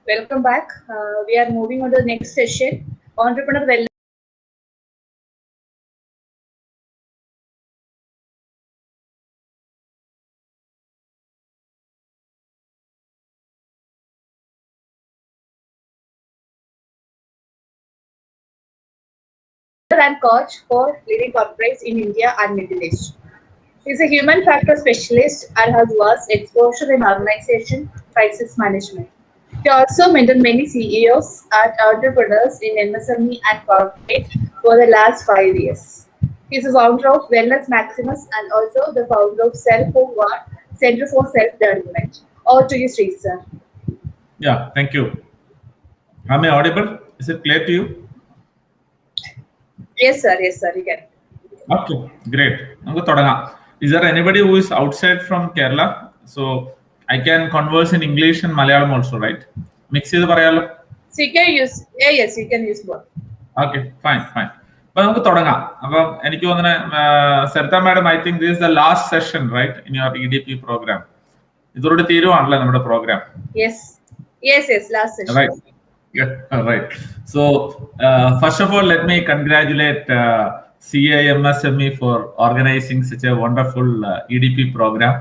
Welcome back. We are moving on to the next session. Entrepreneur Wellness and coach for leading corporates in India and Middle East. He is a human factor specialist and has vast exposure in organization crisis management. He also mentored many CEOs and entrepreneurs in MSME and corporate for the last 5 years. He is the founder of Wellness Maximus and also the founder of Self for One Center for Self Development. Over to you, Sri sir. Yeah, thank you. Am I audible? Is it clear to you? Yes, sir. Yes, sir. You can. Okay, great. Is there anybody who is outside from Kerala? So I can converse in English and Malayalam also, right? Mix it. So you can use, yes, you can use both. Okay, fine. Sarita madam, I think this is the last session, right, in your EDP program. Program. Yes, last session. Right. Yeah, right. So, first of all, let me congratulate CIMSME for organizing such a wonderful EDP program.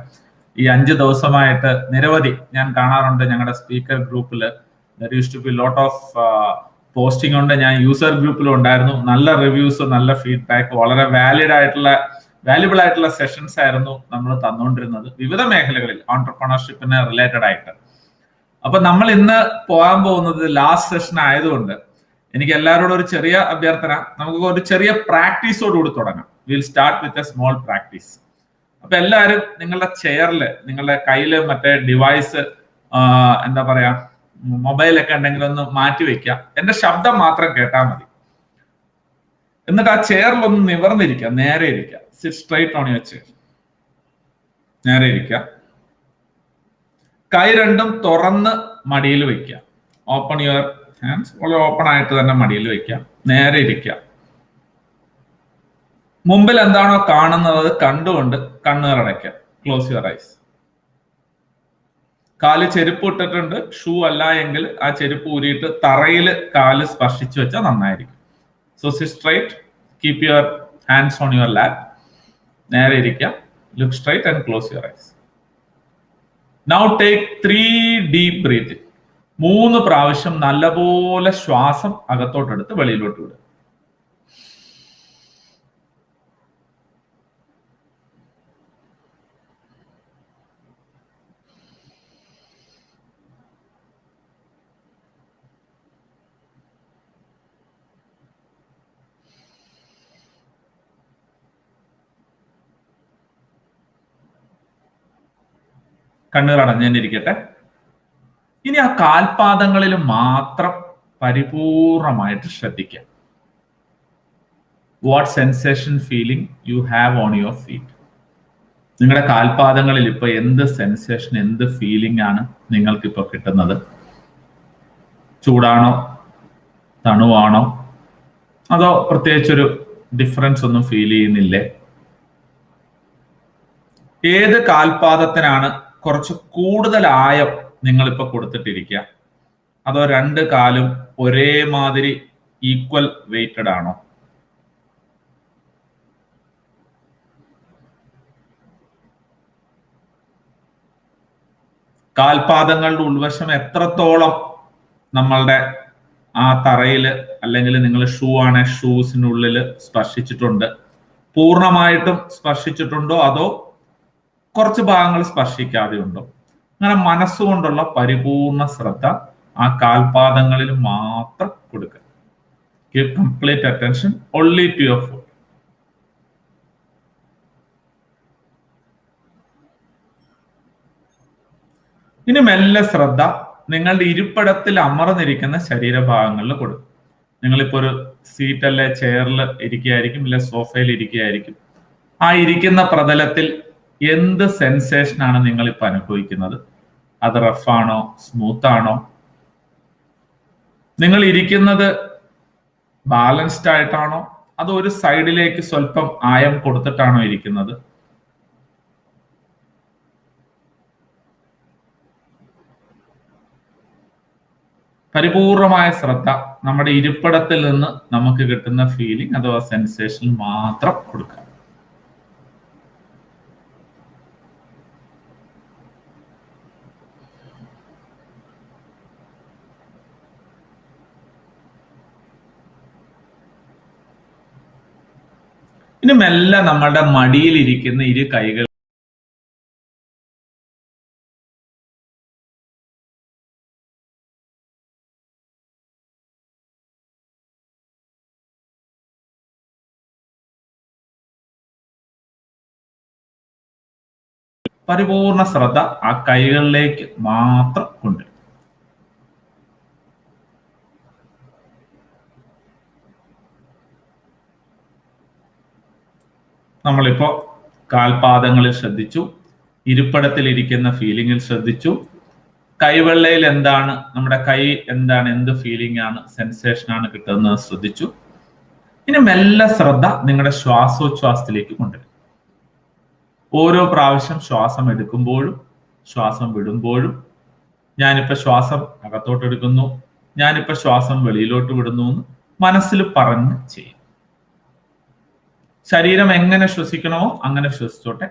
ഈ 5 ദിവസമായിട്ട് നിരവധി ഞാൻ കാണാറുണ്ട് ഞങ്ങളുടെ speaker ഗ്രൂപ്പിൽ. There used to be lot of posting ഉണ്ട്. ഞാൻ user ഗ്രൂപ്പിലും ഉണ്ടായിരുന്നു. നല്ല റിവ്യൂസ്, നല്ല ഫീഡ്ബാക്ക്, വളരെ വാല്യുബിൾ ആയിട്ടുള്ള സെഷൻസ് ആയിരുന്നു നമ്മൾ തന്നുകൊണ്ടിരുന്നത് വിവിധ മേഖലകളിൽ ഓൺടർപ്രണർഷിപ്പിന് റിലേറ്റഡ് ആയിട്ട്. അപ്പൊ നമ്മൾ ഇന്ന് പോകാൻ പോകുന്നത് ലാസ്റ്റ് സെഷൻ ആയതുകൊണ്ട് എനിക്ക് എല്ലാവരോടും ഒരു ചെറിയ അഭ്യർത്ഥന, നമുക്ക് ഒരു ചെറിയ പ്രാക്ടീസോടുകൂടി തുടങ്ങാം. Will start with a small practice. അപ്പൊ എല്ലാവരും നിങ്ങളുടെ ചെയറിൽ, നിങ്ങളുടെ കയ്യില് മറ്റേ ഡിവൈസ് എന്താ പറയാ, മൊബൈലൊക്കെ ഉണ്ടെങ്കിൽ ഒന്ന് മാറ്റി വെക്കുക. എന്റെ ശബ്ദം മാത്രം കേട്ടാൽ മതി. എന്നിട്ട് ആ ചെയറിലൊന്ന് നിവർന്നിരിക്കുക, നേരെ ഇരിക്കുക. Sit straight on your chair. നേരെ ഇരിക്കുക. കൈ രണ്ടും തുറന്ന് മടിയിൽ വെക്കുക. Open your hands. വളരെ ഓപ്പൺ ആയിട്ട് തന്നെ മടിയിൽ വെക്കുക. നേരെ ഇരിക്കുക. മുമ്പിൽ എന്താണോ കാണുന്നത് അത് കണ്ടുകൊണ്ട് കണ്ണുകൾ അടയ്ക്കുക. Close your eyes. കാല് ചെരുപ്പ് ഇട്ടിട്ടുണ്ട്, ഷൂ അല്ല എങ്കിൽ ആ ചെരുപ്പ് ഊരിയിട്ട് തറയിൽ കാല് സ്പർശിച്ചു വെച്ചാൽ നന്നായിരിക്കും. So sit straight, keep your hands on your lap. നേരെ ഇരിക്കുക. Look straight and close your eyes. Now take 3 deep breathing. 3 പ്രാവശ്യം നല്ലപോലെ ശ്വാസം അകത്തോട്ടെടുത്ത് വെളിയിലോട്ട് വിടുക. കണ്ണുകൾ അടഞ്ഞിരിക്കട്ടെ. ഇനി ആ കാൽപാദങ്ങളിൽ മാത്രം പരിപൂർണമായിട്ട് ശ്രദ്ധിക്കാം. What sensation feeling you have on your feet. നിങ്ങളുടെ കാൽപാദങ്ങളിൽ ഇപ്പൊ എന്ത് സെൻസേഷൻ, എന്ത് ഫീലിംഗ് ആണ് നിങ്ങൾക്ക് ഇപ്പൊ കിട്ടുന്നത്? ചൂടാണോ, തണുവാണോ, അതോ പ്രത്യേകിച്ചൊരു ഡിഫറൻസ് ഒന്നും ഫീൽ ചെയ്യുന്നില്ലേ? ഏത് കാൽപാദത്തിനാണ് കുറച്ച് കൂടുതൽ ആയം നിങ്ങളിപ്പോ കൊടുത്തിട്ടിരിക്കുക? അതോ 2 കാലും ഒരേമാതിരി ഈക്വൽ വെയ്റ്റഡ് ആണോ? കാൽപാദങ്ങളുടെ ഉൾവശം എത്രത്തോളം നമ്മളുടെ ആ തറയിൽ, അല്ലെങ്കിൽ നിങ്ങൾ ഷൂ ആണ് ഷൂസിനുള്ളിൽ സ്പർശിച്ചിട്ടുണ്ട്? പൂർണ്ണമായിട്ടും സ്പർശിച്ചിട്ടുണ്ടോ അതോ കുറച്ച് ഭാഗങ്ങൾ സ്പർശിക്കാതെ ഉണ്ടോ? അങ്ങനെ മനസ്സുകൊണ്ടുള്ള പരിപൂർണ ശ്രദ്ധ ആ കാൽപാദങ്ങളിൽ മാത്രം കൊടുക്കുക. Give complete attention only to your foot. ഇനി മെല്ലെ ശ്രദ്ധ നിങ്ങളുടെ ഇരിപ്പിടത്തിൽ അമർന്നിരിക്കുന്ന ശരീരഭാഗങ്ങളിൽ കൊടുക്കും. നിങ്ങളിപ്പോ ഒരു സീറ്റല്ലേ, ചെയറിൽ ഇരിക്കുകയായിരിക്കും, ഇല്ല സോഫയിൽ ഇരിക്കുകയായിരിക്കും. ആ ഇരിക്കുന്ന പ്രതലത്തിൽ എന്ത് സെൻസേഷൻ ആണ് നിങ്ങൾ ഇപ്പൊ അനുഭവിക്കുന്നത്? അത് റഫാണോ, സ്മൂത്ത് ആണോ? നിങ്ങൾ ഇരിക്കുന്നത് ബാലൻസ്ഡ് ആയിട്ടാണോ അതോ ഒരു സൈഡിലേക്ക് സ്വല്പം ആയം കൊടുത്തിട്ടാണോ ഇരിക്കുന്നത്? പരിപൂർണമായ ശ്രദ്ധ നമ്മുടെ ഇരിപ്പിടത്തിൽ നിന്ന് നമുക്ക് കിട്ടുന്ന ഫീലിംഗ് അഥവാ സെൻസേഷൻ മാത്രം കൊടുക്കുക. ഇനി മെല്ലെ നമ്മുടെ മടിയിലിരിക്കുന്ന ഇരു കൈകൾ പരിപൂർണ ശ്രദ്ധ ആ കൈകളിലേക്ക് മാത്രം കൊണ്ടുവരും. നമ്മളിപ്പോ കാൽപാദങ്ങളിൽ ശ്രദ്ധിച്ചു, ഇരിപ്പിടത്തിലിരിക്കുന്ന ഫീലിംഗിൽ ശ്രദ്ധിച്ചു, കൈവെള്ളയിൽ എന്താണ്, നമ്മുടെ കൈ എന്താണ്, എന്ത് ഫീലിംഗ് ആണ്, സെൻസേഷൻ ആണ് കിട്ടുന്നത് ശ്രദ്ധിച്ചു. ഇനി മെല്ലെ ശ്രദ്ധ നിങ്ങളുടെ ശ്വാസോച്ഛ്വാസത്തിലേക്ക് കൊണ്ടുവരും. ഓരോ പ്രാവശ്യം ശ്വാസം എടുക്കുമ്പോഴും ശ്വാസം വിടുമ്പോഴും ഞാനിപ്പോ ശ്വാസം അകത്തോട്ട് എടുക്കുന്നു, ഞാനിപ്പോ ശ്വാസം വെളിയിലോട്ട് വിടുന്നു എന്ന് മനസ്സിൽ പറഞ്ഞ് ചെയ്യും. ശരീരം എങ്ങനെ ശ്വസിക്കണമോ അങ്ങനെ ശ്വസിച്ചോട്ടെ,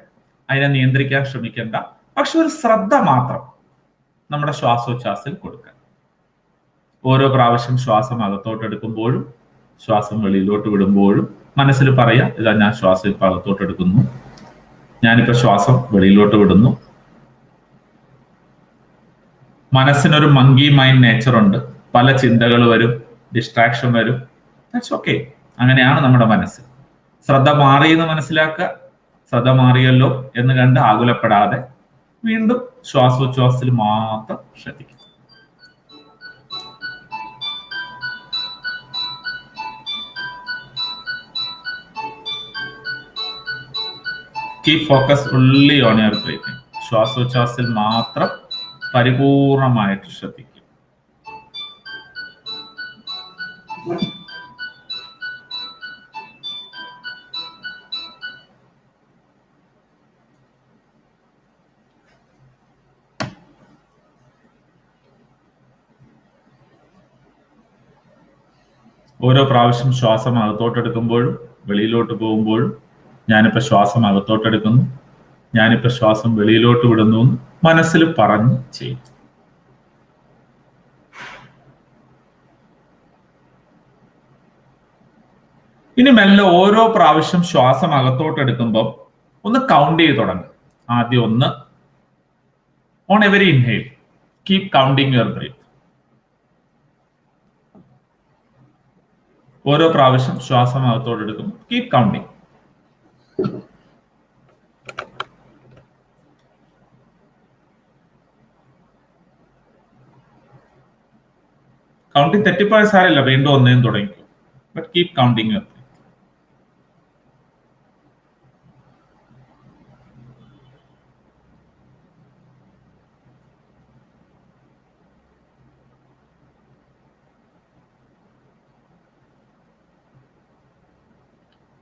അതിനെ നിയന്ത്രിക്കാൻ ശ്രമിക്കേണ്ട. പക്ഷെ ഒരു ശ്രദ്ധ മാത്രം നമ്മുടെ ശ്വാസോച്ഛ്വാസത്തിൽ കൊടുക്കുക. ഓരോ പ്രാവശ്യം ശ്വാസം അകത്തോട്ട് എടുക്കുമ്പോഴും ശ്വാസം വെളിയിലോട്ട് വിടുമ്പോഴും മനസ്സിൽ പറയാം, ഇതാ ഞാൻ ശ്വാസം ഇപ്പൊ അകത്തോട്ട് എടുക്കുന്നു, ഞാനിപ്പോ ശ്വാസം വെളിയിലോട്ട് വിടുന്നു. മനസ്സിനൊരു മങ്കി മൈൻഡ് നേച്ചർ ഉണ്ട്, പല ചിന്തകൾ വരും, ഡിസ്ട്രാക്ഷൻ വരും. ദാറ്റ്സ് ഓക്കെ, അങ്ങനെയാണ് നമ്മുടെ മനസ്സ്. ശ്രദ്ധ മാറിയെന്ന് മനസ്സിലാക്കുക, ശ്രദ്ധ മാറിയല്ലോ എന്ന് കണ്ട് ആകുലപ്പെടാതെ വീണ്ടും ശ്വാസോച്ഛ്വാസത്തിൽ മാത്രം ശ്രദ്ധിക്കുക. Keep focus only on your breathing. ശ്വാസോച്ഛ്വാസത്തിൽ മാത്രം പരിപൂർണമായിട്ട് ശ്രദ്ധിക്കുക. ഓരോ പ്രാവശ്യം ശ്വാസം അകത്തോട്ടെടുക്കുമ്പോഴും വെളിയിലോട്ട് പോകുമ്പോഴും ഞാനിപ്പോ ശ്വാസം അകത്തോട്ടെടുക്കുന്നു, ഞാനിപ്പോ ശ്വാസം വെളിയിലോട്ട് വിടുന്നു എന്ന് മനസ്സിൽ പറഞ്ഞ് ചെയ്യും. ഇനി മെല്ലെ ഓരോ പ്രാവശ്യം ശ്വാസം അകത്തോട്ടെടുക്കുമ്പോൾ ഒന്ന് കൗണ്ട് ചെയ്ത് തുടങ്ങും. ആദ്യം 1 on every inhale. Keep counting your breath. ഓരോ പ്രാവശ്യം ശ്വാസം അകത്തോട്ടെടുക്കും, കീപ് കൗണ്ടിങ്. കൗണ്ടിങ് തെറ്റിപ്പോയ സാരമില്ല, വീണ്ടും 1 തുടങ്ങിക്കും. But keep counting your breath.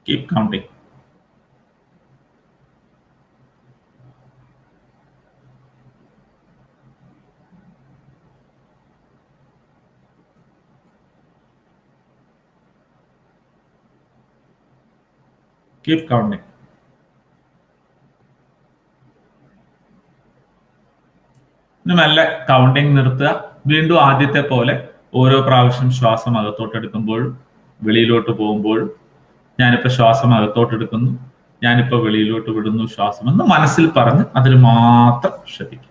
Keep counting. Keep counting. ഇനി മെല്ലെ കൗണ്ടിങ് നിർത്തുക. വീണ്ടും ആദ്യത്തെ പോലെ ഓരോ പ്രാവശ്യം ശ്വാസം അകത്തോട്ടെടുക്കുമ്പോഴും വെളിയിലോട്ട് പോകുമ്പോഴും ഞാനിപ്പോ ശ്വാസം അകത്തോട്ടെടുക്കുന്നു, ഞാനിപ്പോ വെളിയിലോട്ട് വിടുന്നു ശ്വാസം എന്ന് മനസ്സിൽ പറഞ്ഞ് അതിൽ മാത്രം ശ്രദ്ധിക്കും.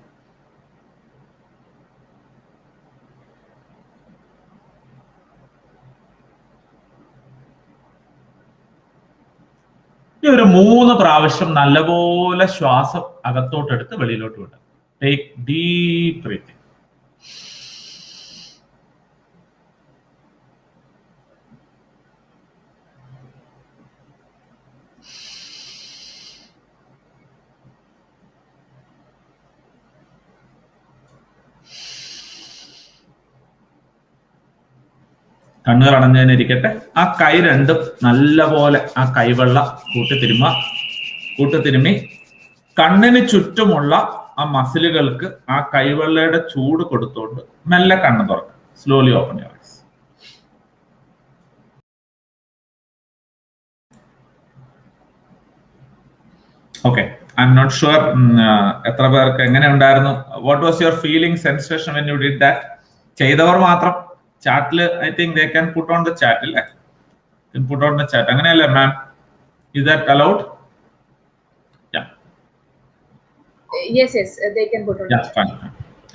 ഇനി ഒരു 3 പ്രാവശ്യം നല്ലപോലെ ശ്വാസം അകത്തോട്ടെടുത്ത് വെളിയിലോട്ട് വിടുക. Take deep breathing. കണ്ണുകൾ അടഞ്ഞതിനിരിക്കട്ടെ. ആ കൈ രണ്ടും നല്ലപോലെ ആ കൈവെള്ള കൂട്ടിത്തിരുമ്മി കണ്ണിന് ചുറ്റുമുള്ള ആ മസിലുകൾക്ക് ആ കൈവെള്ളയുടെ ചൂട് കൊടുത്തോണ്ട് മെല്ലെ കണ്ണ് തുറക്കുക. Slowly open your eyes. Okay, I'm not sure എത്ര പേർക്ക് എങ്ങനെ ഉണ്ടായിരുന്നു. What was your feeling, sensation when you did that? ചെയ്തവർ മാത്രം ചാറ്റിൽ I think they can put on the chat അല്ലേ? Can put on the chat. അങ്ങനെയല്ലേ മാം? Is that allowed? Yeah. Yes, they can put on the chat. Fine.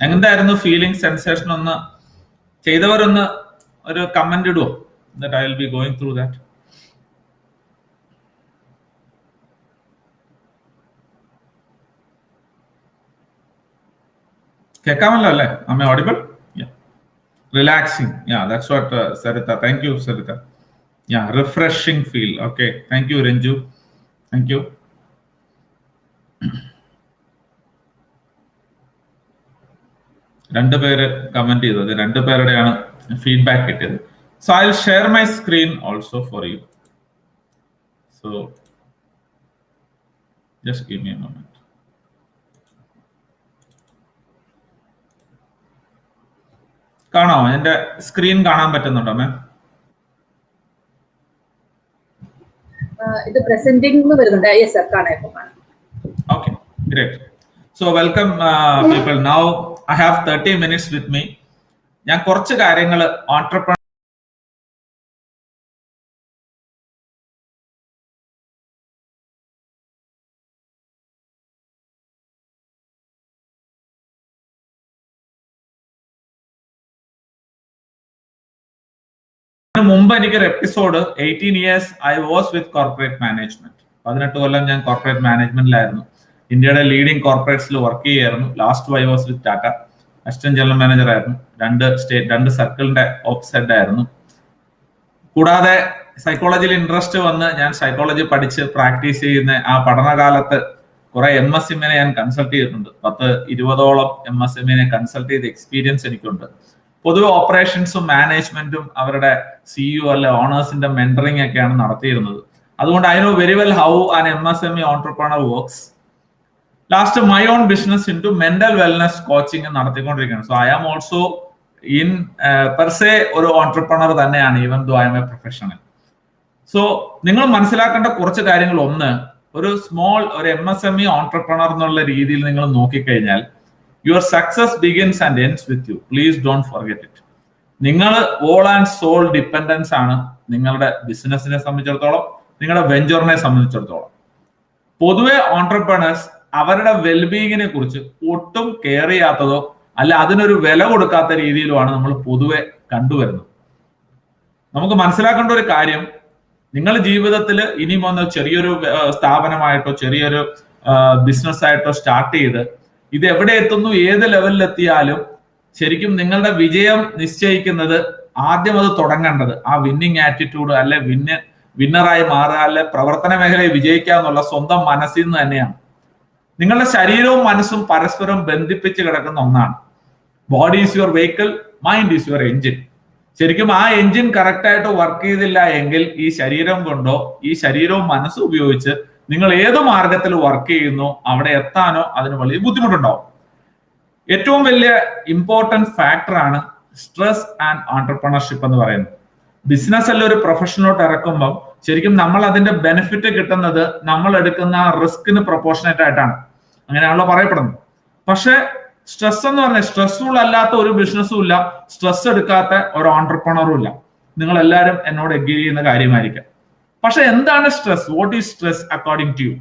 എന്തായിരുന്നു feeling, sensation? ഒന്ന് ചെയ്തവരൊന്ന് ഒരു comment ഇടുവോ? That I will be going through that. കേൾക്കാമല്ലോ അല്ലേ? Am I audible? Yeah. Relaxing. Yeah, that's what Sarita. Thank you, Sarita. Yeah, refreshing feel. Okay. Thank you, Renju. Thank you. രണ്ടുപേര് comment ചെയ്തത്, രണ്ടുപേരുടെയാണ് feedback കിട്ടിയത്. So I'll share my screen also for you. So just give me a moment. കാണാമോ? എന്റെ screen കാണാൻ പറ്റുന്നുണ്ടോ മാം? ഇത് presenting വരുന്നുണ്ട്. Yes sir, കാണാം. Okay, great. So welcome people. Now I have 30 minutes with me. ഞാൻ കുറച്ച് കാര്യങ്ങൾ ഓൺട്രപ്രണർ മുമ്പ് എനിക്കൊരു episode 18 years I was with corporate management. 18 കൊല്ലം ഞാൻ കോർപ്പറേറ്റ് മാനേജ്മെന്റിലായിരുന്നു. ഇന്ത്യയുടെ ലീഡിംഗ് കോർപ്പറേറ്റ്സിൽ വർക്ക് ചെയ്യായിരുന്നു. Last I was with Tata. Assistant general manager ആയിരുന്നു. 2 സർക്കിളിന്റെ ഓപ്സ് ഹെഡ് ആയിരുന്നു. കൂടാതെ സൈക്കോളജിയിൽ ഇൻട്രസ്റ്റ് വന്ന് ഞാൻ സൈക്കോളജി പഠിച്ച് പ്രാക്ടീസ് ചെയ്യുന്ന ആ പഠനകാലത്ത് കുറെ MSME ഞാൻ കൺസൾട്ട് ചെയ്തിട്ടുണ്ട്. 10-20ഓളം MSME കൺസൾട്ട് ചെയ്ത എക്സ്പീരിയൻസ് എനിക്കുണ്ട്. പൊതുവെ ഓപ്പറേഷൻസും മാനേജ്മെന്റും അവരുടെ CEO അല്ലെ ഓണേഴ്സിന്റെ മെന്ററിംഗ് ഒക്കെയാണ് നടത്തിയിരുന്നത്. അതുകൊണ്ട് I know very well how an MSME entrepreneur works. Last my own business in to mental wellness coaching നടത്തിക്കൊണ്ടിരിക്കുകയാണ്. So I am also in per se ഒരു ഓൺട്രപ്രണർ തന്നെയാണ്, even though I am a professional. സോ നിങ്ങൾ മനസ്സിലാക്കേണ്ട കുറച്ച് കാര്യങ്ങൾ. ഒന്ന്, ഒരു ഒരു MSME ഓൺട്രപ്രണർ എന്നുള്ള രീതിയിൽ നിങ്ങൾ നോക്കിക്കഴിഞ്ഞാൽ your success begins and ends with you. Please don't forget it. നിങ്ങൾ all and soul ഡിപ്പെൻഡൻസ് ആണ് നിങ്ങളുടെ ബിസിനസിനെ സംബന്ധിച്ചിടത്തോളം, നിങ്ങളുടെ വെഞ്ചറിനെ സംബന്ധിച്ചിടത്തോളം. പൊതുവെ ഓൺട്രപ്രണേഴ്സ് അവരുടെ വെൽബീയിങ്ങിനെ കുറിച്ച് ഒട്ടും കെയർ ചെയ്യാത്തതോ അല്ല അതിനൊരു വില കൊടുക്കാത്ത രീതിയിലുമാണ് നമ്മൾ പൊതുവെ കണ്ടുവരുന്നത്. നമുക്ക് മനസ്സിലാക്കേണ്ട ഒരു കാര്യം, നിങ്ങൾ ജീവിതത്തിൽ ഇനിയും വന്ന് ചെറിയൊരു സ്ഥാപനമായിട്ടോ ചെറിയൊരു ബിസിനസ് ആയിട്ടോ സ്റ്റാർട്ട് ചെയ്ത് ഇത് എവിടെ എത്തുന്നു, ഏത് ലെവലിൽ എത്തിയാലും ശരിക്കും നിങ്ങളുടെ വിജയം നിശ്ചയിക്കുന്നത് ആദ്യം അത് തുടങ്ങേണ്ടത് ആ വിന്നിങ് ആറ്റിറ്റ്യൂഡ് അല്ലെ വിന്നറായി മാറുക അല്ലെ പ്രവർത്തന മേഖലയിൽ വിജയിക്കുക എന്നുള്ള സ്വന്തം മനസ്സിൽ നിന്ന് തന്നെയാണ്. നിങ്ങളുടെ ശരീരവും മനസ്സും പരസ്പരം ബന്ധിപ്പിച്ച് കിടക്കുന്ന ഒന്നാണ്. Body is your vehicle, mind is your engine. ശരിക്കും ആ എഞ്ചിൻ കറക്റ്റ് ആയിട്ട് വർക്ക് ചെയ്തില്ല എങ്കിൽ ഈ ശരീരം കൊണ്ടോ ഈ ശരീരവും മനസ്സും ഉപയോഗിച്ച് നിങ്ങൾ ഏത് മാർഗത്തിൽ വർക്ക് ചെയ്യുന്നു അവിടെ എത്താനോ അതിന് വലിയ ബുദ്ധിമുട്ടുണ്ടാവും. ഏറ്റവും വലിയ ഇമ്പോർട്ടൻറ്റ് ഫാക്ടറാണ് സ്ട്രെസ് ആൻഡ് ഓൺട്രപ്രണർഷിപ്പ് എന്ന് പറയുന്നത്. ബിസിനസ് അല്ല ഒരു പ്രൊഫഷനിലോട്ട് ഇറക്കുമ്പോൾ ശരിക്കും നമ്മൾ അതിന്റെ ബെനിഫിറ്റ് കിട്ടുന്നത് നമ്മൾ എടുക്കുന്ന റിസ്കിന് പ്രൊപ്പോർഷനേറ്റ് ആയിട്ടാണ്. അങ്ങനെയാണല്ലോ പറയപ്പെടുന്നത്. പക്ഷെ സ്ട്രെസ് എന്ന് പറഞ്ഞാൽ സ്ട്രെസ്ഫുൾ അല്ലാത്ത ഒരു ബിസിനസ്സും ഇല്ല, സ്ട്രെസ് എടുക്കാത്ത ഒരു ഓൺട്രപ്രണറും ഇല്ല. നിങ്ങൾ എല്ലാവരും എന്നോട് എഗ്രി ചെയ്യുന്ന കാര്യമായിരിക്കാം. പക്ഷെ എന്താണ് stress? What is stress according to you?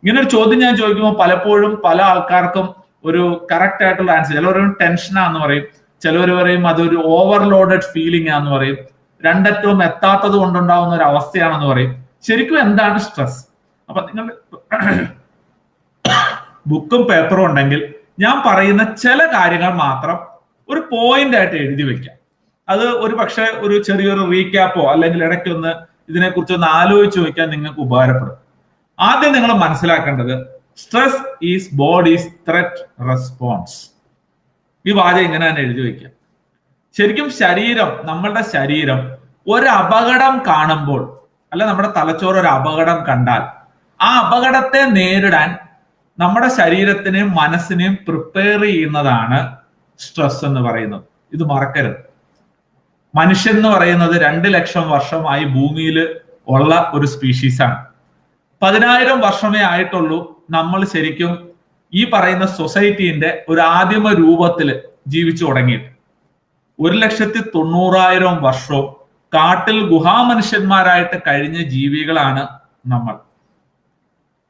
ഇങ്ങനെ ഒരു ചോദ്യം ഞാൻ ചോദിക്കുമ്പോൾ പലപ്പോഴും പല ആൾക്കാർക്കും ഒരു കറക്റ്റ് ആയിട്ടുള്ള ആൻസർ. ചിലവർ ടെൻഷനാന്ന് പറയും, ചിലവർ പറയും അതൊരു ഓവർലോഡഡ് ഫീലിംഗ് ആന്ന് പറയും, രണ്ടറ്റവും എത്താത്തത് കൊണ്ടുണ്ടാവുന്ന ഒരു അവസ്ഥയാണെന്ന് പറയും. ശരിക്കും എന്താണ് സ്ട്രെസ്? അപ്പൊ നിങ്ങൾ ബുക്കും പേപ്പറും ഉണ്ടെങ്കിൽ ഞാൻ പറയുന്ന ചില കാര്യങ്ങൾ മാത്രം ഒരു പോയിന്റ് ആയിട്ട് എഴുതി വെക്കാം. അത് ഒരു പക്ഷെ ഒരു ചെറിയൊരു റീക്യാപ്പോ അല്ലെങ്കിൽ ഇടയ്ക്കൊന്ന് ഇതിനെക്കുറിച്ച് ഒന്ന് ആലോചിച്ച് വയ്ക്കാൻ നിങ്ങൾക്ക് ഉപകാരപ്പെടും. ആദ്യം നിങ്ങൾ മനസ്സിലാക്കേണ്ടത് stress is bodies threat response. ഈ വാചകം ഇങ്ങനെ തന്നെ എഴുതി വയ്ക്കുക. ശരിക്കും നമ്മളുടെ ശരീരം ഒരു അപകടം കാണുമ്പോൾ അല്ല നമ്മുടെ തലച്ചോറ് ഒരു അപകടം കണ്ടാൽ ആ അപകടത്തെ നേരിടാൻ നമ്മുടെ ശരീരത്തിനെയും മനസ്സിനെയും പ്രിപ്പയർ ചെയ്യുന്നതാണ് സ്ട്രെസ് എന്ന് പറയുന്നത്. ഇത് മറക്കരുത്. മനുഷ്യൻ എന്ന് പറയുന്നത് 2 ലക്ഷം വർഷമായി ഭൂമിയിൽ ഉള്ള ഒരു സ്പീഷീസാണ്. 10,000 വർഷമേ ആയിട്ടുള്ളൂ നമ്മൾ ശരിക്കും ഈ പറയുന്ന സൊസൈറ്റീന്റെ ഒരു ആദിമ രൂപത്തിൽ ജീവിച്ചു തുടങ്ങിയിട്ട്. 1,90,000 വർഷവും കാട്ടിൽ ഗുഹാമനുഷ്യന്മാരായിട്ട് കഴിഞ്ഞ ജീവികളാണ് നമ്മൾ.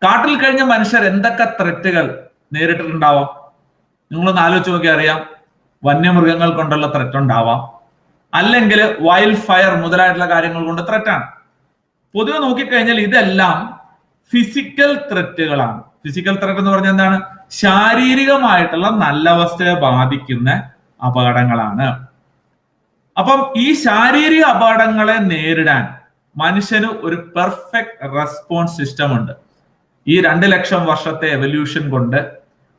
കാട്ടിൽ കഴിഞ്ഞ മനുഷ്യർ എന്തൊക്കെ ത്രെറ്റുകൾ നേരിട്ടിട്ടുണ്ടാവാം? നിങ്ങളൊന്ന് ആലോചിച്ച് നോക്കി അറിയാം. വന്യമൃഗങ്ങൾ കൊണ്ടുള്ള ത്രെറ്റ് ഉണ്ടാവാം, അല്ലെങ്കിൽ വൈൽഡ് ഫയർ മുതലായിട്ടുള്ള കാര്യങ്ങൾ കൊണ്ട് ത്രെറ്റാണ്. പൊതുവെ നോക്കിക്കഴിഞ്ഞാൽ ഇതെല്ലാം ഫിസിക്കൽ ത്രെറ്റുകളാണ്. ഫിസിക്കൽ ത്രെറ്റ് എന്ന് പറഞ്ഞാൽ എന്താണ്? ശാരീരികമായിട്ടുള്ള നല്ല അവസ്ഥയെ ബാധിക്കുന്ന അപകടങ്ങളാണ്. അപ്പം ഈ ശാരീരിക അപകടങ്ങളെ നേരിടാൻ മനുഷ്യന് ഒരു പെർഫെക്റ്റ് റെസ്പോൺസ് സിസ്റ്റം ഉണ്ട്. ഈ 2 ലക്ഷം വർഷത്തെ എവല്യൂഷൻ കൊണ്ട്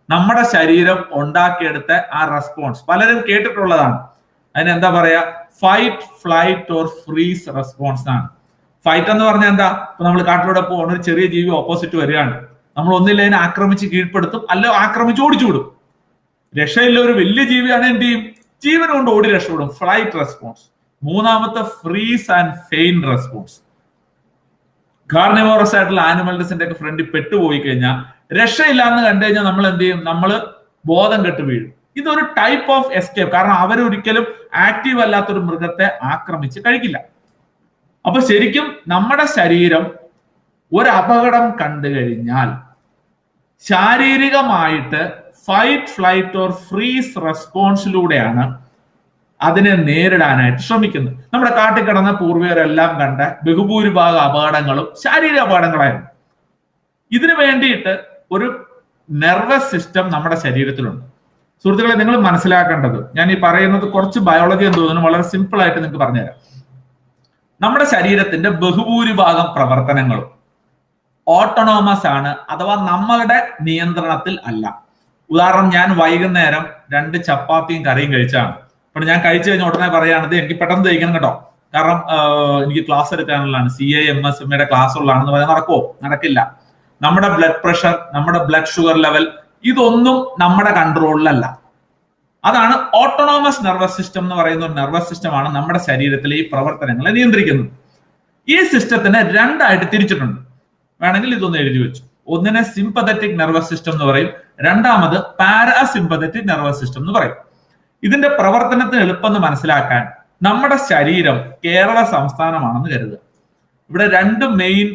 നമ്മുടെ ശരീരം ഉണ്ടാക്കിയെടുത്ത ആ റെസ്പോൺസ് പലരും കേട്ടിട്ടുള്ളതാണ്. അതിനെന്താ പറയാ? Fight, flight or freeze response ആണ്. ഫൈറ്റ് എന്ന് പറഞ്ഞാൽ എന്താ? ഇപ്പൊ നമ്മൾ കാട്ടിലൂടെ പോകുന്ന ഒരു ചെറിയ ജീവി ഓപ്പോസിറ്റ് വരികയാണ്, നമ്മൾ ഒന്നില്ല അതിനെ ആക്രമിച്ച് കീഴ്പ്പെടുത്തും, അല്ല ആക്രമിച്ച് ഓടിച്ചു വിടും. രക്ഷയില്ല ഒരു വലിയ ജീവിയാണ് എന്ത് ചെയ്യും? ജീവൻ കൊണ്ട് ഓടി രക്ഷപ്പെടും, ഫ്ലൈറ്റ് റെസ്പോൺസ്. മൂന്നാമത്തെ ഫ്രീസ് ആൻഡ് ഫെയിൻ റെസ്പോൺസ്. കാർണിവോറസ് ആയിട്ടുള്ള ആനിമൽസിന്റെ ഒക്കെ ഫ്രണ്ടിൽ പെട്ടുപോയി കഴിഞ്ഞാൽ രക്ഷയില്ല എന്ന് കണ്ടു കഴിഞ്ഞാൽ നമ്മൾ എന്ത് ചെയ്യും? നമ്മൾ ബോധം കെട്ട് വീഴും. ഇതൊരു ടൈപ്പ് ഓഫ് എസ്കേപ്പ്. കാരണം അവരൊരിക്കലും ആക്റ്റീവ് അല്ലാത്തൊരു മൃഗത്തെ ആക്രമിച്ച് കഴിക്കില്ല. അപ്പൊ ശരിക്കും നമ്മുടെ ശരീരം ഒരു അപകടം കണ്ടു കഴിഞ്ഞാൽ ശാരീരികമായിട്ട് ഫൈറ്റ്, ഫ്ലൈറ്റ് ഓർ ഫ്രീസ് റെസ്പോൺസിലൂടെയാണ് അതിനെ നേരിടാനായിട്ട് ശ്രമിക്കുന്നത്. നമ്മുടെ കാട്ടിൽ കിടന്ന പൂർവികരെല്ലാം കണ്ട ബഹുഭൂരിഭാഗം അപകടങ്ങളും ശാരീരിക അപകടങ്ങളായിരുന്നു. ഇതിനു വേണ്ടിയിട്ട് ഒരു നെർവസ് സിസ്റ്റം നമ്മുടെ ശരീരത്തിലുണ്ട്. സുഹൃത്തുക്കളെ, നിങ്ങൾ മനസ്സിലാക്കേണ്ടത്, ഞാൻ ഈ പറയുന്നത് കുറച്ച് ബയോളജി എന്ന് തോന്നുന്നു, വളരെ സിമ്പിൾ ആയിട്ട് നിങ്ങൾക്ക് പറഞ്ഞുതരാം. നമ്മുടെ ശരീരത്തിന്റെ ബഹുഭൂരിഭാഗം പ്രവർത്തനങ്ങളും ഓട്ടോണോമസ് ആണ്, അഥവാ നമ്മളുടെ നിയന്ത്രണത്തിൽ അല്ല. ഉദാഹരണം, ഞാൻ വൈകുന്നേരം 2 ചപ്പാത്തിയും കറിയും കഴിച്ചാണ്. അപ്പോൾ ഞാൻ കഴിച്ചു കഴിഞ്ഞ ഉടനെ പറയുകയാണത് എനിക്ക് പെട്ടെന്ന് ദഹിക്കണം കേട്ടോ, കാരണം എനിക്ക് ക്ലാസ് എടുക്കാനുള്ളതാണ്, CAMSME ക്ലാസ് ഉള്ളതാണെന്ന് പറയാൻ നടക്കുമോ? നടക്കില്ല. നമ്മുടെ ബ്ലഡ് പ്രഷർ, നമ്മുടെ ബ്ലഡ് ഷുഗർ ലെവൽ, ഇതൊന്നും നമ്മുടെ കൺട്രോളിലല്ല. അതാണ് ഓട്ടോണോമസ് നെർവസ് സിസ്റ്റം എന്ന് പറയുന്ന ഒരു നെർവസ് സിസ്റ്റമാണ് നമ്മുടെ ശരീരത്തിലെ ഈ പ്രവർത്തനങ്ങളെ നിയന്ത്രിക്കുന്നത്. ഈ സിസ്റ്റത്തിനെ 2ആയിട്ട് തിരിച്ചിട്ടുണ്ട്. വേണമെങ്കിൽ ഇതൊന്ന് എഴുതി വെച്ചു. ഒന്നിനെ സിമ്പതറ്റിക് നെർവസ് സിസ്റ്റം എന്ന് പറയും, രണ്ടാമത് പാരാസിമ്പതറ്റിക് നെർവസ് സിസ്റ്റം എന്ന് പറയും. ഇതിന്റെ പ്രവർത്തനത്തിന് എളുപ്പം മനസ്സിലാക്കാൻ നമ്മുടെ ശരീരം കേരള സംസ്ഥാനമാണെന്ന് കരുതുക. ഇവിടെ 2 മെയിൻ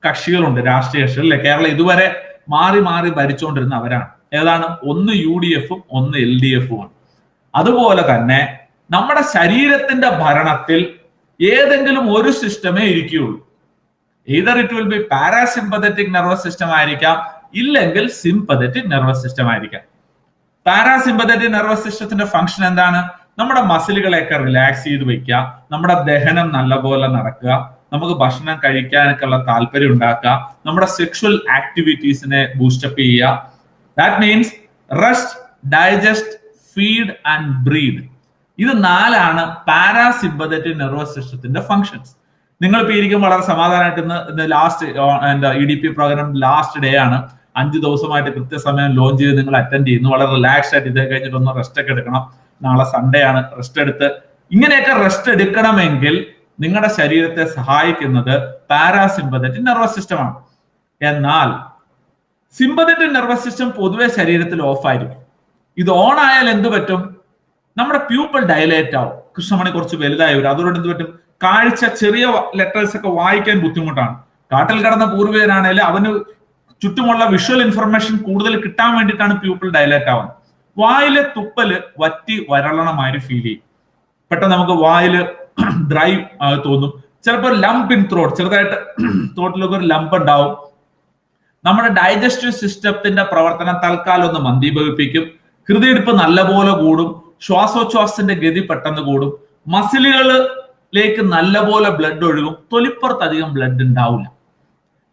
കക്ഷികളുണ്ട്, രാഷ്ട്രീയ കക്ഷികൾ അല്ലെ? കേരളം ഇതുവരെ മാറി മാറി ഭരിച്ചുകൊണ്ടിരുന്ന അവരാണ്. ഏതാണ്? ഒന്ന് UDFഉം ഒന്ന് LDFും ആണ്. അതുപോലെ തന്നെ നമ്മുടെ ശരീരത്തിന്റെ ഭരണത്തിൽ ഏതെങ്കിലും ഒരു സിസ്റ്റമേ ഇരിക്കുകയുള്ളൂ. either it will be parasympathetic nervous system ആയിരിക്കാം, ഇല്ലെങ്കിൽ സിമ്പതറ്റിക് നെർവസ് സിസ്റ്റം ആയിരിക്കാം. പാരാസിമ്പതറ്റിക് നെർവസ് സിസ്റ്റത്തിന്റെ ഫംഗ്ഷൻ എന്താണ്? നമ്മുടെ മസിലുകളെയൊക്കെ റിലാക്സ് ചെയ്ത് വെക്കുക, നമ്മുടെ ദഹനം നല്ലപോലെ നടക്കുക, നമുക്ക് ഭക്ഷണം കഴിക്കാനൊക്കെ ഉള്ള താല്പര്യം ഉണ്ടാക്കുക, നമ്മുടെ സെക്ഷുവൽ ആക്ടിവിറ്റീസിനെ ബൂസ്റ്റപ്പ് ചെയ്യുക. That means rest, digest, feed and breed. ഇത് 4 പാരാസിമ്പതറ്റിക് നെർവസ് സിസ്റ്റത്തിന്റെ ഫംഗ്ഷൻസ്. നിങ്ങൾ ഇപ്പൊ ഇരിക്കും വളരെ സമാധാനമായിട്ട്. ഇന്ന് last EDP programme last day ആണ്. 5 ദിവസമായിട്ട് കൃത്യസമയം ലോഞ്ച് ചെയ്ത് നിങ്ങൾ അറ്റൻഡ് ചെയ്യുന്നു. വളരെ റിലാക്സ് ആയിട്ട് ഇത് കഴിഞ്ഞിട്ട് ഒന്ന് റെസ്റ്റ് ഒക്കെ എടുക്കണം. നാളെ സൺഡേ ആണ്. റെസ്റ്റ് എടുത്ത് ഇങ്ങനെയൊക്കെ റെസ്റ്റ് എടുക്കണമെങ്കിൽ നിങ്ങളുടെ ശരീരത്തെ സഹായിക്കുന്നത് പാരാസിമ്പതറ്റിക് നെർവസ് സിസ്റ്റമാണ്. എന്നാൽ സിമ്പതറ്റിക് നെർവസ് സിസ്റ്റം പൊതുവെ ശരീരത്തിൽ ഓഫ് ആയിരിക്കും. ഇത് ഓൺ ആയാൽ എന്ത് പറ്റും? നമ്മുടെ പ്യൂപ്പിൾ ഡയലേറ്റ് ആവും, കൃഷ്ണമണി കുറച്ച് വലുതായി വരും. അതുകൊണ്ട് എന്ത് പറ്റും? കാഴ്ച, ചെറിയ ലെറ്റേഴ്സ് ഒക്കെ വായിക്കാൻ ബുദ്ധിമുട്ടാണ്. കാട്ടിൽ കിടന്ന പൂർവികനാണെങ്കിൽ അവന് ചുറ്റുമുള്ള വിഷ്വൽ ഇൻഫർമേഷൻ കൂടുതൽ കിട്ടാൻ വേണ്ടിയിട്ടാണ് പ്യൂപ്പിൾ ഡയലേറ്റ് ആവുന്നത്. വായിലെ തുപ്പല് വറ്റി വരളണമാതിരി ഫീൽ ചെയ്യും. പെട്ടെന്ന് നമുക്ക് വായില് ഡ്രൈ തോന്നും. ചിലപ്പോൾ ലംപ് ഇൻ ത്രോട്ട്, ചെറുതായിട്ട് ത്രോട്ടിലൊക്കെ ഒരു ലംപ് ഉണ്ടാവും. നമ്മുടെ ഡൈജസ്റ്റീവ് സിസ്റ്റത്തിന്റെ പ്രവർത്തനം തൽക്കാലം ഒന്ന് മന്ദീഭവിപ്പിക്കും. ഹൃദയടിപ്പ് നല്ലപോലെ കൂടും, ശ്വാസോച്ഛ്വാസത്തിന്റെ ഗതി പെട്ടെന്ന് കൂടും, മസിലുകളിലേക്ക് നല്ലപോലെ ബ്ലഡ് ഒഴുകും, തൊലിപ്പുറത്ത് അധികം ബ്ലഡ് ഉണ്ടാവില്ല.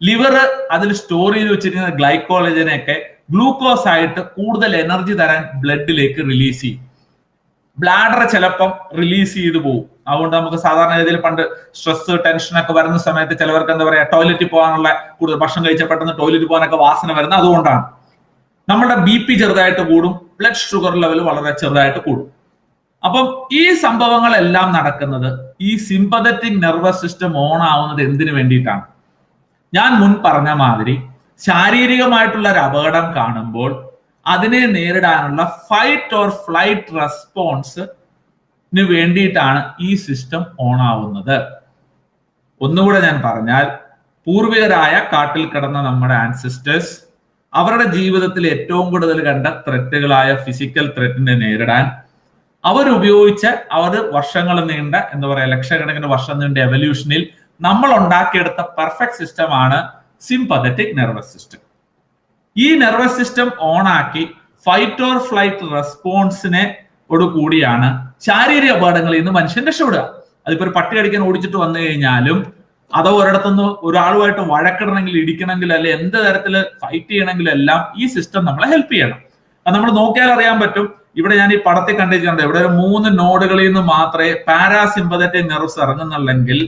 ലിവർ അതിൽ സ്റ്റോർ ചെയ്ത് വെച്ചിരിക്കുന്ന ഗ്ലൈക്കോളജനെയൊക്കെ ഗ്ലൂക്കോസ് ആയിട്ട് കൂടുതൽ എനർജി തരാൻ ബ്ലഡിലേക്ക് റിലീസ് ചെയ്യും. ബ്ലാഡർ ചിലപ്പം റിലീസ് ചെയ്തു പോകും. അതുകൊണ്ട് നമുക്ക് സാധാരണ രീതിയിൽ പണ്ട് സ്ട്രെസ്, ടെൻഷൻ ഒക്കെ വരുന്ന സമയത്ത് ചിലവർക്ക് എന്താ പറയാ, ടോയ്ലറ്റിൽ പോകാനുള്ള കൂടുതൽ ഭക്ഷണം കഴിച്ചാൽ പെട്ടെന്ന് ടോയ്ലറ്റിൽ പോകാനൊക്കെ വാസന വരുന്നത് അതുകൊണ്ടാണ്. നമ്മുടെ BP ചെറുതായിട്ട് കൂടും, ബ്ലഡ് ഷുഗർ ലെവൽ വളരെ ചെറുതായിട്ട് കൂടും. അപ്പം ഈ സംഭവങ്ങളെല്ലാം നടക്കുന്നത് ഈ സിമ്പതറ്റിക് നെർവസ് സിസ്റ്റം ഓൺ ആവുന്നത് എന്തിനു വേണ്ടിയിട്ടാണ്? ഞാൻ മുൻ പറഞ്ഞ മാതിരി ശാരീരികമായിട്ടുള്ള ഒരു അപകടം കാണുമ്പോൾ അതിനെ നേരിടാനുള്ള ഫൈറ്റ് ഓർ ഫ്ലൈറ്റ് റെസ്പോൺസിന് വേണ്ടിയിട്ടാണ് ഈ സിസ്റ്റം ഓൺ ആവുന്നത്. ഒന്നുകൂടെ ഞാൻ പറഞ്ഞാൽ, പൂർവികരായ കാട്ടിൽ കിടന്ന നമ്മുടെ ആൻസിസ്റ്റേഴ്സ് അവരുടെ ജീവിതത്തിൽ ഏറ്റവും കൂടുതൽ കണ്ട ത്രെറ്റുകളായ ഫിസിക്കൽ ത്രെറ്റിനെ നേരിടാൻ അവരുപയോഗിച്ച വർഷങ്ങൾ നീണ്ട എന്താ പറയാ ലക്ഷക്കണക്കിന് വർഷം നീണ്ട എവല്യൂഷനിൽ നമ്മൾ ഉണ്ടാക്കിയെടുത്ത പെർഫെക്റ്റ് സിസ്റ്റമാണ് സിമ്പതറ്റിക് നെർവസ് സിസ്റ്റം. ഈ നെർവസ് സിസ്റ്റം ഓൺ ആക്കി ഫൈറ്റ് ഓർ ഫ്ലൈറ്റ് റെസ്പോൺസിനെ കൂടിയാണ് ശാരീരിക അപകടങ്ങളിൽ നിന്ന് മനുഷ്യൻ രക്ഷപ്പെടുക. അതിപ്പോ ഒരു പട്ടി അടിക്കാൻ ഓടിച്ചിട്ട് വന്നു കഴിഞ്ഞാലും, അതോ ഒരിടത്തുനിന്ന് ഒരാളുമായിട്ട് വഴക്കിടണമെങ്കിൽ, ഇടിക്കണമെങ്കിൽ, അല്ലെ എന്ത് തരത്തിൽ ഫൈറ്റ് ചെയ്യണമെങ്കിലും എല്ലാം ഈ സിസ്റ്റം നമ്മളെ ഹെൽപ്പ് ചെയ്യണം. അത് നമ്മൾ നോക്കിയാൽ അറിയാൻ പറ്റും. ഇവിടെ ഞാൻ ഈ പടത്തിൽ കണ്ടിട്ടുണ്ട്, ഇവിടെ ഒരു 3 നോഡുകളിൽ നിന്ന് മാത്രമേ പാരാസിമ്പതറ്റിക് നെർവ്സ് ഇറങ്ങുന്നുള്ളെങ്കിൽ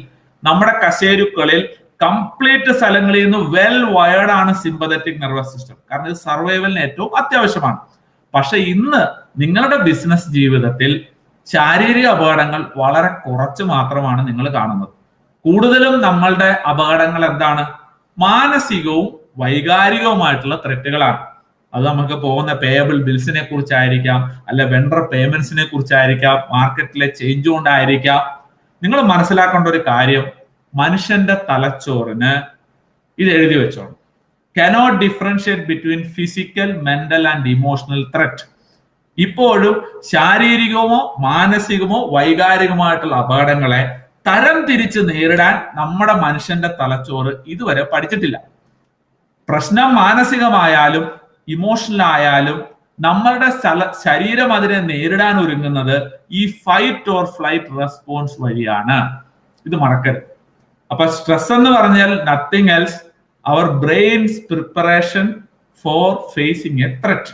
നമ്മുടെ കശേരുക്കളിൽ കംപ്ലീറ്റ് സ്ഥലങ്ങളിൽ നിന്ന് വെൽ വയർഡ് ആണ് സിമ്പതറ്റിക് നെർവസ് സിസ്റ്റം. കാരണം ഇത് സർവൈവലിന് ഏറ്റവും അത്യാവശ്യമാണ്. പക്ഷെ ഇന്ന് നിങ്ങളുടെ ബിസിനസ് ജീവിതത്തിൽ ശാരീരിക അപകടങ്ങൾ വളരെ കുറച്ച് മാത്രമാണ് നിങ്ങൾ കാണുന്നത്. കൂടുതലും നമ്മളുടെ അപകടങ്ങൾ എന്താണ്? മാനസികവും വൈകാരികവുമായിട്ടുള്ള ത്രെറ്റുകളാണ്. അത് നമുക്ക് പോകുന്ന പേയബിൾ ബിൽസിനെ കുറിച്ചായിരിക്കാം, അല്ലെ വെണ്ടർ പേയ്മെന്റ്സിനെ കുറിച്ചായിരിക്കാം, മാർക്കറ്റിലെ ചേഞ്ച് കൊണ്ടായിരിക്കാം. നിങ്ങൾ മനസ്സിലാക്കേണ്ട ഒരു കാര്യം, മനുഷ്യന്റെ തലച്ചോറിന് ഇത് എഴുതി വെച്ചോണം, cannot differentiate between physical, mental and emotional threat. ഇപ്പോഴും ശാരീരികമോ മാനസികമോ വൈകാരികമായിട്ടുള്ള അപകടങ്ങളെ തരം തിരിച്ച് നേരിടാൻ നമ്മുടെ മനുഷ്യന്റെ തലച്ചോറ് ഇതുവരെ പഠിച്ചിട്ടില്ല. പ്രശ്നം മാനസികമായാലും ഇമോഷണൽ ആയാലും നമ്മളുടെ ശരീരം അതിനെ നേരിടാൻ ഒരുങ്ങുന്നത് ഈ ഫൈറ്റ് ഓർ ഫ്ലൈറ്റ് റെസ്പോൺസ് വഴിയാണ്. ഇത് മറക്കരുത്. അപ്പൊ സ്ട്രെസ് എന്ന് പറഞ്ഞാൽ nothing else, our brains preparation for facing a threat.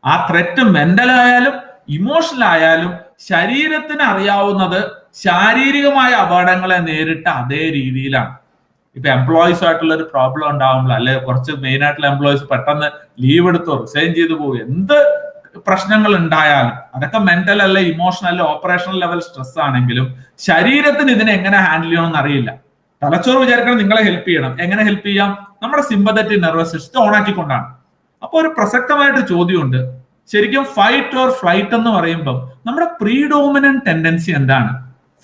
ആ ത്രെറ്റ് മെന്റൽ ആയാലും ഇമോഷണൽ ആയാലും ശരീരത്തിന് അറിയാവുന്നത് ശാരീരികമായ അപകടങ്ങളെ നേരിട്ട അതേ രീതിയിലാണ്. ഇപ്പൊ എംപ്ലോയീസ് ആയിട്ടുള്ള ഒരു പ്രോബ്ലം ഉണ്ടാവുമ്പോൾ, അല്ലെ കുറച്ച് മെയിൻ ആയിട്ടുള്ള എംപ്ലോയീസ് പെട്ടെന്ന് ലീവ് എടുത്തോ റിസൈൻ ചെയ്തു പോകും, എന്ത് പ്രശ്നങ്ങൾ ഉണ്ടായാലും അതൊക്കെ മെന്റൽ അല്ലെ ഇമോഷണൽ അല്ലെ ഓപ്പറേഷണൽ ലെവൽ സ്ട്രെസ് ആണെങ്കിലും ശരീരത്തിന് ഇതിനെ എങ്ങനെ ഹാൻഡിൽ ചെയ്യണമെന്ന് അറിയില്ല. തലച്ചോറ് വിചാരിക്കണം നിങ്ങളെ ഹെൽപ്പ് ചെയ്യണം. എങ്ങനെ ഹെൽപ്പ് ചെയ്യാം? നമ്മുടെ സിമ്പതറ്റിക് നെർവസ് സിസ്റ്റം ഓൺ ആക്കിക്കൊണ്ടാണ്. അപ്പൊ ഒരു പ്രസക്തമായിട്ട് ചോദ്യമുണ്ട്, ശരിക്കും ഫൈറ്റ് ഓർ ഫ്ലൈറ്റ് എന്ന് പറയുമ്പോൾ നമ്മുടെ പ്രീഡോമിനന്റ് ടെൻഡൻസി എന്താണ്?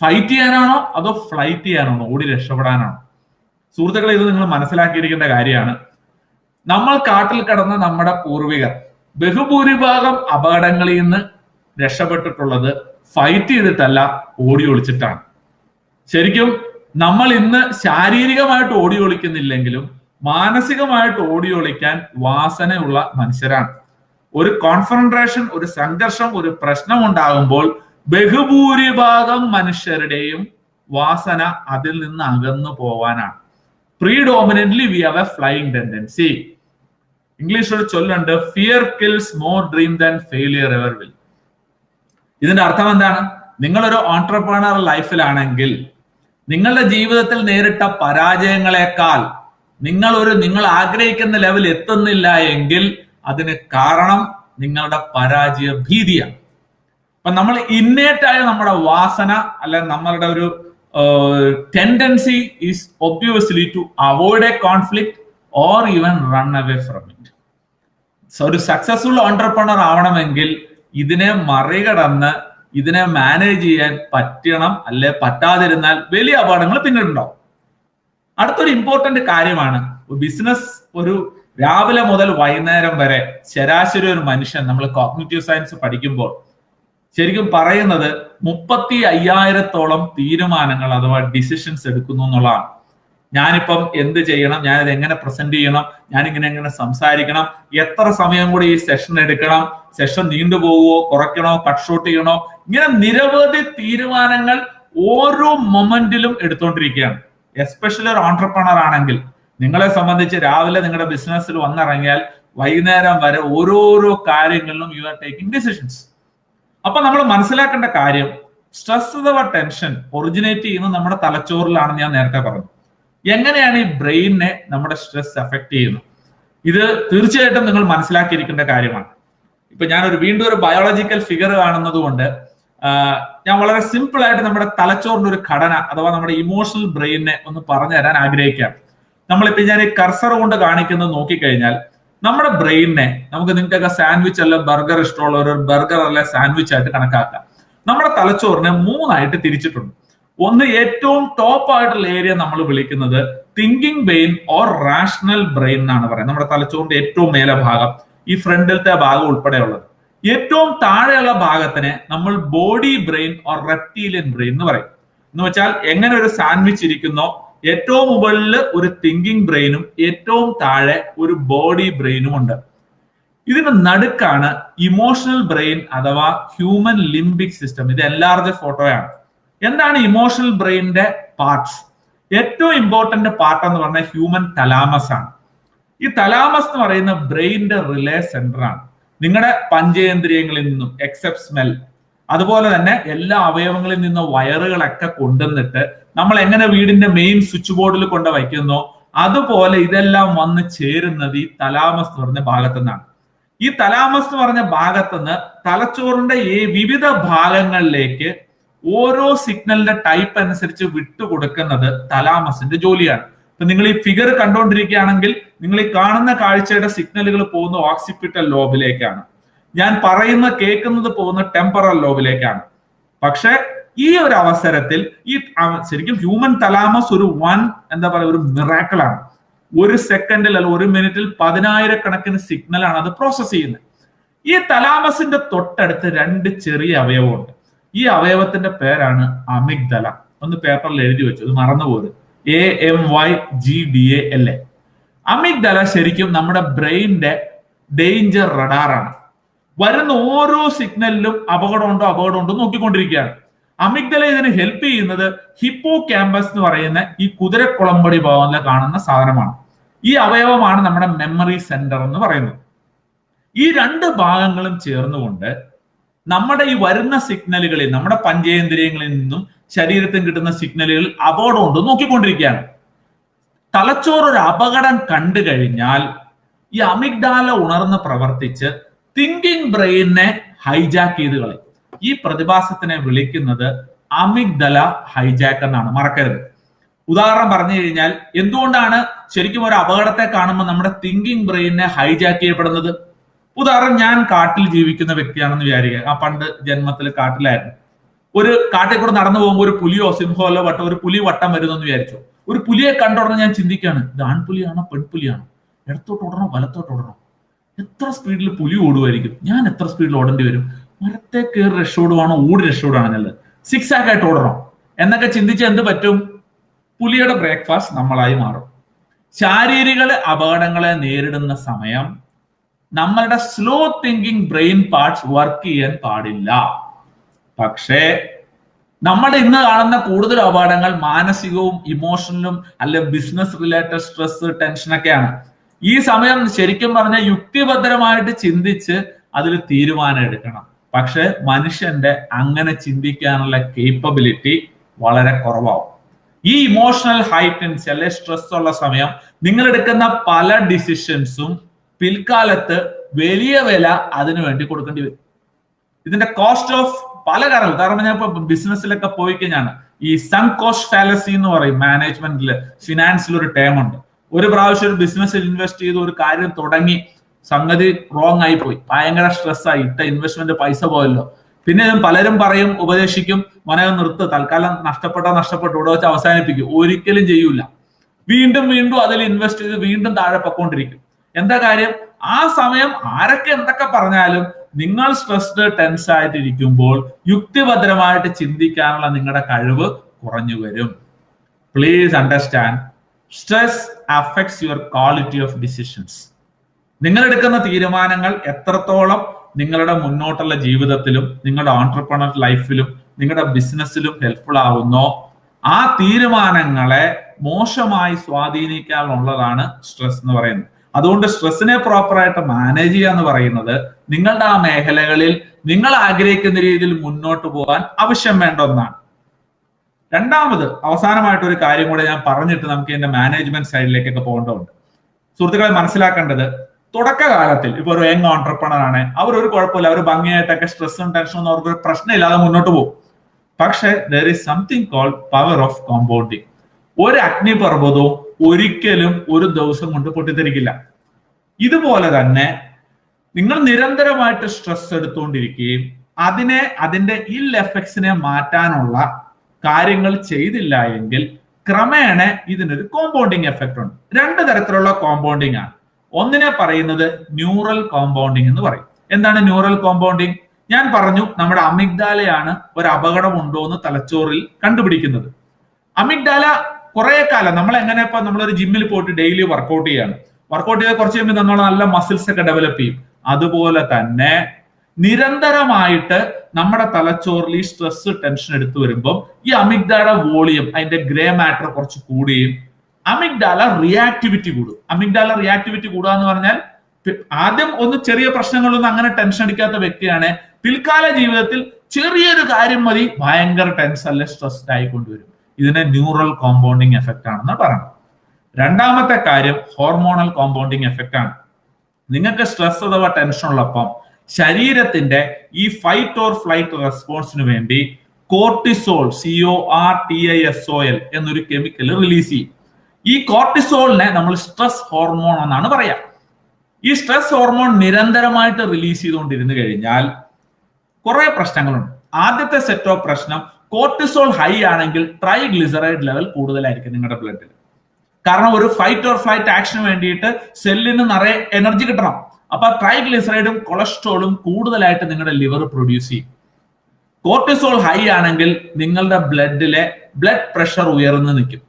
ഫൈറ്റ് ചെയ്യാനാണോ അതോ ഫ്ലൈറ്റ് ചെയ്യാനാണോ, ഓടി രക്ഷപ്പെടാനാണോ? സുഹൃത്തുക്കളെ, ഇത് നിങ്ങൾ മനസ്സിലാക്കിയിരിക്കേണ്ട കാര്യമാണ്. നമ്മൾ കാട്ടിൽ കിടന്ന നമ്മുടെ പൂർവികർ ബഹുഭൂരിഭാഗം അപകടങ്ങളിൽ നിന്ന് രക്ഷപ്പെട്ടിട്ടുള്ളത് ഫൈറ്റ് ചെയ്തിട്ടല്ല, ഓടി ഒളിച്ചിട്ടാണ്. ശരിക്കും നമ്മൾ ഇന്ന് ശാരീരികമായിട്ട് ഓടി ഒളിക്കുന്നില്ലെങ്കിലും മാനസികമായിട്ട് ഓടി ഒളിക്കാൻ വാസനയുള്ള മനുഷ്യരാണ്. ഒരു കോൺഫ്രൺട്രേഷൻ, ഒരു സംഘർഷം, ഒരു പ്രശ്നം ഉണ്ടാകുമ്പോൾ ബഹുഭൂരിഭാഗം മനുഷ്യരുടെയും വാസന അതിൽ നിന്ന് അകന്നു പോവാനാണ്. Predominantly we have a flying tendency. ഇംഗ്ലീഷിൽ ഒരു ചൊല്ലുണ്ട്, fear kills more dream than failure ever will. ഇതിന്റെ അർത്ഥം എന്താണ്? നിങ്ങളൊരു ഓൺട്രപ്രണർ ലൈഫിലാണെങ്കിൽ നിങ്ങളുടെ ജീവിതത്തിൽ നേരിട്ട പരാജയങ്ങളെക്കാൾ നിങ്ങൾ ആഗ്രഹിക്കുന്ന ലെവൽ എത്തുന്നില്ല എങ്കിൽ അതിന് കാരണം നിങ്ങളുടെ പരാജയ ഭീതിയാണ്. അപ്പൊ നമ്മൾ ഇന്നേറ്റായ നമ്മുടെ വാസന അല്ലെ നമ്മളുടെ ഒരു tendency is obviously to avoid a conflict or even run away from it. So ഒരു സക്സസ്ഫുൾ ഓൺട്രപ്രണർ ആവണമെങ്കിൽ ഇതിനെ മറികടന്ന് ഇതിനെ മാനേജ് ചെയ്യാൻ പറ്റണം, അല്ലെ പറ്റാതിരുന്നാൽ വലിയ അപകടങ്ങൾ പിന്നീടുണ്ടാവും. അടുത്തൊരു ഇമ്പോർട്ടന്റ് കാര്യമാണ്, ബിസിനസ് ഒരു രാവിലെ മുതൽ വൈകുന്നേരം വരെ ശരാശരി ഒരു മനുഷ്യൻ, നമ്മൾ കോഗ്നിറ്റീവ് സയൻസ് പഠിക്കുമ്പോൾ ശരിക്കും പറയുന്നത് 35,000-ഓളം തീരുമാനങ്ങൾ അഥവാ ഡിസിഷൻസ് എടുക്കുന്നു എന്നുള്ളതാണ്. ഞാനിപ്പം എന്ത് ചെയ്യണം, ഞാനിത് എങ്ങനെ പ്രസന്റ് ചെയ്യണം, ഞാനിങ്ങനെ എങ്ങനെ സംസാരിക്കണം, എത്ര സമയം കൂടി ഈ സെഷൻ എടുക്കണം, സെഷൻ നീണ്ടുപോകുമോ, കുറയ്ക്കണോ, കട്ട് ഷോട്ട് ചെയ്യണോ, ഇങ്ങനെ നിരവധി തീരുമാനങ്ങൾ ഓരോ മൊമെന്റിലും എടുത്തുകൊണ്ടിരിക്കുകയാണ്. എസ്പെഷ്യലി ഒരു ഓൺട്രപ്രണർ ആണെങ്കിൽ നിങ്ങളെ സംബന്ധിച്ച് രാവിലെ നിങ്ങളുടെ ബിസിനസ്സിൽ വന്നിറങ്ങിയാൽ വൈകുന്നേരം വരെ ഓരോരോ കാര്യങ്ങളിലും യു ആർ ടേക്കിംഗ് ഡിസിഷൻസ്. അപ്പൊ നമ്മൾ മനസ്സിലാക്കേണ്ട കാര്യം, സ്ട്രെസ് അഥവാ ടെൻഷൻ ഒറിജിനേറ്റ് ചെയ്യുന്നത് നമ്മുടെ തലച്ചോറിലാണെന്ന് ഞാൻ നേരത്തെ പറഞ്ഞു. എങ്ങനെയാണ് ഈ ബ്രെയിനിനെ നമ്മുടെ സ്ട്രെസ് എഫക്ട് ചെയ്യുന്നത്? ഇത് തീർച്ചയായിട്ടും നിങ്ങൾ മനസ്സിലാക്കിയിരിക്കേണ്ട കാര്യമാണ്. ഇപ്പൊ ഞാനൊരു വീണ്ടും ഒരു ബയോളജിക്കൽ ഫിഗർ കാണുന്നത് കൊണ്ട് ഞാൻ വളരെ സിമ്പിൾ ആയിട്ട് നമ്മുടെ തലച്ചോറിന്റെ ഒരു ഘടന അഥവാ നമ്മുടെ ഇമോഷണൽ ബ്രെയിനെ ഒന്ന് പറഞ്ഞു തരാൻ ആഗ്രഹിക്കാം. നമ്മളിപ്പോ ഞാൻ ഈ കർസർ കൊണ്ട് കാണിക്കുന്നത് നോക്കിക്കഴിഞ്ഞാൽ നമ്മുടെ ബ്രെയിനിനെ നിങ്ങൾക്കൊക്കെ സാൻഡ്വിച്ച് അല്ല ബർഗർ ഇഷ്ടമുള്ള ഒരു ബർഗർ അല്ല സാൻഡ്വിച്ച് ആയിട്ട് കണക്കാക്കാം. നമ്മുടെ തലച്ചോറിനെ 3 ആയിട്ട് തിരിച്ചിട്ടുണ്ട്. ഒന്ന്, ഏറ്റവും ടോപ്പ് ആയിട്ടുള്ള ഏരിയ നമ്മൾ വിളിക്കുന്നത് thinking brain or rational brain എന്നാണ് പറയുന്നത്. നമ്മുടെ തലച്ചോറിന്റെ ഏറ്റവും മേലെ ഭാഗം, ഈ ഫ്രണ്ടിലത്തെ ഭാഗം ഉൾപ്പെടെയുള്ളത്. ഏറ്റവും താഴെയുള്ള ഭാഗത്തിനെ നമ്മൾ body brain or reptilian brain എന്ന് പറയും. എന്ന് വെച്ചാൽ എങ്ങനെ ഒരു സാൻഡ്വിച്ച് ഇരിക്കുന്നോ ഏറ്റവും മുകളിൽ ഒരു തിങ്കിങ് ബ്രെയിനും ഏറ്റവും താഴെ ഒരു ബോഡി ബ്രെയിനും ഉണ്ട്. ഇതിന് നടുക്കാണ് ഇമോഷണൽ ബ്രെയിൻ അഥവാ ഹ്യൂമൻ ലിംബിക് സിസ്റ്റം. ഇത് എൻലാർജ് ഫോട്ടോയാണ്. എന്താണ് ഇമോഷണൽ ബ്രെയിനിന്റെ പാർട്സ്? ഏറ്റവും ഇമ്പോർട്ടന്റ് പാർട്ട് എന്ന് പറഞ്ഞാൽ ഹ്യൂമൻ തലാമസ് ആണ്. ഈ തലാമസ് എന്ന് പറയുന്ന ബ്രെയിനിന്റെ റിലേ സെന്റർ ആണ്. നിങ്ങളുടെ പഞ്ചേന്ദ്രിയങ്ങളിൽ നിന്നും എക്സെപ്റ്റ് സ്മെൽ, അതുപോലെ തന്നെ എല്ലാ അവയവങ്ങളിൽ നിന്നും വയറുകളൊക്കെ കൊണ്ടുവന്നിട്ട് നമ്മൾ എങ്ങനെ വീടിന്റെ മെയിൻ സ്വിച്ച് ബോർഡിൽ കൊണ്ട് വയ്ക്കുന്നോ അതുപോലെ ഇതെല്ലാം വന്ന് ചേരുന്നത് ഈ തലാമസ് എന്ന് പറഞ്ഞ ഭാഗത്തു നിന്നാണ്. ഈ തലാമസ് എന്ന് പറഞ്ഞ ഭാഗത്തുനിന്ന് തലച്ചോറിന്റെ ഈ വിവിധ ഭാഗങ്ങളിലേക്ക് ഓരോ സിഗ്നലിന്റെ ടൈപ്പ് അനുസരിച്ച് വിട്ടുകൊടുക്കുന്നത് തലാമസിന്റെ ജോലിയാണ്. ഇപ്പൊ നിങ്ങൾ ഈ ഫിഗർ കണ്ടുകൊണ്ടിരിക്കുകയാണെങ്കിൽ നിങ്ങൾ ഈ കാണുന്ന കാഴ്ചയുടെ സിഗ്നലുകൾ പോകുന്ന ഓക്സിപിറ്റൽ ലോബിലേക്കാണ്. ഞാൻ പറയുന്ന കേൾക്കുന്നത് പോകുന്ന ടെമ്പറൽ ലോബിലേക്കാണ്. പക്ഷെ ഈ ഒരു അവസരത്തിൽ ഈ ശരിക്കും ഹ്യൂമൻ തലാമസ് ഒരു ഒരു മിറാക്കിളാണ്. 1 സെക്കൻഡിൽ അല്ല 1 മിനിറ്റിൽ 10,000 സിഗ്നലാണ് അത് പ്രോസസ് ചെയ്യുന്നത്. ഈ തലാമസിന്റെ തൊട്ടടുത്ത് 2 ചെറിയ അവയവമുണ്ട്. ഈ അവയവത്തിന്റെ പേരാണ് അമിഗ്ദല. ഒന്ന് പേപ്പറിൽ എഴുതി വെച്ചു, അത് മറന്നുപോയത്. AMYGDALA. അമിഗ്ദല ശരിക്കും നമ്മുടെ ബ്രെയിനിന്റെ ഡേഞ്ചർ റഡാറാണ്. വരുന്ന ഓരോ സിഗ്നലിലും അപകടമുണ്ടോ നോക്കിക്കൊണ്ടിരിക്കുകയാണ്. അമിഗ്ദല ഇതിന് ഹെൽപ്പ് ചെയ്യുന്നത് ഹിപ്പോ ക്യാമ്പസ് എന്ന് പറയുന്ന ഈ കുതിരക്കുളമ്പടി ഭാഗത്തിൽ കാണുന്ന സാധനമാണ്. ഈ അവയവമാണ് നമ്മുടെ മെമ്മറി സെന്റർ എന്ന് പറയുന്നത്. ഈ 2 ഭാഗങ്ങളും ചേർന്നുകൊണ്ട് നമ്മുടെ ഈ വരുന്ന സിഗ്നലുകളിൽ, നമ്മുടെ പഞ്ചേന്ദ്രിയങ്ങളിൽ നിന്നും ശരീരത്തിൽ കിട്ടുന്ന സിഗ്നലുകൾ അപകടമുണ്ടോ നോക്കിക്കൊണ്ടിരിക്കുകയാണ്. തലച്ചോറ് ഒരു അപകടം കണ്ടു കഴിഞ്ഞാൽ ഈ അമിഗ്ഡാല ഉണർന്ന് പ്രവർത്തിച്ച് തിങ്കിങ് ബ്രെയിനെ ഹൈജാക്ക് ചെയ്ത് കളയും. ഈ പ്രതിഭാസത്തിനെ വിളിക്കുന്നത് അമിഗ്ഡല ഹൈജാക്ക് എന്നാണ്, മറക്കരുത്. ഉദാഹരണം പറഞ്ഞു കഴിഞ്ഞാൽ എന്തുകൊണ്ടാണ് ശരിക്കും ഒരു അപകടത്തെ കാണുമ്പോൾ നമ്മുടെ തിങ്കിങ് ബ്രെയിനെ ഹൈജാക്ക് ചെയ്യപ്പെടുന്നത്? ഉദാഹരണം, ഞാൻ കാട്ടിൽ ജീവിക്കുന്ന വ്യക്തിയാണെന്ന് വിചാരിക്കുക. ആ പണ്ട് ജന്മത്തിൽ കാട്ടിലായിരുന്നു. ഒരു കാട്ടിൽ കൂടെ നടന്നു പോകുമ്പോൾ ഒരു പുലിയോ സിംഹമല്ലോ ഒരു പുലി വട്ടം വരുന്നെന്ന് വിചാരിച്ചു. ഒരു പുലിയെ കണ്ടുടനെ ഞാൻ ചിന്തിക്കുകയാണ്, ഇത് ആൺപുലിയാണോ പെൺപുലിയാണോ, ഇടത്തോട്ട് ഓടണോ വലത്തോട്ട് ഓടണോ, എത്ര സ്പീഡിൽ പുലി ഓടുമായിരിക്കും, ഞാൻ എത്ര സ്പീഡിൽ ഓടേണ്ടി വരും, മരത്തെ കയറി രക്ഷോടുവാണോ ഓടി രക്ഷോടാണോ നല്ലത്, 6 ആയിട്ട് ഓടണോ എന്നൊക്കെ ചിന്തിച്ച് എന്ത് പറ്റും? പുലിയുടെ ബ്രേക്ക്ഫാസ്റ്റ് നമ്മളായി മാറും. ശാരീരിക അപകടങ്ങളെ നേരിടുന്ന സമയം നമ്മളുടെ slow thinking brain parts work ചെയ്യാൻ പാടില്ല. പക്ഷേ നമ്മുടെ ഇന്ന് കാണുന്ന കൂടുതൽ അപകടങ്ങൾ മാനസികവും ഇമോഷണലും അല്ലെ ബിസിനസ് റിലേറ്റഡ് സ്ട്രെസ് ടെൻഷനൊക്കെയാണ്. ഈ സമയം ശരിക്കും പറഞ്ഞാൽ യുക്തിഭദ്രമായിട്ട് ചിന്തിച്ച് അതിൽ തീരുമാനം എടുക്കണം. പക്ഷെ മനുഷ്യന്റെ അങ്ങനെ ചിന്തിക്കാനുള്ള കേപ്പബിലിറ്റി വളരെ കുറവാകും. ഈ ഇമോഷണൽ ഹൈറ്റൻസ് അല്ലെ സ്ട്രെസ് ഉള്ള സമയം നിങ്ങൾ എടുക്കുന്ന പല ഡിസിഷൻസും പിൽക്കാലത്ത് വലിയ വില അതിനു വേണ്ടി കൊടുക്കേണ്ടി വരും. ഇതിന്റെ കോസ്റ്റ് ഓഫ് പല കാരണം, ഉദാഹരണം ഞാൻ ഇപ്പൊ ബിസിനസ്സിലൊക്കെ പോയി കഴിഞ്ഞാണ് ഈ സങ്ക് കോസ്റ്റ് ഫാലസി എന്ന് പറയും. മാനേജ്മെന്റില് ഫിനാൻസിൽ ഒരു ടേം ഉണ്ട്. ഒരു പ്രാവശ്യം ഒരു ബിസിനസ്സിൽ ഇൻവെസ്റ്റ് ചെയ്ത് ഒരു കാര്യം തുടങ്ങി സംഗതി റോങ് ആയി പോയി, ഭയങ്കര സ്ട്രെസ്സായി, ഇട്ട ഇൻവെസ്റ്റ്മെന്റ് പൈസ പോയല്ലോ. പിന്നെ പലരും പറയും, ഉപദേശിക്കും, മനകം നിർത്ത്, തൽക്കാലം നഷ്ടപ്പെട്ടു ഇവിടെ വെച്ച് അവസാനിപ്പിക്കും. ഒരിക്കലും ചെയ്യൂല. വീണ്ടും അതിൽ ഇൻവെസ്റ്റ് ചെയ്ത് വീണ്ടും താഴെ പൊക്കോണ്ടിരിക്കും. എന്താ കാര്യം? ആ സമയം ആരൊക്കെ എന്തൊക്കെ പറഞ്ഞാലും നിങ്ങൾ സ്ട്രെസ്ഡ് ടെൻസ് ആയിട്ടിരിക്കുമ്പോൾ യുക്തിഭദ്രമായിട്ട് ചിന്തിക്കാനുള്ള നിങ്ങളുടെ കഴിവ് കുറഞ്ഞു വരും. Please understand, stress affects your quality of decisions. നിങ്ങൾ എടുക്കുന്ന തീരുമാനങ്ങൾ എത്രത്തോളം നിങ്ങളുടെ മുന്നോട്ടുള്ള ജീവിതത്തിലും നിങ്ങളുടെ ഓൺട്രപ്രണർ ലൈഫിലും നിങ്ങളുടെ ബിസിനസ്സിലും ഹെൽപ്ഫുൾ ആവുന്നോ ആ തീരുമാനങ്ങളെ മോശമായി സ്വാധീനിക്കാനുള്ളതാണ് സ്ട്രെസ് എന്ന് പറയുന്നത്. അതുകൊണ്ട് സ്ട്രെസ്സിനെ പ്രോപ്പറായിട്ട് മാനേജ് ചെയ്യുക എന്ന് പറയുന്നത് നിങ്ങളുടെ ആ മേഖലകളിൽ നിങ്ങൾ ആഗ്രഹിക്കുന്ന രീതിയിൽ മുന്നോട്ട് പോകാൻ ആവശ്യം വേണ്ട ഒന്നാണ്. രണ്ടാമത് അവസാനമായിട്ട് ഒരു കാര്യം കൂടെ ഞാൻ പറഞ്ഞിട്ട് നമുക്ക് ഇതിന്റെ മാനേജ്മെന്റ് സൈഡിലേക്കൊക്കെ പോകേണ്ടതുണ്ട്. സുഹൃത്തുക്കളെ, മനസ്സിലാക്കേണ്ടത് തുടക്കകാലത്തിൽ ഇപ്പൊ ഒരു യങ് ഓൺട്രപ്രണർ ആണ്, അവർ ഒരു കുഴപ്പമില്ല, അവർ ഭംഗിയായിട്ടൊക്കെ സ്ട്രെസ്സും ടെൻഷനും അവർക്ക് പ്രശ്നമില്ലാതെ മുന്നോട്ട് പോകും. പക്ഷെ there is something called power of compounding. ഒരു അഗ്നിപർവ്വതവും ഒരിക്കലും ഒരു ദിവസം കൊണ്ട് പൊട്ടിത്തെറിക്കില്ല. ഇതുപോലെ തന്നെ നിങ്ങൾ നിരന്തരമായിട്ട് സ്ട്രെസ് എടുത്തുകൊണ്ടിരിക്കുകയും അതിന്റെ ഇൽ എഫക്ട്സിനെ മാറ്റാനുള്ള കാര്യങ്ങൾ ചെയ്തില്ല എങ്കിൽ ക്രമേണ ഇതിനൊരു കോമ്പൗണ്ടിങ് എഫക്റ്റ് ഉണ്ട്. രണ്ട് തരത്തിലുള്ള കോമ്പൗണ്ടിങ് ആണ്. ഒന്നിനെ പറയുന്നത് ന്യൂറൽ കോമ്പൗണ്ടിങ് എന്ന് പറയും. എന്താണ് ന്യൂറൽ കോമ്പൗണ്ടിങ്? ഞാൻ പറഞ്ഞു, നമ്മുടെ അമിഗ്ഡാലയാണ് ഒരു അപകടം ഉണ്ടോ എന്ന് തലച്ചോറിൽ കണ്ടുപിടിക്കുന്നത്. അമിഗ്ഡാല കുറെ കാലം നമ്മൾ എങ്ങനെ, ഇപ്പൊ നമ്മളൊരു ജിമ്മിൽ പോയിട്ട് ഡെയിലി വർക്കൗട്ട് ചെയ്യാണ്, വർക്കൗട്ട് ചെയ്ത് കുറച്ച് കഴിയുമ്പോൾ നമ്മൾ നല്ല മസിൽസ് ഒക്കെ ഡെവലപ്പ് ചെയ്യും. അതുപോലെ തന്നെ നിരന്തരമായിട്ട് നമ്മുടെ തലച്ചോറിൽ ഈ സ്ട്രെസ് ടെൻഷൻ എടുത്തു വരുമ്പോൾ ഈ അമിഗ്ഡാല വോളിയം, അതിന്റെ ഗ്രേ മാറ്റർ കുറച്ച് കൂടുകയും അമിഗ്ഡാല റിയാക്ടിവിറ്റി കൂടും. അമിഗ്ഡാല റിയാക്ടിവിറ്റി കൂടുക എന്ന് പറഞ്ഞാൽ ആദ്യം ഒന്ന് ചെറിയ പ്രശ്നങ്ങളൊന്നും അങ്ങനെ ടെൻഷൻ അടിക്കാത്ത വ്യക്തിയാണ്, പിൽക്കാല ജീവിതത്തിൽ ചെറിയൊരു കാര്യം മതി ഭയങ്കര ടെൻഷൻ അല്ലെ സ്ട്രെസ്ഡ് ആയിക്കൊണ്ടുവരും. ഇതിനെ ന്യൂറൽ കോമ്പൗണ്ടിങ് എഫക്റ്റ് ആണെന്ന് പറയണം. രണ്ടാമത്തെ കാര്യം ഹോർമോണൽ കോമ്പൗണ്ടിങ് എഫക്റ്റ് ആണ്. നിങ്ങൾക്ക് സ്ട്രെസ് അഥവാ ടെൻഷൻ ഉള്ളപ്പം ശരീരത്തിന്റെ ഈ ഫൈറ്റ് ഓർ ഫ്ലൈറ്റ് റെസ്പോൺസിന് വേണ്ടി കോർട്ടിസോൾ, CORTISOL എന്നൊരു കെമിക്കൽ റിലീസ് ചെയ്യും. ഈ കോർട്ടിസോളിനെ നമ്മൾ സ്ട്രെസ് ഹോർമോൺ എന്നാണ് പറയാ. ഈ സ്ട്രെസ് ഹോർമോൺ നിരന്തരമായിട്ട് റിലീസ് ചെയ്തുകൊണ്ടിരുന്നു കഴിഞ്ഞാൽ കുറെ പ്രശ്നങ്ങളുണ്ട്. ആദ്യത്തെ സെറ്റ് ഓഫ് പ്രശ്നം, കോർട്ടിസോൾ ഹൈ ആണെങ്കിൽ ട്രൈഗ്ലിസറൈഡ് ലെവൽ കൂടുതലായിരിക്കും നിങ്ങളുടെ ബ്ലഡിൽ. കാരണം ഒരു ഫൈറ്റ് ഓർ ഫ്ലൈറ്റ് ആക്ഷന് വേണ്ടിയിട്ട് സെല്ലിന് നിറയെ എനർജി കിട്ടണം. അപ്പൊ ട്രൈഗ്ലിസറൈഡും കൊളസ്ട്രോളും കൂടുതലായിട്ട് നിങ്ങളുടെ ലിവർ പ്രൊഡ്യൂസ് ചെയ്യും. കോർട്ടിസോൾ ഹൈ ആണെങ്കിൽ നിങ്ങളുടെ ബ്ലഡിലെ ബ്ലഡ് പ്രഷർ ഉയർന്നു നിൽക്കും.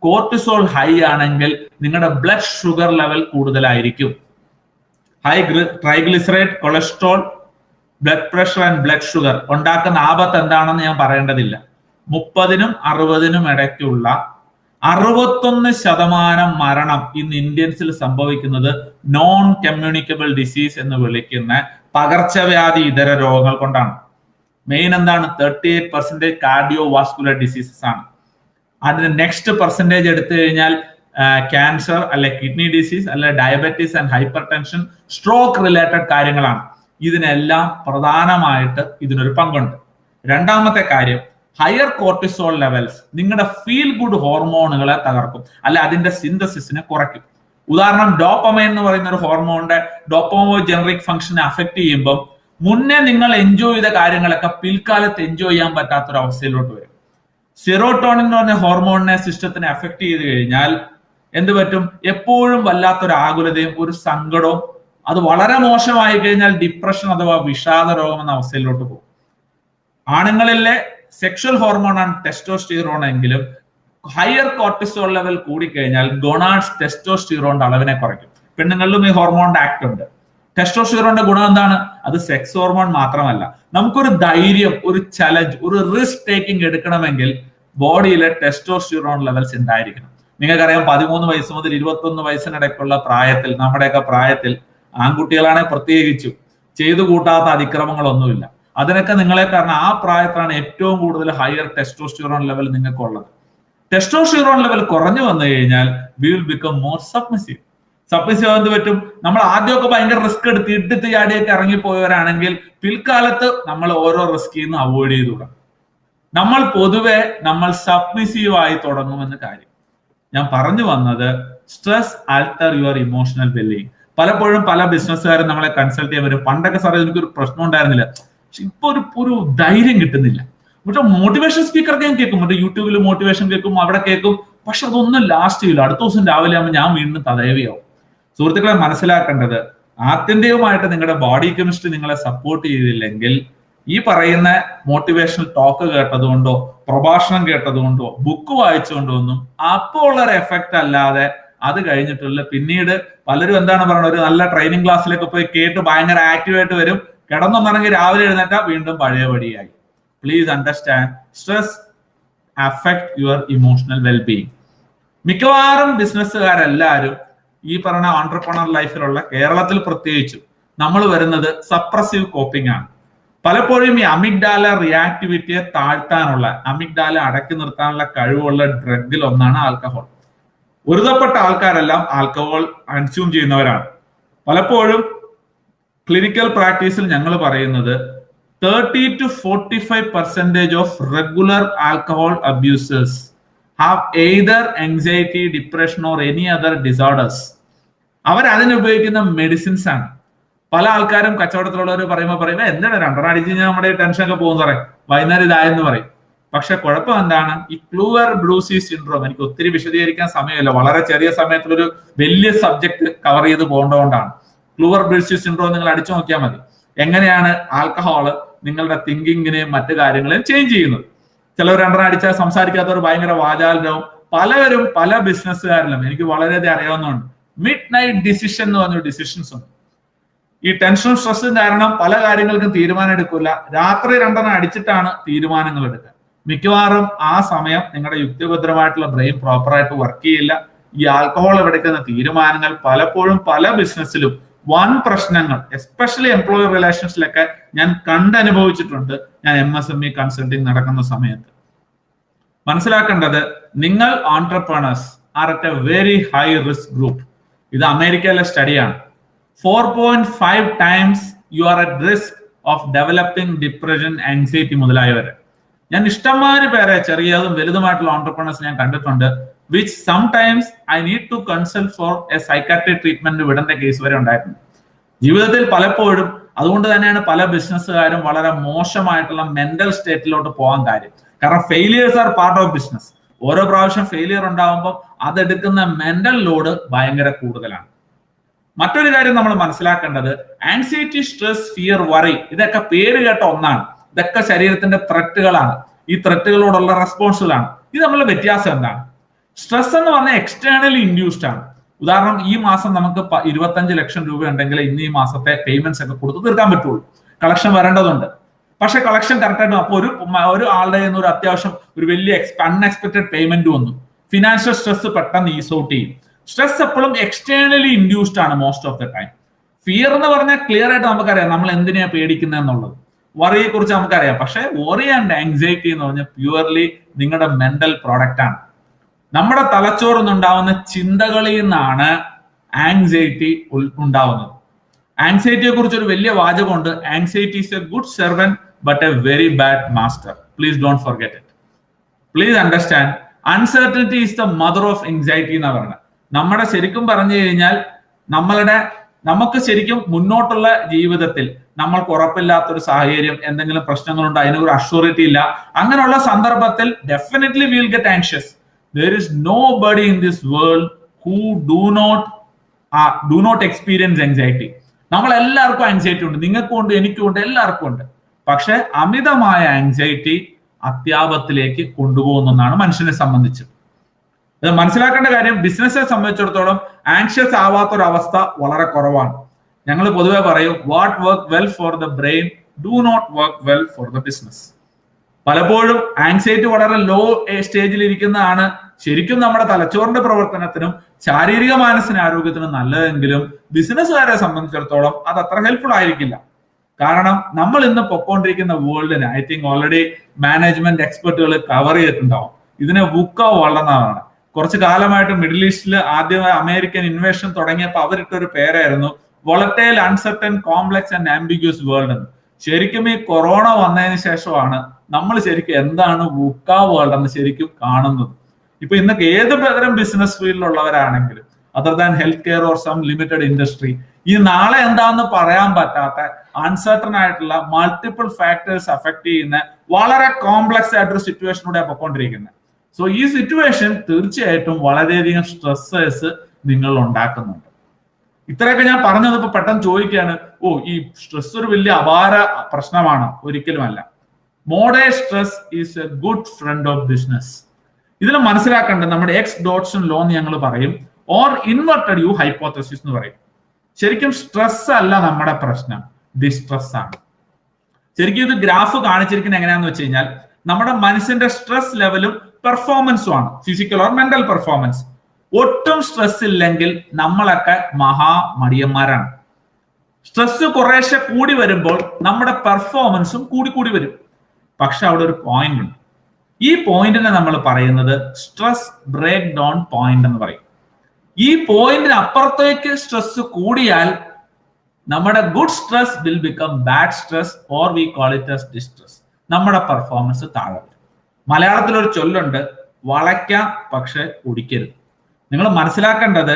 കോർട്ടിസോൾ ഹൈ ആണെങ്കിൽ നിങ്ങളുടെ ബ്ലഡ് ഷുഗർ ലെവൽ കൂടുതലായിരിക്കും. High triglyceride, cholesterol, blood pressure and blood sugar ഉണ്ടാക്കുന്ന ആപത്ത് എന്താണെന്ന് ഞാൻ പറയേണ്ടതില്ല. 30-നും 60-നും ഇടയ്ക്കുള്ള 61% മരണം ഇന്ന് ഇന്ത്യൻസിൽ സംഭവിക്കുന്നത് നോൺ കമ്മ്യൂണിക്കബിൾ ഡിസീസ് എന്ന് വിളിക്കുന്ന പകർച്ചവ്യാധി ഇതര രോഗങ്ങൾ കൊണ്ടാണ്. മെയിൻ എന്താണ്? 38% കാർഡിയോ വാസ്കുലർ ഡിസീസസ് ആണ്. അതിന് നെക്സ്റ്റ് പെർസെൻറ്റേജ് എടുത്തു കഴിഞ്ഞാൽ ക്യാൻസർ, അല്ലെ കിഡ്നി ഡിസീസ്, അല്ലെ diabetes and hyper tension, stroke related കാര്യങ്ങളാണ്. ഇതിനെല്ലാം പ്രധാനമായിട്ട് ഇതിനൊരു പങ്കുണ്ട്. രണ്ടാമത്തെ കാര്യം, ഹയർ കോർട്ടിസോൾ ലെവൽസ് നിങ്ങളുടെ ഫീൽ ഗുഡ് ഹോർമോണുകളെ തകർക്കും, അല്ലെ അതിന്റെ സിന്തസിസിനെ കുറയ്ക്കും. ഉദാഹരണം, ഡോപ്പമൈൻ എന്ന് പറയുന്ന ഒരു ഹോർമോണിന്റെ ഡോപ്പമോ ജനറിക് ഫംഗ്ഷനെ അഫക്ട് ചെയ്യുമ്പോൾ മുന്നേ നിങ്ങൾ എൻജോയ് ചെയ്ത കാര്യങ്ങളൊക്കെ പിൽക്കാലത്ത് എൻജോയ് ചെയ്യാൻ പറ്റാത്തൊരു അവസ്ഥയിലോട്ട് വരും. സെറോട്ടോണിൻ എന്ന് പറഞ്ഞ ഹോർമോണിനെ സിസ്റ്റത്തിനെ അഫക്ട് ചെയ്ത് കഴിഞ്ഞാൽ എന്ത് പറ്റും? എപ്പോഴും വല്ലാത്തൊരു ആകുലതയും ഒരു സങ്കടവും, അത് വളരെ മോശമായി കഴിഞ്ഞാൽ ഡിപ്രഷൻ അഥവാ വിഷാദ രോഗം എന്ന അവസ്ഥയിലോട്ട് പോകും. ആണുങ്ങളിലെ സെക്ഷൽ ഹോർമോണാണ് ടെസ്റ്റോസ്റ്റിറോൺ എങ്കിലും ഹയർ കോർട്ടിസോൾ ലെവൽ കൂടിക്കഴിഞ്ഞാൽ ഗൊണാഡ്സ് ടെസ്റ്റോസ്റ്റിറോണിന്റെ അളവിനെ കുറയ്ക്കും. പെണ്ണുങ്ങളിലും ഈ ഹോർമോണിന്റെ ആക്ട് ഉണ്ട്. ടെസ്റ്റോസ്റ്റിറോണിന്റെ ഗുണം എന്താണ്? അത് സെക്സ് ഹോർമോൺ മാത്രമല്ല, നമുക്കൊരു ധൈര്യം, ഒരു ചലഞ്ച്, ഒരു റിസ്ക് ടേക്കിംഗ് എടുക്കണമെങ്കിൽ ബോഡിയിലെ ടെസ്റ്റോസ്റ്റിറോൺ ലെവൽസ് ഉണ്ടായിരിക്കണം. നിങ്ങൾക്കറിയാം, 13 വയസ്സ് മുതൽ 21 വയസ്സിനിടയ്ക്കുള്ള പ്രായത്തിൽ, നമ്മുടെയൊക്കെ പ്രായത്തിൽ ആൺകുട്ടികളാണ് പ്രത്യേകിച്ചും ചെയ്തു കൂട്ടാത്ത അതിക്രമങ്ങളൊന്നുമില്ല. അതിനൊക്കെ നിങ്ങളെ കാരണം ആ പ്രായത്തിലാണ് ഏറ്റവും കൂടുതൽ ഹയർ ടെസ്റ്റോസ്റ്റിറോൺ ലെവൽ നിങ്ങൾക്കുള്ളത്. ടെസ്റ്റോസ്റ്റിറോൺ ലെവൽ കുറഞ്ഞു വന്നു കഴിഞ്ഞാൽ we will become more submissive. Submissive എന്ത് പറ്റും? നമ്മൾ ആദ്യമൊക്കെ ഭയങ്കര റിസ്ക് എടുത്ത് ചാടിയൊക്കെ ഇറങ്ങിപ്പോയവരാണെങ്കിൽ പിൽക്കാലത്ത് നമ്മൾ ഓരോ റിസ്കിൽ നിന്ന് അവോയ്ഡ് ചെയ്തു തുടങ്ങും. നമ്മൾ സബ്മിസീവ് ആയി തുടങ്ങുമെന്ന് കാര്യം. ഞാൻ പറഞ്ഞു വന്നത്, സ്ട്രെസ് ആൾട്ടർ യുവർ ഇമോഷണൽ വെല്ലിങ്. പലപ്പോഴും പല ബിസിനസ്സുകാരും നമ്മളെ കൺസൾട്ട് ചെയ്യാൻ വരും. പണ്ടൊക്കെ സാറേ എനിക്കൊരു പ്രശ്നം ഉണ്ടായിരുന്നില്ല, പക്ഷെ ഇപ്പൊ ഒരു ധൈര്യം കിട്ടുന്നില്ല. മറ്റേ മോട്ടിവേഷൻ സ്പീക്കറൊക്കെ ഞാൻ കേൾക്കും, മറ്റേ യൂട്യൂബിൽ മോട്ടിവേഷൻ കേൾക്കും, അവിടെ കേൾക്കും, പക്ഷെ അതൊന്നും ലാസ്റ്റ് ചെയ്യില്ല. അടുത്ത ദിവസം രാവിലെ ആകുമ്പോൾ ഞാൻ വീണ്ടും തദയവിയാവും. സുഹൃത്തുക്കളെ, മനസ്സിലാക്കേണ്ടത്, ആത്യന്തികമായിട്ട് നിങ്ങളുടെ ബോഡി കെമിസ്ട്രി നിങ്ങളെ സപ്പോർട്ട് ചെയ്തില്ലെങ്കിൽ ഈ പറയുന്ന മോട്ടിവേഷണൽ ടോക്ക് കേട്ടതുകൊണ്ടോ പ്രഭാഷണം കേട്ടതുകൊണ്ടോ ബുക്ക് വായിച്ചുകൊണ്ടോ ഒന്നും അപ്പോൾ ഉള്ളൊരു എഫക്റ്റ് അല്ലാതെ അത് കഴിഞ്ഞിട്ടുള്ള പിന്നീട് പലരും എന്താണ് പറയുന്നത്, ഒരു നല്ല ട്രെയിനിങ് ക്ലാസ്സിലൊക്കെ പോയി കേട്ട് ഭയങ്കര ആക്റ്റീവായിട്ട് വരും, കിടന്നൊന്നാണെങ്കിൽ രാവിലെ എഴുന്നേറ്റാ വീണ്ടും പഴയപടിയായി. Please understand, stress affect your emotional wellbeing. മിക്കവാറും ബിസിനസ്സുകാരെല്ലാവരും ഈ പറഞ്ഞ ഓൺട്രപ്രണർ ലൈഫിലുള്ള കേരളത്തിൽ പ്രത്യേകിച്ചും നമ്മൾ വരുന്നത് സപ്രസീവ് കോപ്പിംഗ് ആണ്. പലപ്പോഴും ഈ അമിഗ്ഡാല റിയാക്ടിവിറ്റിയെ താഴ്ത്താനുള്ള, അമിഗ്ഡാല അടക്കി നിർത്താനുള്ള കഴിവുള്ള ഡ്രഗിൽ ഒന്നാണ് ആൽക്കഹോൾ. ഒരുതപ്പെട്ട ആൾക്കാരെല്ലാം ആൽക്കഹോൾ കൺസ്യൂം ചെയ്യുന്നവരാണ്. പലപ്പോഴും ക്ലിനിക്കൽ പ്രാക്ടീസിൽ ഞങ്ങൾ പറയുന്നത് 30 to 45% of regular alcohol abusers have either anxiety, depression or any other disorders. അവർ അതിന് ഉപയോഗിക്കുന്ന മെഡിസിൻസ് ആണ്. പല ആൾക്കാരും കച്ചവടത്തിലുള്ളവർ പറയുമ്പോൾ എന്താണ് 2 അടിച്ച് കഴിഞ്ഞാൽ നമ്മുടെ ടെൻഷൻ ഒക്കെ പോകുന്ന പറയും, വൈകുന്നേരം ഇതായെന്ന് പറയും. പക്ഷെ കുഴപ്പം എന്താണ്, ഈ ക്ലൂവർ ബ്ലൂസി സിൻഡ്രോം, എനിക്ക് ഒത്തിരി വിശദീകരിക്കാൻ സമയമില്ല, വളരെ ചെറിയ സമയത്തിലൊരു വലിയ സബ്ജക്ട് കവർ ചെയ്ത് പോകേണ്ടതുകൊണ്ടാണ്. ക്ലൂവർ ബ്ലൂസി സിൻഡ്രോം നിങ്ങൾ അടിച്ചു നോക്കിയാൽ മതി. എങ്ങനെയാണ് ആൽക്കഹോള് നിങ്ങളുടെ തിങ്കിങ്ങിനെയും മറ്റു കാര്യങ്ങളെയും ചേഞ്ച് ചെയ്യുന്നത്. ചിലർ 2 അടിച്ചാൽ സംസാരിക്കാത്തവർ ഭയങ്കര വാചാലരാവും. പലവരും പല ബിസിനസ്സുകാരിലും എനിക്ക് വളരെയധികം അറിയാവുന്നതുണ്ട്. മിഡ് നൈറ്റ് ഡിസിഷൻ എന്ന് പറഞ്ഞ ഡിസിഷൻസ് ഉണ്ട്. ഈ ടെൻഷനും സ്ട്രെസ്സും കാരണം പല കാര്യങ്ങൾക്കും തീരുമാനം എടുക്കില്ല. രാത്രി 2 അടിച്ചിട്ടാണ് തീരുമാനങ്ങൾ എടുക്കുക. മിക്കവാറും ആ സമയം നിങ്ങളുടെ യുക്തിഭദ്രമായിട്ടുള്ള ബ്രെയിൻ പ്രോപ്പറായിട്ട് വർക്ക് ചെയ്യില്ല. ഈ ആൽക്കഹോൾ എടുക്കുന്ന തീരുമാനങ്ങൾ പലപ്പോഴും പല ബിസിനസ്സിലും വൻ പ്രശ്നങ്ങൾ, എസ്പെഷ്യലി എംപ്ലോയി റിലേഷൻസിലൊക്കെ ഞാൻ കണ്ടനുഭവിച്ചിട്ടുണ്ട്. ഞാൻ MSME കൺസൾട്ടിങ് നടക്കുന്ന സമയത്ത് മനസ്സിലാക്കേണ്ടത്, നിങ്ങൾ entrepreneurs are at a very high risk group. ഇത് അമേരിക്കയിലെ സ്റ്റഡിയാണ്. 4.5 times you are at risk of developing depression, anxiety മുതലായവരെ. ഞാൻ ഇഷ്ടംമാതിരി പേരെ ചെറിയതും വലുതുമായിട്ടുള്ള ഓൺട്രപ്രണേഴ്സ് ഞാൻ കണ്ടിട്ടുണ്ട്. Which sometimes I need to consult for a psychiatric treatment വിടേണ്ട കേസ് വരെ ഉണ്ടായിട്ടുണ്ട് ജീവിതത്തിൽ പലപ്പോഴും. അതുകൊണ്ട് തന്നെയാണ് പല ബിസിനസ്സുകാരും വളരെ മോശമായിട്ടുള്ള മെന്റൽ സ്റ്റേറ്റിലോട്ട് പോകാൻ കാര്യം. കാരണം failures are part of business. ഓരോ പ്രാവശ്യം ഫെയിലിയർ ഉണ്ടാകുമ്പോൾ അതെടുക്കുന്ന മെന്റൽ ലോഡ് ഭയങ്കര കൂടുതലാണ്. മറ്റൊരു കാര്യം നമ്മൾ മനസ്സിലാക്കേണ്ടത്, ആൻസൈറ്റി, സ്ട്രെസ്, ഫിയർ, വറി, ഇതൊക്കെ പേര് കേട്ട ഒന്നാണ്. ഇതൊക്കെ ശരീരത്തിന്റെ ത്രെറ്റുകളാണ്. ഈ ത്രെറ്റുകളോടുള്ള റെസ്പോൺസുകളാണ്. ഇത് തമ്മിലുള്ള വ്യത്യാസം എന്താണ്? സ്ട്രെസ് എന്ന് പറഞ്ഞാൽ എക്സ്റ്റേണലി ഇൻഡ്യൂസ്ഡ് ആണ്. ഉദാഹരണം, ഈ മാസം നമുക്ക് 25 ലക്ഷം രൂപ ഉണ്ടെങ്കിൽ ഇന്ന് ഈ മാസത്തെ പേയ്മെന്റ്സ് ഒക്കെ കൊടുത്ത് തീർക്കാൻ പറ്റുള്ളൂ. കളക്ഷൻ വരേണ്ടതുണ്ട്. പക്ഷെ കളക്ഷൻ കറക്റ്റായിട്ട് അപ്പൊ ഒരു ആളുടെ ഒരു അത്യാവശ്യം ഒരു വലിയ അൺഎക്സ്പെക്ടഡ് പേയ്മെന്റ് വന്നു. ഫിനാൻഷ്യൽ സ്ട്രെസ് പെട്ടെന്ന് ഈസ് ഔട്ട് ചെയ്യും. സ്ട്രെസ് എപ്പോഴും എക്സ്റ്റേണലി ഇൻഡ്യൂസ്ഡ് ആണ് most of the time. Fear എന്ന് പറഞ്ഞാൽ ക്ലിയർ ആയിട്ട് നമുക്കറിയാം നമ്മൾ എന്തിനാ പേടിക്കുന്നത് എന്നുള്ളത്. വറിയെ കുറിച്ച് നമുക്കറിയാം. പക്ഷെ വറി ആൻഡ് ആങ്സൈറ്റി എന്ന് പറഞ്ഞാൽ പ്യുവർലി നിങ്ങളുടെ മെന്റൽ പ്രോഡക്റ്റ് ആണ്. നമ്മുടെ തലച്ചോറിൽ നിന്നുണ്ടാവുന്ന ചിന്തകളിൽ നിന്നാണ് ആങ്സൈറ്റി ഉണ്ടാവുന്നത്. ആങ്സൈറ്റിയെ കുറിച്ച് ഒരു വലിയ വാചകമുണ്ട്, anxiety is a good servant but a very bad master. Please don't forget it. Please understand, uncertainty is the mother of anxiety എന്നാണ് പറയുന്നത്. നമ്മുടെ ശരിക്കും പറഞ്ഞു കഴിഞ്ഞാൽ നമുക്ക് ശരിക്കും മുന്നോട്ടുള്ള ജീവിതത്തിൽ നമ്മൾക്ക് ഉറപ്പില്ലാത്തൊരു സാഹചര്യം, എന്തെങ്കിലും പ്രശ്നങ്ങളുണ്ട്, അതിനൊരു അഷ്യൂറിറ്റി ഇല്ല. അങ്ങനെയുള്ള സന്ദർഭത്തിൽ definitely will get anxious. There is nobody in this world who do not experience anxiety. നമ്മൾ എല്ലാവർക്കും ആൻസൈറ്റി ഉണ്ട്. നിങ്ങൾക്കും ഉണ്ട്, എനിക്കും ഉണ്ട്, എല്ലാവർക്കും ഉണ്ട്. പക്ഷെ അമിതമായ ആൻസൈറ്റി അത്യാപത്തിലേക്ക് കൊണ്ടുപോകുന്നതാണ് മനുഷ്യനെ സംബന്ധിച്ച്. ഇത് മനസ്സിലാക്കേണ്ട കാര്യം, ബിസിനസ്സിനെ സംബന്ധിച്ചിടത്തോളം ആൻഷ്യസ് ആവാത്തൊരവസ്ഥ വളരെ കുറവാണ്. ഞങ്ങൾ പൊതുവെ പറയും, what work well for the brain do not work well for the business. പലപ്പോഴും ആൻസൈറ്റി വളരെ ലോ സ്റ്റേജിൽ ഇരിക്കുന്നതാണ് ശരിക്കും നമ്മുടെ തലച്ചോറിന്റെ പ്രവർത്തനത്തിനും ശാരീരിക മാനസിക ആരോഗ്യത്തിനും നല്ലതെങ്കിലും ബിസിനസ്സുകാരെ സംബന്ധിച്ചിടത്തോളം അത് അത്ര ഹെൽപ്ഫുൾ ആയിരിക്കില്ല. കാരണം നമ്മൾ ഇന്ന് പൊക്കോണ്ടിരിക്കുന്ന വേൾഡിന് ഐ തിങ്ക് ഓൾറെഡി മാനേജ്മെന്റ് എക്സ്പെർട്ടുകൾ കവർ ചെയ്തിട്ടുണ്ടാവും. ഇതിനെ വുക്ക വളർന്നതാണ്. കുറച്ചു കാലമായിട്ട് മിഡിൽ ഈസ്റ്റിൽ ആദ്യമായി അമേരിക്കൻ ഇൻവേഷൻ തുടങ്ങിയപ്പോൾ അവരിട്ടൊരു പേരായിരുന്നു volatile, uncertain, complex and ambiguous world എന്ന്. ശരിക്കും ഈ കൊറോണ വന്നതിന് ശേഷമാണ് നമ്മൾ ശരിക്കും എന്താണ് വുക്ക വേൾഡ് എന്ന് ശരിക്കും കാണുന്നത്. ഇപ്പൊ ഇന്നൊക്കെ ഏത് തരം ബിസിനസ് ഫീൽഡിലുള്ളവരാണെങ്കിലും other than health care or some limited industry, ഈ നാളെ എന്താണെന്ന് പറയാൻ പറ്റാത്ത അൺസർട്ടൺ ആയിട്ടുള്ള മൾട്ടിപ്പിൾ ഫാക്ടേഴ്സ് അഫക്ട് ചെയ്യുന്ന വളരെ കോംപ്ലക്സ് ആയിട്ടൊരു സിറ്റുവേഷനിലൂടെ പൊയ്ക്കൊണ്ടിരിക്കുന്നത്. സോ ഈ സിറ്റുവേഷൻ തീർച്ചയായിട്ടും വളരെയധികം സ്ട്രെസ്സേഴ്സ് നിങ്ങൾ ഉണ്ടാക്കുന്നുണ്ട്. ഇത്രയൊക്കെ ഞാൻ പറഞ്ഞത് ഇപ്പൊ പെട്ടെന്ന് ചോദിക്കുകയാണ്, ഈ സ്ട്രെസ് ഒരു വലിയ അപാര പ്രശ്നമാണ്? ഒരിക്കലുമല്ല. Moderate stress is a good friend of business. ഇതിൽ മനസ്സിലാക്കേണ്ടത് നമ്മുടെ എക്സ് ഡോട്ട്സൺ ലോ എന്ന് ഞങ്ങൾ പറയും, ഓർ ഇൻവെർട്ടഡ് യു ഹൈപ്പോത്തസിസ് എന്ന് പറയും. ശരിക്കും സ്ട്രെസ് അല്ല നമ്മുടെ പ്രശ്നം, ഡിസ്ട്രെസ് ആണ്. ശരിക്കും ഇത് ഗ്രാഫ് കാണിച്ചിരിക്കുന്നത് എങ്ങനെയാന്ന് വെച്ച് കഴിഞ്ഞാൽ നമ്മുടെ മനസ്സിന്റെ സ്ട്രെസ് ലെവലും പെർഫോമൻസും ആണ്, ഫിസിക്കൽ ഓർ മെന്റൽ പെർഫോമൻസ്. ഒട്ടും സ്ട്രെസ് ഇല്ലെങ്കിൽ നമ്മളൊക്കെ മടിയന്മാരാണ്. സ്ട്രെസ് കുറേശ്ശെ കൂടി വരുമ്പോൾ നമ്മുടെ പെർഫോമൻസും കൂടി വരും. പക്ഷെ അവിടെ ഒരു പോയിന്റ് ഉണ്ട്. ഈ പോയിന്റിനെ നമ്മൾ പറയുന്നത് സ്ട്രെസ് ബ്രേക്ക് ഡൗൺ പോയിന്റ് എന്ന് പറയും. ഈ പോയിന്റിന് അപ്പുറത്തേക്ക് സ്ട്രെസ് കൂടിയാൽ നമ്മുടെ good stress will become bad stress, or we call it as distress. നമ്മുടെ പെർഫോമൻസ് താഴെ വരും. മലയാളത്തിലൊരു ചൊല്ലുണ്ട്, വളയ്ക്കാം പക്ഷെ ഒടിക്കരുത്. നിങ്ങൾ മനസ്സിലാക്കേണ്ടത്,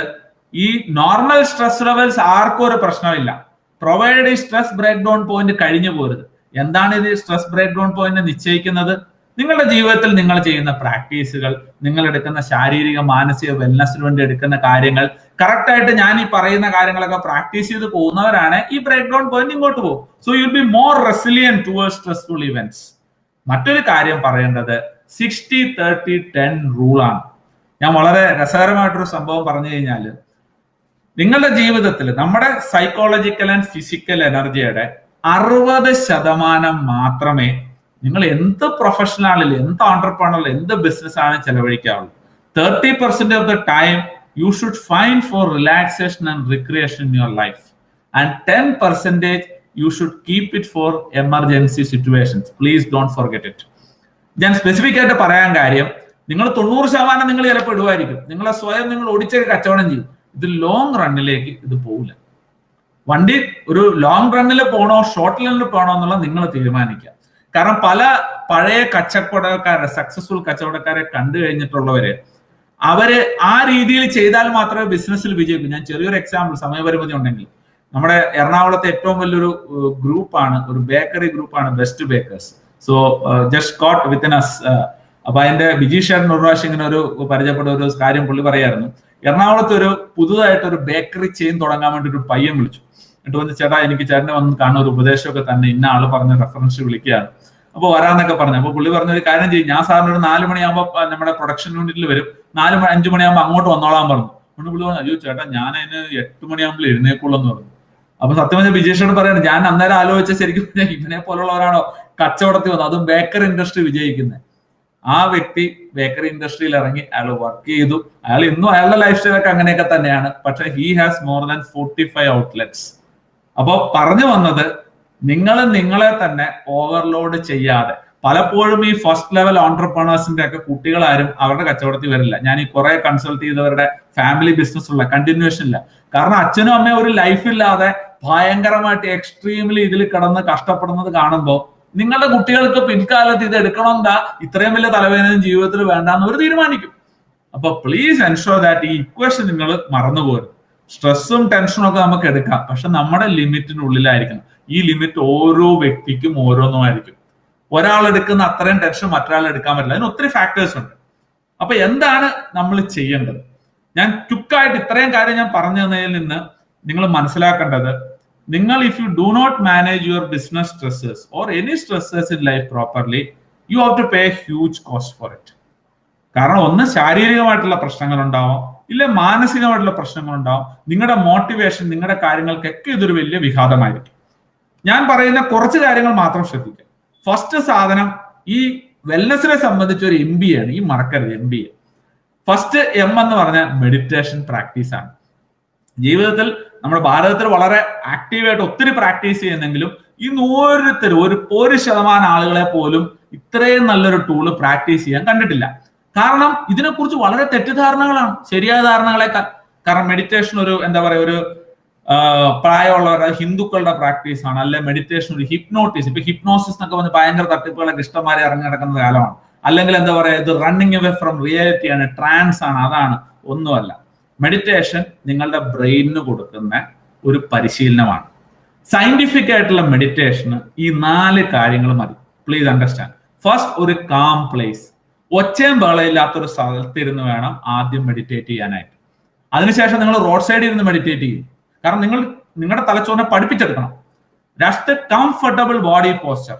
ഈ നോർമൽ സ്ട്രെസ് ലെവൽസ് ആർക്കും ഒരു പ്രശ്നമില്ല, പ്രൊവൈഡ് ഈ സ്ട്രെസ് ബ്രേക്ക് ഡൗൺ പോയിന്റ് കഴിഞ്ഞു പോരുത്. എന്താണ് ഇത് സ്ട്രെസ് ബ്രേക്ക് ഡൗൺ പോയിന്റ് നിശ്ചയിക്കുന്നത്? നിങ്ങളുടെ ജീവിതത്തിൽ നിങ്ങൾ ചെയ്യുന്ന പ്രാക്ടീസുകൾ, നിങ്ങൾ എടുക്കുന്ന ശാരീരിക മാനസിക വെൽനസിന് വേണ്ടി എടുക്കുന്ന കാര്യങ്ങൾ, കറക്റ്റ് ആയിട്ട് ഞാൻ ഈ പറയുന്ന കാര്യങ്ങളൊക്കെ പ്രാക്ടീസ് ചെയ്ത് പോകുന്നവരാണ് ഈ ബ്രേക്ക് ഡൗൺ പോയിന്റ് ഇങ്ങോട്ട് പോകും. So you will be more resilient towards stressful events. മറ്റൊരു കാര്യം പറയേണ്ടത് 60-30-10 റൂളാണ്. ഞാൻ വളരെ രസകരമായിട്ടൊരു സംഭവം പറഞ്ഞു കഴിഞ്ഞാൽ, നിങ്ങളുടെ ജീവിതത്തിൽ നമ്മുടെ സൈക്കോളജിക്കൽ ആൻഡ് ഫിസിക്കൽ എനർജിയുടെ 60% മാത്രമേ നിങ്ങൾ എന്ത് പ്രൊഫഷണലിൽ, എന്ത് ഓൺടർപ്രണറിൽ, എന്ത് ബിസിനസ് ആണ് ചെലവഴിക്കാവുള്ളൂ. 30% of the time you should find for relaxation and recreation in your life, and 10% you should keep it for emergency situations. Please don't forget it. ഞാൻ സ്പെസിഫിക് ആയിട്ട് പറയാൻ കാര്യം, നിങ്ങൾ 90% നിങ്ങൾ ചിലപ്പോൾ ഇടുമായിരിക്കും, നിങ്ങളെ സ്വയം നിങ്ങൾ ഓടിച്ചൊരു കച്ചവടം ചെയ്യും. ഇത് ലോങ് റണ്ണിലേക്ക് ഇത് പോകില്ല. വണ്ടി ഒരു ലോങ് റണ്ണിൽ പോകണോ ഷോർട്ട് റണ്ണിൽ പോകണോ എന്നുള്ളത് നിങ്ങൾ തീരുമാനിക്കുക. കാരണം പല പഴയ കച്ചവടക്കാരെ, സക്സസ്ഫുൾ കച്ചവടക്കാരെ കണ്ടു കഴിഞ്ഞിട്ടുള്ളവര്, അവര് ആ രീതിയിൽ ചെയ്താൽ മാത്രമേ ബിസിനസ്സിൽ വിജയിക്കൂ. ഞാൻ ചെറിയൊരു എക്സാമ്പിൾ, സമയപരിമിതി ഉണ്ടെങ്കിൽ, നമ്മുടെ എറണാകുളത്തെ ഏറ്റവും വലിയൊരു ഗ്രൂപ്പാണ്, ഒരു ബേക്കറി ഗ്രൂപ്പാണ് Best Bakers. So just quote within us. അപ്പൊ അതിന്റെ ബിജീഷേട്ടൻ ഒരു പ്രാവശ്യം ഇങ്ങനെ ഒരു പരിചയപ്പെട്ട ഒരു കാര്യം പുള്ളി പറയായിരുന്നു, എറണാകുളത്ത് ഒരു പുതുതായിട്ട് ഒരു ബേക്കറി ചെയിൻ തുടങ്ങാൻ വേണ്ടി ഒരു പയ്യൻ വിളിച്ചു. എന്നിട്ട് വന്ന്, ചേട്ടാ എനിക്ക് ചേട്ടനെ വന്ന് കാണുന്ന ഒരു ഉപദേശമൊക്കെ തന്നെ, ഇന്ന ആള് പറഞ്ഞ റെഫറൻസ് വിളിക്കുകയാണ്, അപ്പൊ വരാന്നൊക്കെ പറഞ്ഞു. അപ്പൊ പുള്ളി പറഞ്ഞ ഒരു കാര്യം ചെയ്യും, ഞാൻ സാറിന് ഒരു 4 മണിയാകുമ്പോൾ നമ്മുടെ പ്രൊഡക്ഷൻ യൂണിറ്റിൽ വരും, 5 മണിയാകുമ്പോൾ അങ്ങോട്ട് വന്നോളാൻ പറഞ്ഞു. അതുകൊണ്ട് പുള്ളി പറഞ്ഞു, അയ്യോ ചേട്ടാ ഞാൻ അതിന് 8 മണിയാകുമ്പോൾ എഴുന്നേക്കുള്ളൂ എന്ന് പറഞ്ഞു. അപ്പൊ സത്യം പറഞ്ഞ ബിജേഷോട് പറയാണ്, ഞാൻ അന്നേരം ആലോചിച്ച ശരിക്കും ഇവനെ പോലുള്ളവരാണോ കച്ചവടത്തിൽ വന്നത്, അതും ബേക്കറി ഇൻഡസ്ട്രി വിജയിക്കുന്നത്. ആ വ്യക്തി ബേക്കറി ഇൻഡസ്ട്രിയിൽ ഇറങ്ങി, അയാൾ വർക്ക് ചെയ്തു, അയാൾ ഇന്നും അയാളുടെ ലൈഫ് സ്റ്റൈലൊക്കെ അങ്ങനെയൊക്കെ തന്നെയാണ്. പക്ഷെ he has more than 45 outlets. അപ്പൊ പറഞ്ഞു വന്നത്, നിങ്ങൾ നിങ്ങളെ തന്നെ ഓവർലോഡ് ചെയ്യാതെ, പലപ്പോഴും ഈ ഫസ്റ്റ് ലെവൽ ഓൺടർപ്രണേഴ്സിന്റെ ഒക്കെ കുട്ടികളാരും അവരുടെ കച്ചവടത്തിൽ വരില്ല. ഞാൻ ഈ കുറെ കൺസൾട്ട് ചെയ്തവരുടെ ഫാമിലി ബിസിനസ് ഉള്ള കണ്ടിന്യൂഷൻ ഇല്ല. കാരണം അച്ഛനും അമ്മയും ഒരു ലൈഫില്ലാതെ ഭയങ്കരമായിട്ട് എക്സ്ട്രീംലി ഇതിൽ കിടന്ന് കഷ്ടപ്പെടുന്നത് കാണുമ്പോൾ നിങ്ങളുടെ കുട്ടികൾക്ക് പിൻകാലത്ത് ഇത് എടുക്കണമെന്താ, ഇത്രയും വലിയ തലവേദനയും ജീവിതത്തിൽ വേണ്ടാന്ന് അവർ തീരുമാനിക്കും. അപ്പൊ പ്ലീസ് എൻഷുർ ദാറ്റ് ഈ ഇക്വേഷൻ നിങ്ങൾ മറന്നുപോകരുത്. സ്ട്രെസ്സും ടെൻഷനും ഒക്കെ നമുക്ക് എടുക്കാം, പക്ഷെ നമ്മുടെ ലിമിറ്റിനുള്ളിലായിരിക്കണം. ഈ ലിമിറ്റ് ഓരോ വ്യക്തിക്കും ഓരോന്നുമായിരിക്കും. ഒരാൾ എടുക്കുന്ന അത്രയും ടെൻഷൻ മറ്റൊരാൾ എടുക്കാൻ പറ്റില്ല. അതിന് ഒത്തിരി ഫാക്ടേഴ്സ് ഉണ്ട്. അപ്പൊ എന്താണ് നമ്മൾ ചെയ്യേണ്ടത്? ഞാൻ ക്വിക്കായിട്ട് ഇത്രയും കാര്യം ഞാൻ പറഞ്ഞു തന്നതിൽ നിന്ന് നിങ്ങൾ മനസ്സിലാക്കേണ്ടത്, നിങ്ങൾ if you do not manage your business stresses or any stresses in life properly, you have to pay huge cost for it. കാരണം ഒന്ന് ശാരീരികമായിട്ടുള്ള പ്രശ്നങ്ങൾ ഉണ്ടാവും, ഇല്ല മാനസികമായിട്ടുള്ള പ്രശ്നങ്ങൾ ഉണ്ടാവും. നിങ്ങളുടെ മോട്ടിവേഷൻ, നിങ്ങളുടെ കാര്യങ്ങൾക്കൊക്കെ ഇതൊരു വലിയ വിഘാതമായിരിക്കും. ഞാൻ പറയുന്ന കുറച്ച് കാര്യങ്ങൾ മാത്രം ശ്രദ്ധിക്കുക. ഫസ്റ്റ് സാധനം, ഈ വെൽനെസ്സിനെ സംബന്ധിച്ച് ഒരു MBA ആണ്, ഈ മറക്കരുത് MBA. ഫസ്റ്റ് M എന്ന് പറഞ്ഞ മെഡിറ്റേഷൻ പ്രാക്ടീസ് ആണ്. ജീവിതത്തിൽ നമ്മുടെ ഭാരതത്തിൽ വളരെ ആക്റ്റീവായിട്ട് ഒത്തിരി പ്രാക്ടീസ് ചെയ്യുന്നെങ്കിലും ഇന്ന് ഓരോരുത്തരും 1% ആളുകളെ പോലും ഇത്രയും നല്ലൊരു ടൂള് പ്രാക്ടീസ് ചെയ്യാൻ കണ്ടിട്ടില്ല. കാരണം ഇതിനെക്കുറിച്ച് വളരെ തെറ്റിദ്ധാരണകളാണ്, ശരിയായ ധാരണകളെക്കാൾ. കാരണം മെഡിറ്റേഷൻ ഒരു എന്താ പറയുക, ഒരു പ്രായമുള്ളവരുടെ ഹിന്ദുക്കളുടെ പ്രാക്ടീസ് ആണ്, അല്ലെ മെഡിറ്റേഷൻ ഒരു ഹിപ്നോട്ടിസ്. ഇപ്പൊ ഹിപ്നോസിസ് എന്നൊക്കെ പറഞ്ഞ് ഭയങ്കര തട്ടിപ്പുകളൊക്കെ ഇഷ്ടംമാരെ ഇറങ്ങി നടക്കുന്ന കാലമാണ്. അല്ലെങ്കിൽ എന്താ പറയുക, ഇത് റണ്ണിങ് അവേ ഫ്രം റിയാലിറ്റി ആണ്, ട്രാൻസ് ആണ്. അതാണ്, ഒന്നുമല്ല. മെഡിറ്റേഷൻ നിങ്ങളുടെ ബ്രെയിനിന് കൊടുക്കുന്ന ഒരു പരിശീലനമാണ്. സയന്റിഫിക് ആയിട്ടുള്ള മെഡിറ്റേഷന് ഈ 4 കാര്യങ്ങൾ മതി. Please understand. ഫസ്റ്റ്, ഒരു കാം പ്ലേസ്, ഒച്ചയും ബഹളമില്ലാത്തൊരു സ്ഥലത്തിരുന്ന് വേണം ആദ്യം മെഡിറ്റേറ്റ് ചെയ്യാനായിട്ട്. അതിനുശേഷം നിങ്ങൾ റോഡ് സൈഡിൽ ഇരുന്ന് മെഡിറ്റേറ്റ് ചെയ്യും. കാരണം നിങ്ങളുടെ തലച്ചോറിനെ പഠിപ്പിച്ചെടുക്കണം. രണ്ട്, കംഫർട്ടബിൾ ബോഡി പോസ്ചർ.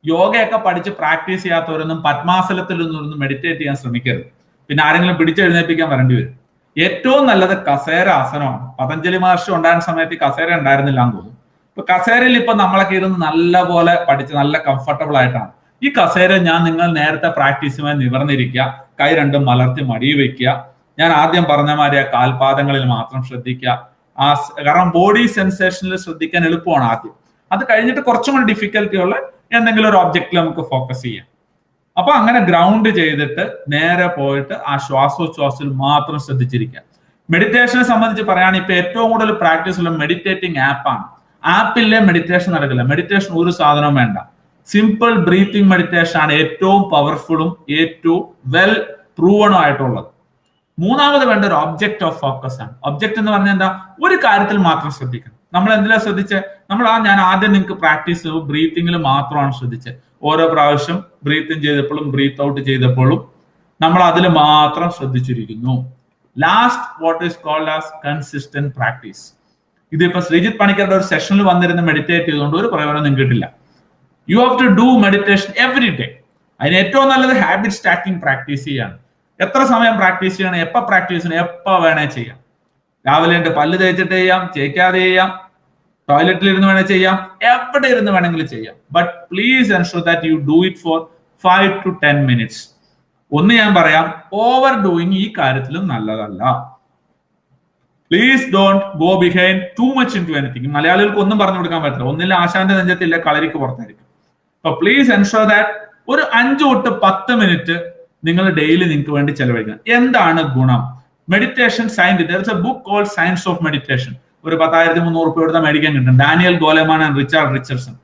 യോഗയൊക്കെ പഠിച്ച് പ്രാക്ടീസ് ചെയ്യാത്തവരൊന്നും പത്മാസനത്തിൽ നിന്നൊന്നും മെഡിറ്റേറ്റ് ചെയ്യാൻ ശ്രമിക്കരുത്. പിന്നെ ആരെങ്കിലും പിടിച്ചെഴുന്നേൽപ്പിക്കാൻ വരേണ്ടി വരും. ഏറ്റവും നല്ലത് കസേര ആസനമാണ്. പതഞ്ജലി മഹർഷി ഉണ്ടായിരുന്ന സമയത്ത് ഈ കസേര ഉണ്ടായിരുന്നില്ല എന്ന് തോന്നുന്നു. ഇപ്പൊ കസേരയിൽ ഇപ്പൊ നമ്മളൊക്കെ ഇരുന്ന് നല്ല പോലെ പഠിച്ച് നല്ല കംഫർട്ടബിൾ ആയിട്ടാണ്. ഈ കസേര നിങ്ങൾ നേരത്തെ പ്രാക്ടീസുമായി നിവർന്നിരിക്കുക, കൈ രണ്ടും മലർത്തി മടിയിൽ വെക്കുക. ഞാൻ ആദ്യം പറഞ്ഞ മാതിരി ആ കാൽപാദങ്ങളിൽ മാത്രം ശ്രദ്ധിക്കുക. കാരണം ബോഡി സെൻസേഷനിൽ ശ്രദ്ധിക്കാൻ എളുപ്പമാണ് ആദ്യം. അത് കഴിഞ്ഞിട്ട് കുറച്ചും കൂടി ഡിഫിക്കൽറ്റി ഉള്ള എന്തെങ്കിലും ഒരു ഒബ്ജക്റ്റിൽ നമുക്ക് ഫോക്കസ് ചെയ്യാം. അപ്പൊ അങ്ങനെ ഗ്രൗണ്ട് ചെയ്തിട്ട് നേരെ പോയിട്ട് ആ ശ്വാസോച്ഛ്വാസത്തിൽ മാത്രം ശ്രദ്ധിച്ചിരിക്കുക. മെഡിറ്റേഷനെ സംബന്ധിച്ച് പറയുകയാണെങ്കിൽ ഇപ്പൊ ഏറ്റവും കൂടുതൽ പ്രാക്ടീസ് ഉള്ള മെഡിറ്റേറ്റിംഗ് ആപ്പാണ്. ആപ്പിലെ മെഡിറ്റേഷൻ നടക്കില്ല. മെഡിറ്റേഷൻ ഒരു സാധനവും വേണ്ട. സിമ്പിൾ ബ്രീത്തിങ് മെഡിറ്റേഷൻ ആണ് ഏറ്റവും പവർഫുള്ളും ഏറ്റവും വെൽ പ്രൂവണും ആയിട്ടുള്ളത്. മൂന്നാമത് വേണ്ട ഒരു ഒബ്ജക്റ്റ് ഓഫ് ഫോക്കസ് ആണ്. ഒബ്ജക്റ്റ് എന്ന് പറഞ്ഞാൽ എന്താ? ഒരു കാര്യത്തിൽ മാത്രം ശ്രദ്ധിക്കണം. നമ്മൾ എന്തിനാ ശ്രദ്ധിച്ചത്? ഞാൻ ആദ്യം നിങ്ങൾക്ക് പ്രാക്ടീസ് ബ്രീത്തിങ്ങിൽ മാത്രമാണ് ശ്രദ്ധിച്ചത്. ഓരോ പ്രാവശ്യം ബ്രീത്ത് ഇൻ ചെയ്തപ്പോഴും ബ്രീത്ത് ഔട്ട് ചെയ്തപ്പോഴും നമ്മൾ അതിൽ മാത്രം ശ്രദ്ധിച്ചിരിക്കുന്നു. Last what is called as consistent practice. ഇതിപ്പോ ശ്രീജിത്ത് പണിക്കരുടെ ഒരു സെഷനിൽ വന്നിരുന്ന് മെഡിറ്റേറ്റ് ചെയ്തുകൊണ്ട് ഒരു പ്രയോജനം നിങ്ങൾക്ക് കിട്ടില്ല. You have to do meditation every day. അതിന് ഏറ്റവും നല്ലത് ഹാബിറ്റ് സ്റ്റാക്കിംഗ് പ്രാക്ടീസ് ചെയ്യാണ്. എത്ര സമയം പ്രാക്ടീസ് ചെയ്യണം, എപ്പോൾ പ്രാക്ടീസ് ചെയ്യണം, എപ്പോൾ വേണേ ചെയ്യാം. രാവിലെ പല്ല് തേച്ചിട്ട് ചെയ്യാം, തേക്കാതെ ചെയ്യാം, ടോയ്ലറ്റിൽ ഇരുന്ന് വേണേൽ ചെയ്യാം, എവിടെ ഇരുന്ന് വേണമെങ്കിലും ചെയ്യാം. But please ensure that you do it for 5 to 10 minutes. ഒന്ന് ഞാൻ പറയാം, ഓവർ ഡൂയിങ് ഈ കാര്യത്തിലും നല്ലതല്ല. Please don't go behind too much in to anything. മലയാളികൾക്ക് ഒന്നും പറഞ്ഞു കൊടുക്കാൻ പറ്റില്ല. ഒന്നില്ല ആശാന്റെ നെഞ്ചത്തില്ല, കളരിക്ക് പുറത്തായിരിക്കും. അപ്പൊ പ്ലീസ് എൻഷുർ ദാറ്റ് ഒരു 5 തൊട്ട് 10 മിനിറ്റ് നിങ്ങൾ ഡെയിലി നിങ്ങൾക്ക് വേണ്ടി ചെലവഴിക്കണം. എന്താണ് ഗുണം? Meditation science, there is a book called science of meditation. ഒരു 10,300 രൂപ കൊടുത്താൽ മേടിക്കാൻ കിട്ടും. Daniel Goleman and Richard Richardson.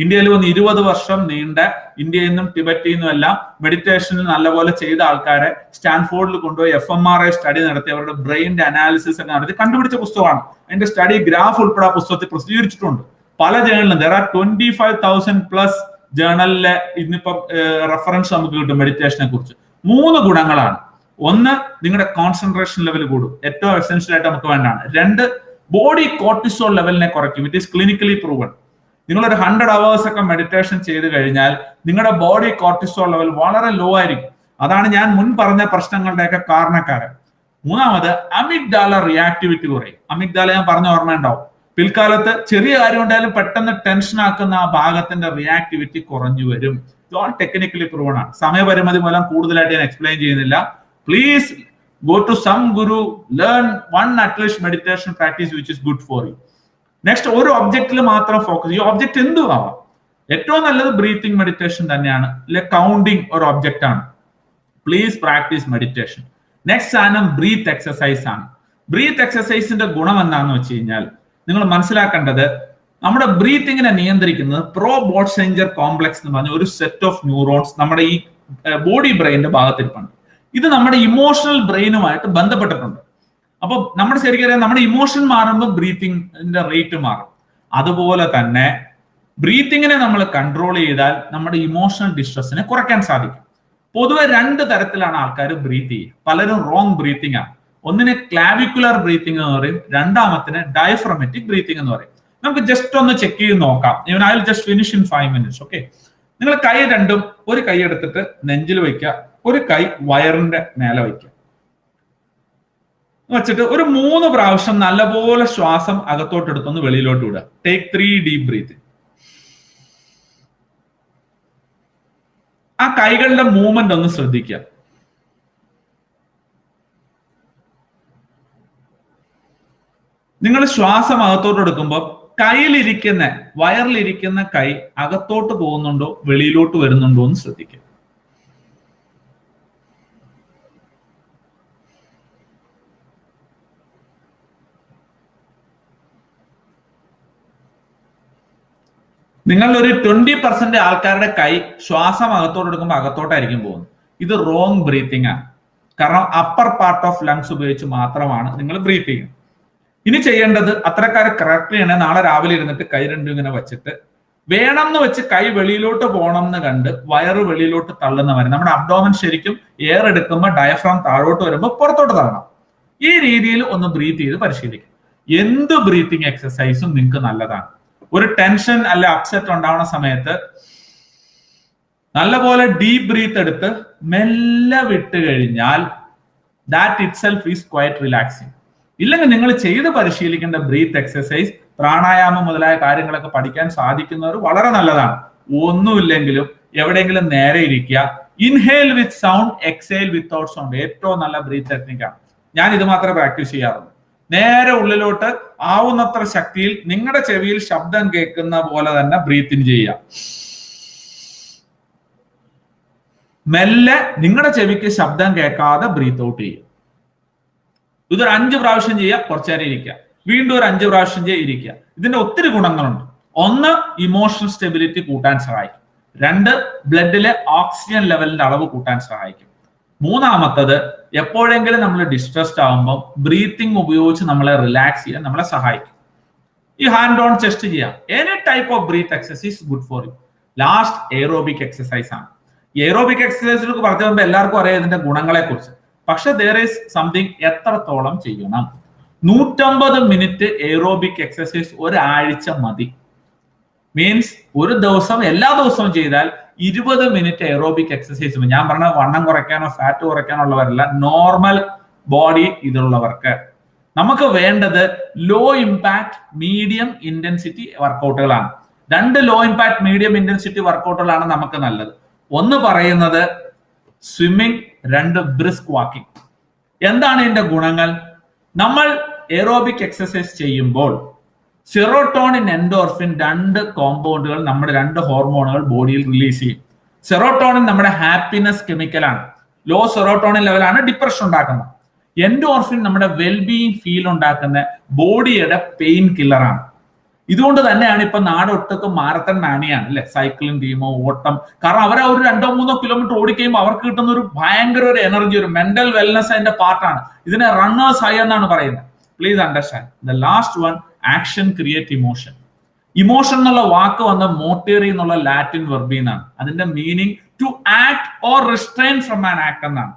ഇന്ത്യയിൽ വന്ന് 20 വർഷം നീണ്ട ഇന്ത്യയിൽ നിന്നും ടിബറ്റിൽ നിന്നും എല്ലാം മെഡിറ്റേഷനിൽ നല്ലപോലെ ചെയ്ത ആൾക്കാരെ സ്റ്റാൻഫോർഡിൽ കൊണ്ടുപോയി FMRI സ്റ്റഡി നടത്തി അവരുടെ ബ്രെയിൻ്റെ അനാലിസിസ് ഒക്കെ നടത്തി കണ്ടുപിടിച്ച പുസ്തകമാണ്. അതിന്റെ സ്റ്റഡി ഗ്രാഫ് ഉൾപ്പെടെ ആ പുസ്തകത്തിൽ പ്രസിദ്ധീകരിച്ചിട്ടുണ്ട്. പല ജേണലിലും there are 25,000+ ജേണലിലെ ഇന്നിപ്പം റെഫറൻസ് നമുക്ക് കിട്ടും മെഡിറ്റേഷനെ കുറിച്ച്. 3 ഗുണങ്ങളാണ്. ഒന്ന്, നിങ്ങളുടെ കോൺസെൻട്രേഷൻ ലെവൽ കൂടും, ഏറ്റവും എസെൻഷ്യൽ ആയിട്ട് നമുക്ക് വേണ്ടതാണ്. 2, ബോഡി കോർട്ടിസോൾ ലെവലിനെ കുറയ്ക്കും. It is clinically proven. നിങ്ങളൊരു 100 hours ഒക്കെ മെഡിറ്റേഷൻ ചെയ്ത് കഴിഞ്ഞാൽ നിങ്ങളുടെ ബോഡി കോർട്ടിസോൾ ലെവൽ വളരെ ലോ ആയിരിക്കും. അതാണ് ഞാൻ മുൻ പറഞ്ഞ പ്രശ്നങ്ങളുടെയൊക്കെ കാരണക്കാരൻ. മൂന്നാമത്, അമിഗ്ഡാല റിയാക്ടിവിറ്റി കുറയും. അമിഗ്ഡാല ഞാൻ പറഞ്ഞ ഓർമ്മയുണ്ടാവും. പിൽക്കാലത്ത് ചെറിയ കാര്യം ഉണ്ടായാലും പെട്ടെന്ന് ടെൻഷൻ ആക്കുന്ന ആ ഭാഗത്തിന്റെ റിയാക്ടിവിറ്റി കുറഞ്ഞു വരും. ഇത് ടെക്നിക്കലി പ്രൂവൺ ആണ്. സമയപരിമിതി മൂലം കൂടുതലായിട്ട് ഞാൻ എക്സ്പ്ലെയിൻ ചെയ്യുന്നില്ല. Please go to some guru, learn one at least meditation practice which is good for you. Next, ഒരു ഒബ്ജക്റ്റിൽ മാത്രം ഫോക്കസ്. ഈ ഒബ്ജക്റ്റ് എന്തും ആവാം. ഏറ്റവും നല്ലത് ബ്രീത്തിങ് മെഡിറ്റേഷൻ തന്നെയാണ്. കൗണ്ടിങ് ഒരു ഒബ്ജക്റ്റ് ആണ്. Please practice meditation. നെക്സ്റ്റ് സാധനം ബ്രീത്ത് എക്സസൈസ് ആണ്. ബ്രീത്ത് എക്സസൈസിന്റെ ഗുണം എന്താണെന്ന് വെച്ച് കഴിഞ്ഞാൽ നിങ്ങൾ മനസ്സിലാക്കേണ്ടത്, നമ്മുടെ ബ്രീത്തിങ്ങിനെ നിയന്ത്രിക്കുന്നത് പ്രോബോട്ട്സെഞ്ചർ കോംപ്ലക്സ് എന്ന് പറഞ്ഞ ഒരു സെറ്റ് ഓഫ് ന്യൂറോൺസ് നമ്മുടെ ഈ ബോഡി ബ്രെയിനിന്റെ ഭാഗത്തിരിപ്പുണ്ട്. ഇത് നമ്മുടെ ഇമോഷണൽ ബ്രെയിനുമായിട്ട് ബന്ധപ്പെട്ടിട്ടുണ്ട്. അപ്പൊ നമ്മുടെ ശരിക്കും നമ്മുടെ ഇമോഷൻ മാറുമ്പോൾ ബ്രീത്തിങ്ങിന്റെ റേറ്റ് മാറും. അതുപോലെ തന്നെ ബ്രീത്തിങ്ങിനെ നമ്മൾ കൺട്രോൾ ചെയ്താൽ നമ്മുടെ ഇമോഷണൽ ഡിസ്ട്രെസ്സിനെ കുറയ്ക്കാൻ സാധിക്കും. പൊതുവെ 2 തരത്തിലാണ് ആൾക്കാർ ബ്രീത്ത് ചെയ്യുക. പലരും റോങ് ബ്രീത്തിങ് ആണ്. ഒന്നിനെ ക്ലാവിക്കുലർ ബ്രീത്തിങ് എന്ന് പറയും, രണ്ടാമത്തിന് ഡയഫ്രമാറ്റിക് ബ്രീത്തിങ് എന്ന് പറയും. നമുക്ക് ജസ്റ്റ് ഒന്ന് ചെക്ക് ചെയ്ത് നോക്കാം. I will just finish in 5 minutes. Okay, നിങ്ങൾ കൈ രണ്ടും, ഒരു കൈ എടുത്തിട്ട് നെഞ്ചിൽ വയ്ക്കുക, ഒരു കൈ വയറിന്റെ മേലെ വയ്ക്കുക. വെച്ചിട്ട് ഒരു 3 പ്രാവശ്യം നല്ലപോലെ ശ്വാസം അകത്തോട്ട് എടുത്തൊന്ന് വെളിയിലോട്ട് വിടുക. Take 3 deep breath. ആ കൈകളുടെ മൂവ്മെന്റ് ഒന്ന് ശ്രദ്ധിക്കുക. നിങ്ങൾ ശ്വാസം അകത്തോട്ട് എടുക്കുമ്പോൾ കയ്യിലിരിക്കുന്ന, വയറിലിരിക്കുന്ന കൈ അകത്തോട്ട് പോകുന്നുണ്ടോ വെളിയിലോട്ട് വരുന്നുണ്ടോ എന്ന് ശ്രദ്ധിക്കുക. നിങ്ങൾ ഒരു 20% ആൾക്കാരുടെ കൈ ശ്വാസം അകത്തോട്ട് എടുക്കുമ്പോൾ അകത്തോട്ടായിരിക്കും പോകുന്നത്. ഇത് റോങ് ബ്രീത്തിങ് ആണ്. കാരണം അപ്പർ പാർട്ട് ഓഫ് ലങ്സ് ഉപയോഗിച്ച് മാത്രമാണ് നിങ്ങൾ ബ്രീത്ത് ചെയ്യുന്നത്. ഇനി ചെയ്യേണ്ടത്, അത്രക്കാരെ കറക്റ്റ് ചെയ്യണേ, നാളെ രാവിലെ ഇരുന്നിട്ട് കൈ രണ്ടും ഇങ്ങനെ വെച്ചിട്ട് വേണം എന്ന് വെച്ച് കൈ വെളിയിലോട്ട് പോകണം എന്ന് കണ്ട് വയറ് വെളിയിലോട്ട് തള്ളുന്നവരെ, നമ്മുടെ അബ്ഡോമൻ ശരിക്കും എയർ എടുക്കുമ്പോൾ ഡയഫ്രാം താഴോട്ട് വരുമ്പോൾ പുറത്തോട്ട് തള്ളണം. ഈ രീതിയിൽ ഒന്ന് ബ്രീത്ത് ചെയ്ത് പരിശീലിക്കും. എന്ത് ബ്രീത്തിങ് എക്സസൈസും നിങ്ങൾക്ക് നല്ലതാണ്. ഒരു ടെൻഷൻ അല്ല അപ്സെറ്റ് ഉണ്ടാവുന്ന സമയത്ത് നല്ലപോലെ ഡീപ് ബ്രീത്ത് എടുത്ത് മെല്ലെ വിട്ട് കഴിഞ്ഞാൽ that it self is quite relaxing. ഇല്ലെങ്കിൽ നിങ്ങൾ ചെയ്ത് പരിശീലിക്കേണ്ട ബ്രീത്ത് എക്സസൈസ്, പ്രാണായാമം മുതലായ കാര്യങ്ങളൊക്കെ പഠിക്കാൻ സാധിക്കുന്നവർ വളരെ നല്ലതാണ്. ഒന്നുമില്ലെങ്കിലും എവിടെയെങ്കിലും നേരെ ഇരിക്കുക. ഇൻഹേൽ വിത്ത് സൗണ്ട്, എക്സേൽ വിത്തൗട്ട് സൗണ്ട് ഏറ്റവും നല്ല ബ്രീത്ത് ടെക്നിക്കാണ്. ഞാൻ ഇത് മാത്രമേ പ്രാക്ടീസ് ചെയ്യാറുള്ളൂ. നേരെ ഉള്ളിലോട്ട് ആവുന്നത്ര ശക്തിയിൽ നിങ്ങളുടെ ചെവിയിൽ ശബ്ദം കേൾക്കുന്ന പോലെ തന്നെ ബ്രീത്ത് ഇൻ ചെയ്യുക. മെല്ലെ നിങ്ങളുടെ ചെവിക്ക് ശബ്ദം കേൾക്കാതെ ബ്രീത്ത് ഔട്ട് ചെയ്യുക. ഇതൊരു 5 പ്രാവശ്യം ചെയ്യുക. കുറച്ചു നേരം ഇരിക്കുക. വീണ്ടും ഒരു 5 പ്രാവശ്യം ഇരിക്കുക. ഇതിന്റെ ഒത്തിരി ഗുണങ്ങളുണ്ട്. ഒന്ന്, ഇമോഷണൽ സ്റ്റെബിലിറ്റി കൂട്ടാൻ സഹായിക്കും. 2, ബ്ലഡിലെ ഓക്സിജൻ ലെവലിന്റെ അളവ് കൂട്ടാൻ സഹായിക്കും. മൂന്നാമത്തത്, എപ്പോഴെങ്കിലും നമ്മൾ ഡിസ്ട്രസ്ഡ് ആകുമ്പോൾ ബ്രീത്തിങ് ഉപയോഗിച്ച് നമ്മളെ റിലാക്സ് ചെയ്യാൻ നമ്മളെ സഹായിക്കും. ഈ ഹാൻഡ് ഓൺ ചെസ്റ്റ് ചെയ്യാം. Any type of breath exercise good for you. Last, aerobic exercise ആണ്. ഈ എയറോബിക് എക്സസൈസിലേക്ക് പറഞ്ഞു വരുമ്പോൾ എല്ലാവർക്കും അറിയാം ഇതിന്റെ ഗുണങ്ങളെ കുറിച്ച്. പക്ഷെ there is something, എത്രത്തോളം ചെയ്യണം? 150 മിനിറ്റ് എയറോബിക് എക്സസൈസ് ഒരാഴ്ച മതി. മീൻസ് ഒരു ദിവസം, എല്ലാ ദിവസവും ചെയ്താൽ 20 മിനിറ്റ് എയറോബിക് എക്സസൈസ്. ഞാൻ പറഞ്ഞ വണ്ണം കുറയ്ക്കാനോ ഫാറ്റ് കുറയ്ക്കാനോ ഉള്ളവരല്ല, നോർമൽ ബോഡി ഇതുള്ളവർക്ക്. നമുക്ക് വേണ്ടത് ലോ ഇമ്പാക്ട് മീഡിയം ഇന്റൻസിറ്റി വർക്കൗട്ടുകളാണ്. 2 ലോ ഇമ്പാക്ട് മീഡിയം ഇന്റൻസിറ്റി വർക്കൗട്ടുകളാണ് നമുക്ക് നല്ലത്. ഒന്ന് പറയുന്നത് സ്വിമ്മിങ്, 2 ബ്രിസ്ക് വാക്കിംഗ്. എന്താണ് ഇതിന്റെ ഗുണങ്ങൾ? നമ്മൾ എയറോബിക് എക്സസൈസ് ചെയ്യുമ്പോൾ സെറോട്ടോണിൻ, എൻഡോർഫിൻ 2 കോമ്പൗണ്ടുകൾ, നമ്മുടെ 2 ഹോർമോണുകൾ ബോഡിയിൽ റിലീസ് ചെയ്യും. സെറോട്ടോണിൻ നമ്മുടെ ഹാപ്പിനെസ് കെമിക്കലാണ്. ലോ സെറോട്ടോണിൻ ലെവലാണ് ഡിപ്രഷൻ ഉണ്ടാക്കുന്നത്. എൻഡോർഫിൻ നമ്മുടെ വെൽബീയിങ് ഫീൽ ഉണ്ടാക്കുന്ന ബോഡിയുടെ പെയിൻ കില്ലറാണ്. ഇതുകൊണ്ട് തന്നെയാണ് ഇപ്പൊ നാടൊട്ടുക്ക് മാരത്തൺ മാനിയാണ് അല്ലെ, സൈക്ലിംഗ് ടീമോ ഓട്ടം. കാരണം അവർ ഒരു 2-3 കിലോമീറ്റർ ഓടിക്കഴിയുമ്പോൾ അവർക്ക് കിട്ടുന്ന ഒരു ഭയങ്കര ഒരു എനർജി, ഒരു മെന്റൽ വെൽനെസ് അതിന്റെ പാർട്ടാണ്. ഇതിനെ റണ്ണേഴ്സ് ഹൈ എന്നാണ് പറയുന്നത്. Please understand the last one, action create emotion. Emotion എന്നുള്ള വാക്ക് വന്ന മോട്ടേറി എന്നുള്ള ലാറ്റിൻ വെർബിൽ നിന്നാണ്. അതിന്റെ meaning to act or restrain from an act എന്നാണ്.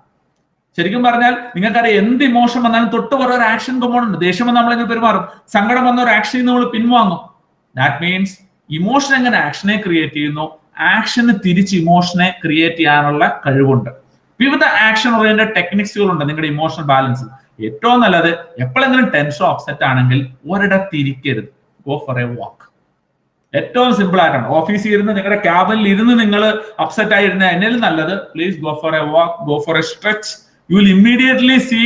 ശരിക്കും പറഞ്ഞാൽ നിങ്ങൾക്കറിയാം, എന്ത് ഇമോഷൻ വന്നാലും തൊട്ട് പുറം ഒരു ആക്ഷൻ കമ്പോണുണ്ട്. ദേഷ്യം വന്ന് നമ്മളെങ്ങനെ പെരുമാറും, സങ്കടം വന്ന ഒരു ആക്ഷൻ നമ്മൾ പിൻവാങ്ങും. ദാറ്റ് മീൻസ് ഇമോഷൻ എങ്ങനെ ആക്ഷനെ ക്രിയേറ്റ് ചെയ്യുന്നു, ആക്ഷന് തിരിച്ച് ഇമോഷനെ ക്രിയേറ്റ് ചെയ്യാനുള്ള കഴിവുണ്ട്. വിവിധ ആക്ഷൻ ഓറിയന്റഡ് ടെക്നിക്സുകളുണ്ട് നിങ്ങളുടെ ഇമോഷണൽ ബാലൻസ്. ഏറ്റവും നല്ലത്, എപ്പോഴെങ്കിലും ടെൻഷനോ അപ്സെറ്റ് ആണെങ്കിൽ ഒരിടത്ത് ഇരിക്കരുത്, ഗോ ഫോർ എ വാക്ക്. ഏറ്റവും സിമ്പിൾ ആയിട്ടാണ്. ഓഫീസിൽ ഇരുന്ന്, നിങ്ങളുടെ ക്യാബിനിൽ ഇരുന്ന് നിങ്ങൾ അപ്സെറ്റ് ആയിരുന്ന എന്നേലും നല്ലത്, please go for a walk, go for A stretch. You will immediately see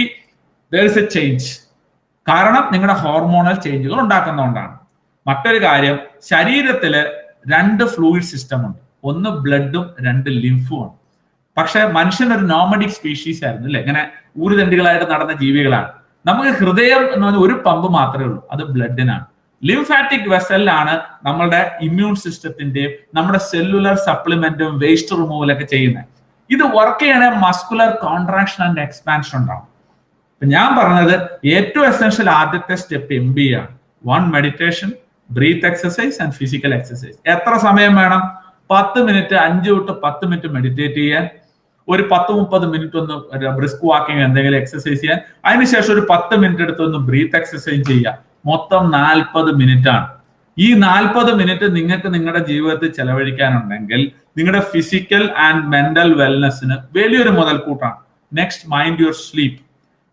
there is a change. കാരണം നിങ്ങളുടെ ഹോർമോണൽ ചേഞ്ചുകൾ ഉണ്ടാക്കുന്നതുകൊണ്ടാണ്. മറ്റൊരു കാര്യം, ശരീരത്തില് 2 ഫ്ലൂയിഡ് സിസ്റ്റം ഉണ്ട്. ഒന്ന് ബ്ലഡും 2 ലിംഫും ആണ്. പക്ഷെ മനുഷ്യൻ ഒരു നോമഡിക് സ്പീഷീസ് ആയിരുന്നു അല്ലെ, ഇങ്ങനെ ഊരുദണ്ഡികളായിട്ട് നടന്ന ജീവികളാണ്. നമുക്ക് ഹൃദയം എന്ന് പറഞ്ഞാൽ ഒരു പമ്പ് മാത്രമേ ഉള്ളൂ, അത് ബ്ലഡിനാണ്. ലിംഫാറ്റിക് വെസലിലാണ് നമ്മളുടെ ഇമ്മ്യൂൺ സിസ്റ്റത്തിന്റെയും നമ്മുടെ സെല്ലുലർ സപ്ലിമെന്റും വേസ്റ്റ് റിമൂവലൊക്കെ ചെയ്യുന്നത്. ഇത് വർക്ക് ചെയ്യണ മസ്കുലർ കോൺട്രാക്ഷൻ ആൻഡ് എക്സ്പാൻഷൻ ഉണ്ടാവും. ഞാൻ പറഞ്ഞത് ഏറ്റവും എസെൻഷ്യൽ ആദ്യത്തെ സ്റ്റെപ്പ് MBA ആണ്. 1 meditation, breath exercise and physical exercise. എത്ര സമയം വേണം? 10 മിനിറ്റ്, 5 to 10 മിനിറ്റ് മെഡിറ്റേറ്റ് ചെയ്യാൻ, ഒരു 10-30 മിനിറ്റ് ഒന്ന് ബ്രിസ്ക് വാക്കിംഗ് എന്തെങ്കിലും എക്സസൈസ് ചെയ്യാൻ, അതിനുശേഷം ഒരു 10 മിനിറ്റ് എടുത്ത് ഒന്ന് ബ്രീത്ത് എക്സസൈസ് ചെയ്യുക. മൊത്തം 40 മിനിറ്റ് ആണ്. ഈ 40 മിനിറ്റ് നിങ്ങൾക്ക് നിങ്ങളുടെ ജീവിതത്തിൽ ചെലവഴിക്കാനുണ്ടെങ്കിൽ നിങ്ങളുടെ ഫിസിക്കൽ ആൻഡ് മെന്റൽ വെൽനെസ്സിന് വലിയൊരു മുതൽക്കൂട്ടാണ്. Next, mind your sleep.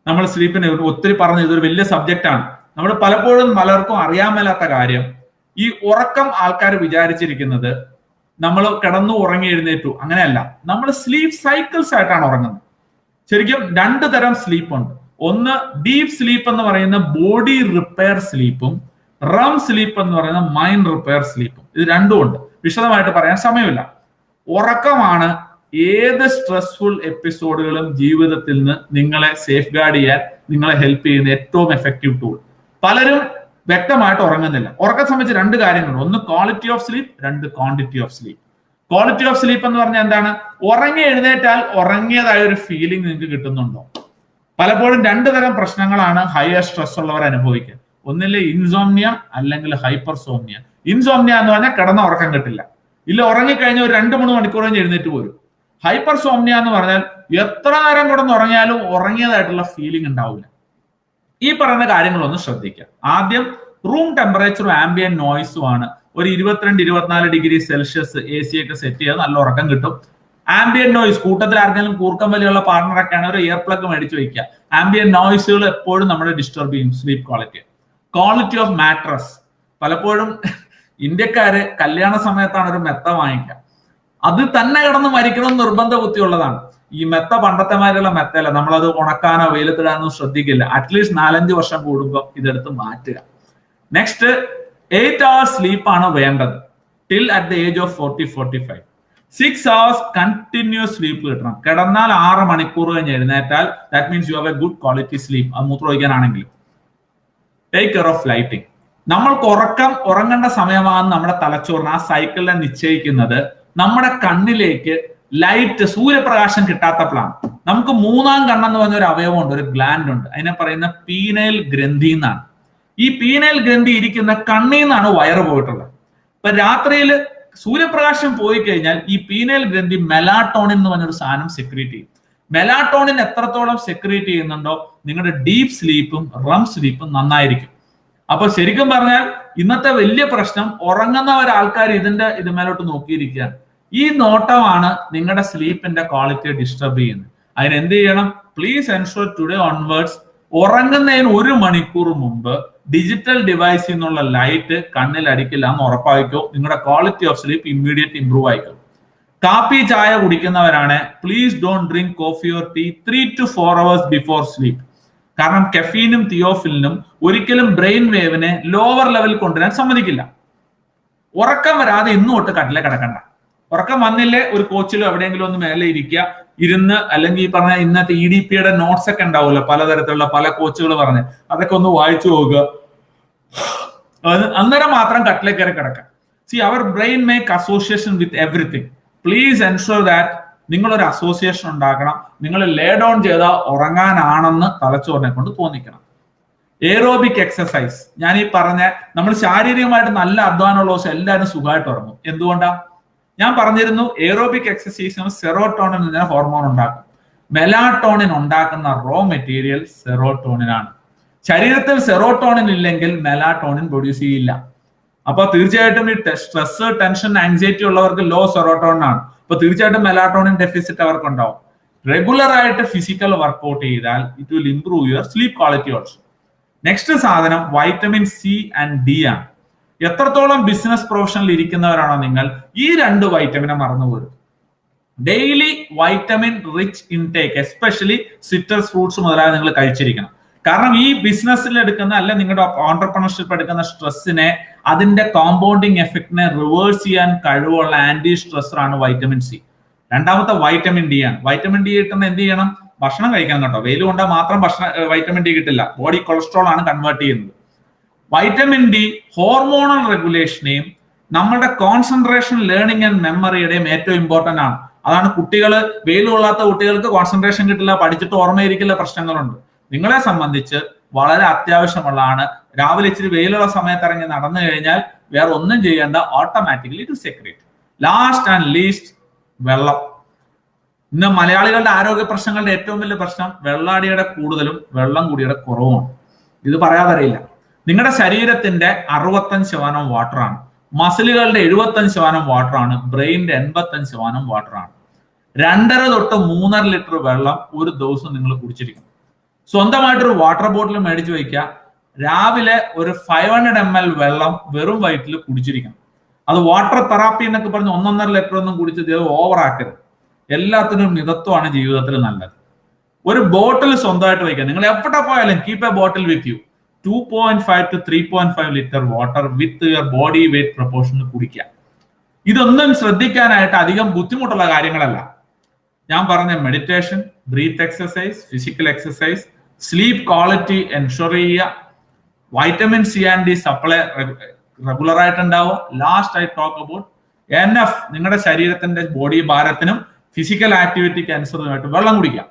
നമ്മൾ സ്ലീപ്പിനെ ഒത്തിരി പറഞ്ഞു, ഇതൊരു വലിയ സബ്ജക്റ്റ് ആണ്. നമ്മൾ പലപ്പോഴും പലർക്കും അറിയാൻ മേലാത്ത കാര്യം, ഈ ഉറക്കം ആൾക്കാർ വിചാരിച്ചിരിക്കുന്നത് നമ്മൾ കിടന്നു ഉറങ്ങി എഴുന്നേറ്റു, അങ്ങനെയല്ല. നമ്മൾ സ്ലീപ്പ് സൈക്കിൾസ് ആയിട്ടാണ് ഉറങ്ങുന്നത്. ശരിക്കും 2 തരം സ്ലീപ്പ് ഉണ്ട്. ഒന്ന് ഡീപ് സ്ലീപ്പ് എന്ന് പറയുന്ന ബോഡി റിപ്പയർ സ്ലീപ്പും, റം സ്ലീപ്പ് എന്ന് പറയുന്ന മൈൻഡ് റിപ്പയർ സ്ലീപ്പും. ഇത് രണ്ടും ഉണ്ട്. വിശദമായിട്ട് പറയാൻ സമയമില്ല. ഉറക്കമാണ് ഏത് സ്ട്രെസ്ഫുൾ എപ്പിസോഡുകളും ജീവിതത്തിൽ നിന്ന് നിങ്ങളെ സേഫ് ഗാർഡ് ചെയ്യാൻ നിങ്ങളെ ഹെൽപ്പ് ചെയ്യുന്ന ഏറ്റവും എഫക്റ്റീവ് ടൂൾ. പലരും വ്യക്തമായിട്ട് ഉറങ്ങുന്നില്ല. ഉറക്കം സംബന്ധിച്ച് 2 കാര്യങ്ങളുണ്ട്. ഒന്ന് quality of sleep, 2 quantity of sleep. Quality of sleep എന്ന് പറഞ്ഞാൽ എന്താണ്? ഉറങ്ങി എഴുന്നേറ്റാൽ ഉറങ്ങിയതായ ഒരു ഫീലിംഗ് നിങ്ങൾക്ക് കിട്ടുന്നുണ്ടോ? പലപ്പോഴും 2 തരം പ്രശ്നങ്ങളാണ് ഹയർ സ്ട്രെസ് ഉള്ളവർ അനുഭവിക്കുക. ഒന്നില്ലേ ഇൻസോംനിയ, അല്ലെങ്കിൽ ഹൈപ്പർ സോംനിയ. ഇൻസോംനിയ എന്ന് പറഞ്ഞാൽ കിടന്ന ഉറക്കം കിട്ടില്ല, ഇല്ല ഉറങ്ങിക്കഴിഞ്ഞാൽ ഒരു 2-3 മണിക്കൂർ കഴിഞ്ഞ് എഴുന്നേറ്റ് പോരും. ഹൈപ്പർ സോംനിയ എന്ന് പറഞ്ഞാൽ എത്ര നേരം കിടന്ന് ഉറങ്ങിയാലും ഉറങ്ങിയതായിട്ടുള്ള ഫീലിംഗ് ഉണ്ടാവില്ല. ഈ പറയുന്ന കാര്യങ്ങളൊന്ന് ശ്രദ്ധിക്കുക. ആദ്യം, റൂം ടെമ്പറേച്ചറും ആംബിയന്റ് നോയ്സും ആണ്. ഒരു 22-24 ഡിഗ്രി സെൽഷ്യസ് AC ഒക്കെ സെറ്റ് ചെയ്താൽ നല്ല ഉറക്കം കിട്ടും. ആംബിയന്റ് നോയ്സ്, കൂട്ടത്തിൽ ആർക്കെങ്കിലും കൂർക്കം വലിയുള്ള പാർട്ണറൊക്കെയാണ് ഒരു ഇയർ പ്ലഗ് മേടിച്ച് വയ്ക്കുക. ആംബിയന്റ് നോയ്സുകൾ എപ്പോഴും നമ്മുടെ ഡിസ്റ്റർബ് ചെയ്യും sleep quality. Quality of mattress. പലപ്പോഴും ഇന്ത്യക്കാര് കല്യാണ സമയത്താണ് ഒരു മെത്ത വാങ്ങിക്കുക. അത് തന്നെ കിടന്ന് മരിക്കണം നിർബന്ധ ബുദ്ധിയുള്ളതാണ്. ഈ മെത്ത പണ്ടത്തെമാരുള്ള മെത്തല്ല, നമ്മളത് ഉണക്കാനോ വെയിലത്തിടാനോ ശ്രദ്ധിക്കില്ല. അറ്റ്ലീസ്റ്റ് 4-5 വർഷം കൂടുമ്പോൾ ഇതെടുത്ത് മാറ്റുക. നെക്സ്റ്റ്, 8 hours സ്ലീപ്പാണ് വേണ്ടത് till at the age of 40-45. 6 hours continuous sleep കിട്ടണം. കിടന്നാൽ 6 മണിക്കൂർ കഴിഞ്ഞ് എഴുന്നേറ്റാൽ that means you have a good quality sleep. അത് മൂത്രമൊഴിക്കാനാണെങ്കിലും. Take care of lighting. നമ്മൾക്ക് ഉറങ്ങേണ്ട സമയമാണെന്ന് നമ്മുടെ തലച്ചോറിന് ആ സൈക്കിളിനെ നിശ്ചയിക്കുന്നത് നമ്മുടെ കണ്ണിലേക്ക് ലൈറ്റ്, സൂര്യപ്രകാശം കിട്ടാത്തപ്പോഴാണ്. നമുക്ക് മൂന്നാം കണ്ണെന്ന് പറഞ്ഞ ഒരു അവയവമുണ്ട്, ഒരു ഗ്ലാൻഡ് ഉണ്ട്, അതിനെ പറയുന്ന പീനൈൽ ഗ്രന്ഥി എന്നാണ്. ഈ പീനൈൽ ഗ്രന്ഥി ഇരിക്കുന്ന കണ്ണിൽ നിന്നാണ് വയറ് പോയിട്ടുള്ളത്. ഇപ്പൊ രാത്രിയിൽ സൂര്യപ്രകാശം പോയി കഴിഞ്ഞാൽ ഈ പീനൈൽ ഗ്രന്ഥി മെലാട്ടോണിൻ എന്ന് പറഞ്ഞൊരു സാധനം സെക്രീറ്റ് ചെയ്യും. മെലാട്ടോണിൻ എത്രത്തോളം സെക്രീറ്റ് ചെയ്യുന്നുണ്ടോ നിങ്ങളുടെ ഡീപ്പ് സ്ലീപ്പും റം സ്ലീപ്പും നന്നായിരിക്കും. അപ്പൊ ശരിക്കും പറഞ്ഞാൽ ഇന്നത്തെ വലിയ പ്രശ്നം, ഉറങ്ങുന്ന ഒരാൾക്കാർ ഇത് മേലോട്ട് നോക്കിയിരിക്കുകയാണ്. ഈ നോട്ടമാണ് നിങ്ങളുടെ സ്ലീപ്പിന്റെ ക്വാളിറ്റിയെ ഡിസ്റ്റർബ് ചെയ്യുന്നത്. അതിനെന്ത് ചെയ്യണം? പ്ലീസ് എൻഷുർ ടുഡേ ഓൺവേർഡ്സ് ഉറങ്ങുന്നതിന് 1 മണിക്കൂർ മുമ്പ് ഡിജിറ്റൽ ഡിവൈസിൽ നിന്നുള്ള ലൈറ്റ് കണ്ണിൽ അടിക്കില്ല എന്ന് ഉറപ്പായിക്കോ. നിങ്ങളുടെ quality of sleep immediate improve ആയിക്കോ. കാപ്പി ചായ കുടിക്കുന്നവരാണ്, please don't drink coffee or tea 3 to 4 hours before sleep. കാരണം കെഫീനും തിയോഫിലിനും ഒരിക്കലും ബ്രെയിൻ വേവിനെ ലോവർ ലെവലിൽ കൊണ്ടുവരാൻ സമ്മതിക്കില്ല. ഉറക്കം വരാതെ ഇന്നും തൊട്ട് കട്ടിലെ കിടക്കണ്ട. ഉറക്കം വന്നില്ലേ ഒരു കോച്ചിലോ എവിടെയെങ്കിലും ഒന്ന് മേലെ ഇരുന്ന്, അല്ലെങ്കിൽ ഈ പറഞ്ഞ ഇന്നത്തെ EDPയുടെ നോട്ട്സ് ഒക്കെ ഉണ്ടാവുമല്ലോ, പലതരത്തിലുള്ള പല കോച്ചുകൾ പറഞ്ഞ്, അതൊക്കെ ഒന്ന് വായിച്ചു നോക്കുക. അന്നേരം മാത്രം കട്ടിലെ കയറി കിടക്കാം. See our brain make association with everything. Please ensure that നിങ്ങളൊരു അസോസിയേഷൻ ഉണ്ടാക്കണം. നിങ്ങൾ ലേ ഡൗൺ ചെയ്താൽ ഉറങ്ങാനാണെന്ന് തലച്ചോറിനെ കൊണ്ട് തോന്നിക്കണം. എയറോബിക് എക്സസൈസ്, ഞാൻ ഈ പറഞ്ഞ നമ്മൾ ശാരീരികമായിട്ട് നല്ല അധ്വാനമുള്ള ദിവസം എല്ലാവരും സുഖമായിട്ട് ഉറങ്ങും. എന്തുകൊണ്ടാ? ഞാൻ പറഞ്ഞിരുന്നു, എയറോബിക് എക്സസൈസിന് സെറോട്ടോണിൻ എന്ന ഹോർമോൺ ഉണ്ടാക്കും. മെലാട്ടോണിൻ ഉണ്ടാക്കുന്ന റോ മെറ്റീരിയൽ സെറോട്ടോണിൻ ആണ്. ശരീരത്തിൽ സെറോട്ടോണിൻ ഇല്ലെങ്കിൽ മെലാട്ടോണിൻ പ്രൊഡ്യൂസ് ചെയ്യില്ല. അപ്പൊ തീർച്ചയായിട്ടും ഈ സ്ട്രെസ്, ടെൻഷൻ, ആങ്സൈറ്റി ഉള്ളവർക്ക് ലോ സെറോട്ടോണിൻ ആണ്. അപ്പൊ തീർച്ചയായിട്ടും മെലാട്ടോണിൻ ഡെഫിസിറ്റ് അവർക്ക് ഉണ്ടാവും. റെഗുലർ ആയിട്ട് ഫിസിക്കൽ വർക്ക്ഔട്ട് ചെയ്താൽ it will improve your sleep quality also. Next സാധനം വൈറ്റമിൻ സി ആൻഡ് ഡി ആണ്. എത്രത്തോളം ബിസിനസ് പ്രൊഫഷനിൽ ഇരിക്കുന്നവരാണോ നിങ്ങൾ, ഈ 2 വൈറ്റമിനെ മറന്നുപോരും. Daily vitamin rich intake, especially citrus fruits മുതലായ നിങ്ങൾ കഴിച്ചിരിക്കണം. കാരണം ഈ ബിസിനസ്സിൽ എടുക്കുന്ന, അല്ല നിങ്ങളുടെ ഓൺടർപ്രണർഷിപ്പ് എടുക്കുന്ന സ്ട്രെസ്സിനെ, അതിന്റെ കോമ്പൗണ്ടിങ് എഫക്റ്റിനെ റിവേഴ്സ് ചെയ്യാൻ കഴിവുള്ള ആന്റി സ്ട്രെസർ ആണ് വൈറ്റമിൻ സി. രണ്ടാമത്തെ വൈറ്റമിൻ ഡി ആണ്. വൈറ്റമിൻ ഡി കിട്ടുന്ന എന്ത് ചെയ്യണം? ഭക്ഷണം കഴിക്കണം കേട്ടോ. വെയിൽ കൊണ്ടാൽ മാത്രം വൈറ്റമിൻ ഡി കിട്ടില്ല, ബോഡി കൊളസ്ട്രോൾ ആണ് കൺവേർട്ട് ചെയ്യുന്നത്. വൈറ്റമിൻ ഡി ഹോർമോണൽ റെഗുലേഷനെയും നമ്മുടെ കോൺസെൻട്രേഷൻ, ലേണിംഗ് ആൻഡ് മെമ്മറിയുടെയും ഏറ്റവും ഇമ്പോർട്ടന്റ് ആണ്. അതാണ് കുട്ടികൾ, വെയിൽ കൊള്ളാത്ത കുട്ടികൾക്ക് കോൺസെൻട്രേഷൻ കിട്ടില്ല, പഠിച്ചിട്ട് ഓർമ്മയിരിക്കില്ല, പ്രശ്നങ്ങളുണ്ട്. നിങ്ങളെ സംബന്ധിച്ച് വളരെ അത്യാവശ്യമുള്ളതാണ്. രാവിലെ ഇച്ചിരി വെയിലുള്ള സമയത്ത് ഇറങ്ങി നടന്നു കഴിഞ്ഞാൽ വേറെ ഒന്നും ചെയ്യേണ്ട, automatically to secrete. Last and least വെള്ളം. ഇന്ന് മലയാളികളുടെ ആരോഗ്യ പ്രശ്നങ്ങളുടെ ഏറ്റവും വലിയ പ്രശ്നം വെള്ളാടിയുടെ കൂടുതലും വെള്ളം കൂടിയുടെ കുറവുമാണ്. ഇത് പറയാതറിയില്ല. നിങ്ങളുടെ ശരീരത്തിന്റെ 65% വാട്ടറാണ്, മസിലുകളുടെ 75% വാട്ടറാണ്, ബ്രെയിനിന്റെ 85% വാട്ടറാണ്. 2.5 തൊട്ട് 3.5 ലിറ്റർ വെള്ളം ഒരു ദിവസം നിങ്ങൾ കുടിച്ചിരിക്കും. സ്വന്തമായിട്ടൊരു വാട്ടർ ബോട്ടിൽ മേടിച്ചു വയ്ക്കുക. രാവിലെ ഒരു 500 ml വെള്ളം വെറും വയറ്റിൽ കുടിച്ചിരിക്കണം. അത് വാട്ടർ തെറാപ്പി എന്നൊക്കെ പറഞ്ഞ് 1.5 ലിറ്റർ ഒന്നും കുടിച്ചത് ഓവർ ആക്കരുത്. എല്ലാത്തിനും മിതത്വമാണ് ജീവിതത്തിൽ നല്ലത്. ഒരു ബോട്ടിൽ സ്വന്തമായിട്ട് വയ്ക്കുക. നിങ്ങൾ എവിടെ പോയാലും keep a bottle with you. 2.5 to 3.5 litre water with your body weight പ്രൊപ്പോർഷനിൽ കുടിക്കുക. ഇതൊന്നും ശ്രദ്ധിക്കാനായിട്ട് അധികം ബുദ്ധിമുട്ടുള്ള കാര്യങ്ങളല്ല. ഞാൻ പറഞ്ഞ meditation, breath exercise, physical exercise, sleep quality ensure ചെയ്യുക, vitamin C and D supply regular ആയിട്ട് ഉണ്ടാവുക. Last I talk about NF, നിങ്ങളുടെ ശരീരത്തിന്റെ ബോഡി ഭാരത്തിനും ഫിസിക്കൽ ആക്ടിവിറ്റിക്ക് അനുസൃതമായിട്ട് വെള്ളം കുടിക്കുക.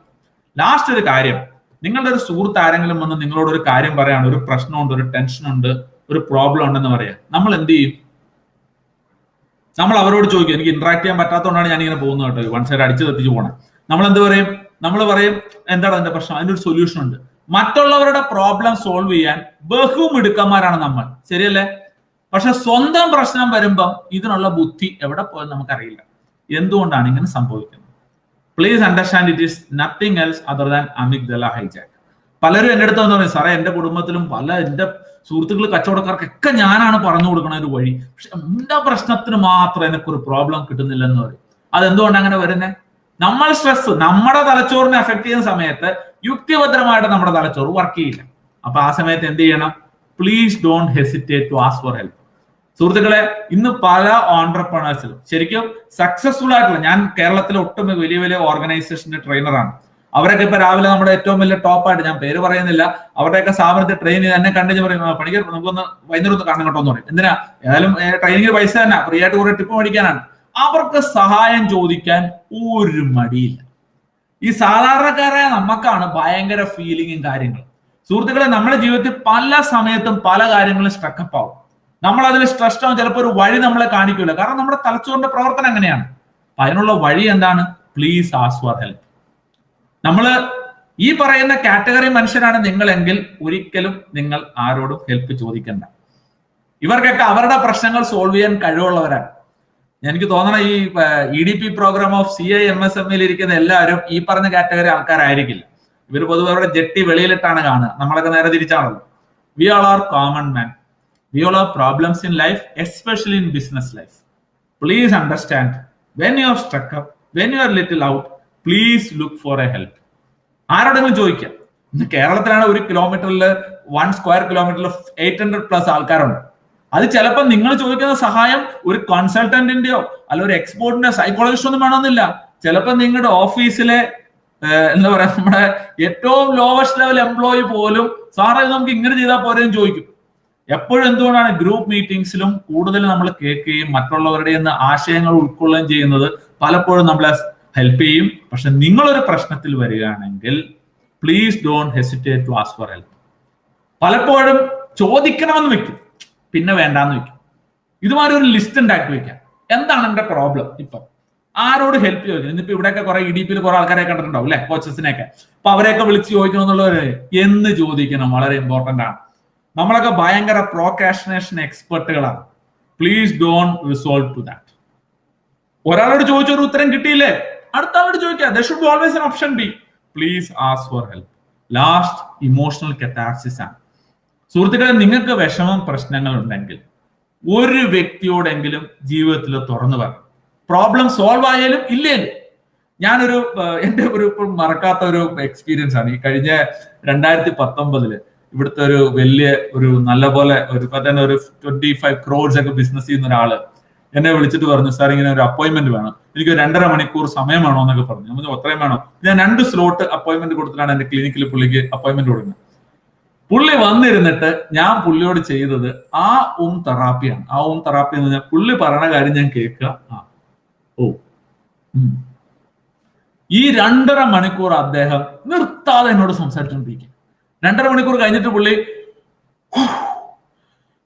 ലാസ്റ്റ് ഒരു കാര്യം, നിങ്ങളുടെ ഒരു സുഹൃത്ത് ആരെങ്കിലും വന്ന് നിങ്ങളോട് ഒരു കാര്യം പറയാണ്, ഒരു പ്രശ്നമുണ്ട്, ഒരു ടെൻഷനുണ്ട്, ഒരു പ്രോബ്ലം ഉണ്ടെന്ന് പറയാം, നമ്മൾ എന്ത് ചെയ്യും? നമ്മൾ അവരോട് ചോദിക്കും. എനിക്ക് ഇന്ററാക്ട് ചെയ്യാൻ പറ്റാത്തതുകൊണ്ടാണ് ഞാൻ ഇങ്ങനെ പോകുന്നത് കേട്ടോ, വൺ സൈഡ് അടിച്ചു തെറ്റിച്ച് പോകണം. നമ്മൾ എന്ത് പറയും? നമ്മൾ പറയും എന്താണ് അതിന്റെ പ്രശ്നം, അതിന്റെ ഒരു സൊല്യൂഷൻ ഉണ്ട്. മറ്റുള്ളവരുടെ പ്രോബ്ലം സോൾവ് ചെയ്യാൻ ബഹുമിടുക്കന്മാരാണ് നമ്മൾ, ശരിയല്ലേ? പക്ഷെ സ്വന്തം പ്രശ്നം വരുമ്പം ഇതിനുള്ള ബുദ്ധി എവിടെ പോയെന്ന് നമുക്കറിയില്ല. എന്തുകൊണ്ടാണ് ഇങ്ങനെ സംഭവിക്കുന്നത്? Please understand, it is nothing else other than amygdala hijack. പലരും എൻ്റെ അടുത്ത് വന്ന് പറയും, സാറേ എൻ്റെ കുടുംബത്തിലും എൻ്റെ സുഹൃത്തുക്കൾ, കച്ചവടക്കാർക്കൊക്കെ ഞാനാണ് പറഞ്ഞു കൊടുക്കണ ഒരു വഴി, പക്ഷെ എൻ്റെ പ്രശ്നത്തിന് മാത്രം എനിക്കൊരു പ്രോബ്ലം കിട്ടുന്നില്ലെന്ന് പറയും. അതെന്തുകൊണ്ടാണ് അങ്ങനെ വരുന്നത്? നമ്മൾ സ്ട്രെസ് നമ്മുടെ തലച്ചോറിനെ എഫക്ട് ചെയ്യുന്ന സമയത്ത് യുക്തിഭദ്രമായിട്ട് നമ്മുടെ തലച്ചോറ് വർക്ക് ചെയ്യില്ല. അപ്പൊ ആ സമയത്ത് എന്ത് ചെയ്യണം? Please don't hesitate to ask for help. സുഹൃത്തുക്കളെ, ഇന്ന് പല ഓൺട്രപ്രണേഴ്സിലും ശരിക്കും സക്സസ്ഫുൾ ആയിട്ടുള്ള, ഞാൻ കേരളത്തിലെ ഒട്ടും വലിയ വലിയ ഓർഗനൈസേഷന്റെ ട്രെയിനറാണ്. അവരൊക്കെ ഇപ്പൊ രാവിലെ നമ്മുടെ ഏറ്റവും വലിയ ടോപ്പായിട്ട്, ഞാൻ പേര് പറയുന്നില്ല, അവരുടെയൊക്കെ സ്ഥാപനത്തിൽ ട്രെയിൻ ചെയ്ത് എന്നെ കണ്ടു പറയും, പണിക്കർ നമുക്കൊന്ന് വൈകുന്നേരം ഒന്ന് കാണാൻ കേട്ടോ എന്ന് പറയും. എന്തിനാ? ഏതായാലും ട്രെയിനിങ്ങിന് പൈസ തന്നെ, ഫ്രീ ആയിട്ട് കുറെ ടിപ്പ് മേടിക്കാനാണ്. അവർക്ക് സഹായം ചോദിക്കാൻ ഒരു മടിയില്ല. ഈ സാധാരണക്കാരായ നമുക്കാണ് ഭയങ്കര ഫീലിങ്ങും കാര്യങ്ങളും. സുഹൃത്തുക്കളെ, നമ്മുടെ ജീവിതത്തിൽ പല സമയത്തും പല കാര്യങ്ങളും സ്ട്രക്കപ്പ് ആവും. നമ്മൾ അതിൽ സ്ട്രെസ്ഡ് ആവും. ചിലപ്പോൾ ഒരു വഴി നമ്മളെ കാണിക്കില്ല, കാരണം നമ്മുടെ തലച്ചോറിന്റെ പ്രവർത്തനം എങ്ങനെയാണ്. അതിനുള്ള വഴി എന്താണ്? Please ask for help. നമ്മൾ ഈ പറയുന്ന കാറ്റഗറി മനുഷ്യരാണ് നിങ്ങളെങ്കിൽ ഒരിക്കലും നിങ്ങൾ ആരോടും ഹെൽപ്പ് ചോദിക്കണ്ട. ഇവർക്കൊക്കെ അവരുടെ പ്രശ്നങ്ങൾ സോൾവ് ചെയ്യാൻ കഴിവുള്ളവരാണ്. എനിക്ക് തോന്നണം ഈ EDP പ്രോഗ്രാം ഓഫ് CIMSMയിൽ ഇരിക്കുന്ന എല്ലാവരും ഈ പറഞ്ഞ കാറ്റഗറി ആൾക്കാരായിരിക്കില്ല. ഇവർ പൊതുവെ അവരുടെ ജെട്ടി വെളിയിലിട്ടാണ് കാണുക. നമ്മളൊക്കെ നേരെ തിരിച്ചാണല്ലോ. We all are common man. We all have problems in life, especially in business life. Please understand, when you are struck up, when you are little out, please look for a help. ആരോടെങ്കിലും ചോദിക്കാം. ഇന്ന് കേരളത്തിലാണ് 1 കിലോമീറ്ററിൽ 1 square കിലോമീറ്ററിൽ 800+ ആൾക്കാരുണ്ട്. അത് ചിലപ്പോൾ നിങ്ങൾ ചോദിക്കുന്ന സഹായം ഒരു കൺസൾട്ടന്റിന്റെയോ അല്ല ഒരു എക്സ്പോർട്ടിന്റെ സൈക്കോളജിസ്റ്റ് ഒന്നും വേണമെന്നില്ല. ചിലപ്പോൾ നിങ്ങളുടെ ഓഫീസിലെ എന്താ പറയാ, നമ്മുടെ ഏറ്റവും ലോവസ്റ്റ് ലെവൽ എംപ്ലോയി പോലും സാറേ നമുക്ക് ഇങ്ങനെ ചെയ്താൽ പോരെയും ചോദിക്കും. എപ്പോഴും എന്തുകൊണ്ടാണ് ഗ്രൂപ്പ് മീറ്റിംഗ്സിലും കൂടുതൽ നമ്മൾ കേൾക്കുകയും മറ്റുള്ളവരുടെ ആശയങ്ങൾ ഉൾക്കൊള്ളുകയും ചെയ്യുന്നത്? പലപ്പോഴും നമ്മളെ ഹെൽപ്പ് ചെയ്യും. പക്ഷെ നിങ്ങളൊരു പ്രശ്നത്തിൽ വരികയാണെങ്കിൽ please don't hesitate to ask for help. പലപ്പോഴും ചോദിക്കണമെന്ന് വെക്കും, പിന്നെ വേണ്ടാന്ന് വെക്കും. ഇതുമാതിരി ഒരു ലിസ്റ്റ് ഉണ്ടാക്കി വെക്കാം. എന്താണ് എന്റെ പ്രോബ്ലം, ഇപ്പൊ ആരോട് ഹെൽപ്പ് ചോദിക്കണം? ഇന്നിപ്പോ ഇവിടെയൊക്കെ കുറെ EDPയിൽ കുറെ ആൾക്കാരെ കണ്ടിട്ടുണ്ടാവും അല്ലെ, കോച്ചസിനെയൊക്കെ. അപ്പൊ അവരെയൊക്കെ വിളിച്ച് ചോദിക്കണം എന്നുള്ളവര് എന്ന് ചോദിക്കണം വളരെ ഇമ്പോർട്ടന്റ് ആണ്. നമ്മളൊക്കെ ഭയങ്കര പ്രോക്രാസ്റ്റിനേഷൻ എക്സ്പെർട്ടുകളാണ്. Please don't resolve to that. ഒരാളോട് ചോദിച്ചൊരു ഉത്തരം കിട്ടിയില്ലേ, അടുത്ത ആളോട് ചോദിക്കാം. There should be always an option B. Please ask for help. Last emotional catharsis ആണ്. സുഹൃത്തുക്കളെ, നിങ്ങൾക്ക് വിഷമം പ്രശ്നങ്ങൾ ഉണ്ടെങ്കിൽ ഒരു വ്യക്തിയോടെങ്കിലും ജീവിതത്തിൽ തുറന്നു പറയും. പ്രോബ്ലം സോൾവ് ആയാലും ഇല്ലേലും. ഞാനൊരു എന്റെ ഒരു മറക്കാത്ത ഒരു എക്സ്പീരിയൻസ് ആണ്. ഈ കഴിഞ്ഞ 2019 ഇവിടുത്തെ ഒരു വലിയ ഒരു നല്ല പോലെ ഒരു 25 crores ഒക്കെ ബിസിനസ് ചെയ്യുന്ന ഒരാള് എന്നെ വിളിച്ചിട്ട് പറഞ്ഞു, സാർ ഇങ്ങനെ ഒരു അപ്പോയിന്റ്മെന്റ് വേണം, എനിക്ക് 2.5 മണിക്കൂർ സമയം വേണോ എന്നൊക്കെ പറഞ്ഞു. നമ്മൾ അത്രയും വേണം. ഞാൻ 2 സ്ലോട്ട് അപ്പോയിന്റ്മെന്റ് കൊടുത്തിട്ടാണ് എന്റെ ക്ലിനിക്കിൽ പുള്ളിക്ക് അപ്പോയിന്റ്മെന്റ് കൊടുക്കുന്നത്. പുള്ളി വന്നിരുന്നിട്ട് ഞാൻ പുള്ളിയോട് ചെയ്തത് തെറാപ്പിയാണ്. തെറാപ്പി എന്ന് പറഞ്ഞാൽ പുള്ളി പറയണ കാര്യം ഞാൻ കേൾക്കുക. ഈ 2.5 മണിക്കൂർ അദ്ദേഹം നിർത്താതെ എന്നോട് സംസാരിച്ചുകൊണ്ടിരിക്കും. 2.5 മണിക്കൂർ കഴിഞ്ഞിട്ട് പുള്ളി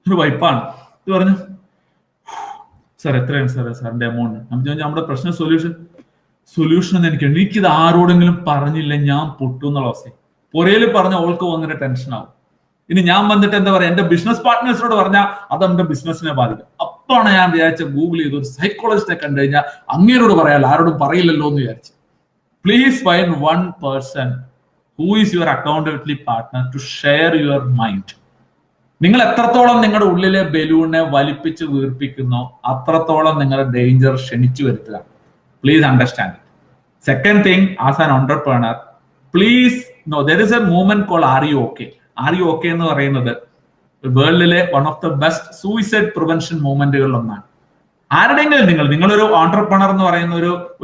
ഒരു വൈപ്പാണ് ഇത് പറഞ്ഞു, സാർ എത്രയാണ് സാറിന്റെ എമൗണ്ട്? നമുക്ക് ചോദിച്ചാൽ നമ്മുടെ പ്രശ്ന സൊല്യൂഷൻ എന്ന് എനിക്കിത് ആരോടെങ്കിലും പറഞ്ഞില്ല, ഞാൻ പൊട്ടും എന്നുള്ള അവസ്ഥ. പുറയിൽ പറഞ്ഞ അവൾക്ക് വന്നിട്ട് ടെൻഷൻ ആവും. ഇനി ഞാൻ വന്നിട്ട് എന്താ പറയാ, എന്റെ ബിസിനസ് പാർട്ട്നേഴ്സിനോട് പറഞ്ഞാൽ അത് നമ്മുടെ ബിസിനസിനെ ബാധിക്കും. അപ്പോഴാണ് ഞാൻ വിചാരിച്ച ഗൂഗിൾ ചെയ്ത് ഒരു സൈക്കോളജിസ്റ്റിനെ കണ്ടു കഴിഞ്ഞാൽ അങ്ങേരോട് പറയാലോ, ആരോടും പറയില്ലല്ലോ എന്ന് വിചാരിച്ചു. Please find one person who is your accountability partner to share your mind. നിങ്ങൾ എത്രത്തോളം നിങ്ങളുടെ ഉള്ളിലെ ബലൂണിനെ വലിപ്പിച്ച് വീർപ്പിക്കുന്നോ അത്രത്തോളം നിങ്ങളുടെ ഡേഞ്ചർ ക്ഷണിച്ചു വരുത്തുക. Please understand. Second thing, as an entrepreneur, please know there is a movement call are you okay. Are you okay എന്ന് പറയുന്നത് വേൾഡിലെ one of the best suicide prevention മൂവ്മെന്റുകളിൽ ഒന്നാണ്. ആരുടെയെങ്കിലും നിങ്ങളൊരു ഓണ്ടർപ്രണർ എന്ന് പറയുന്ന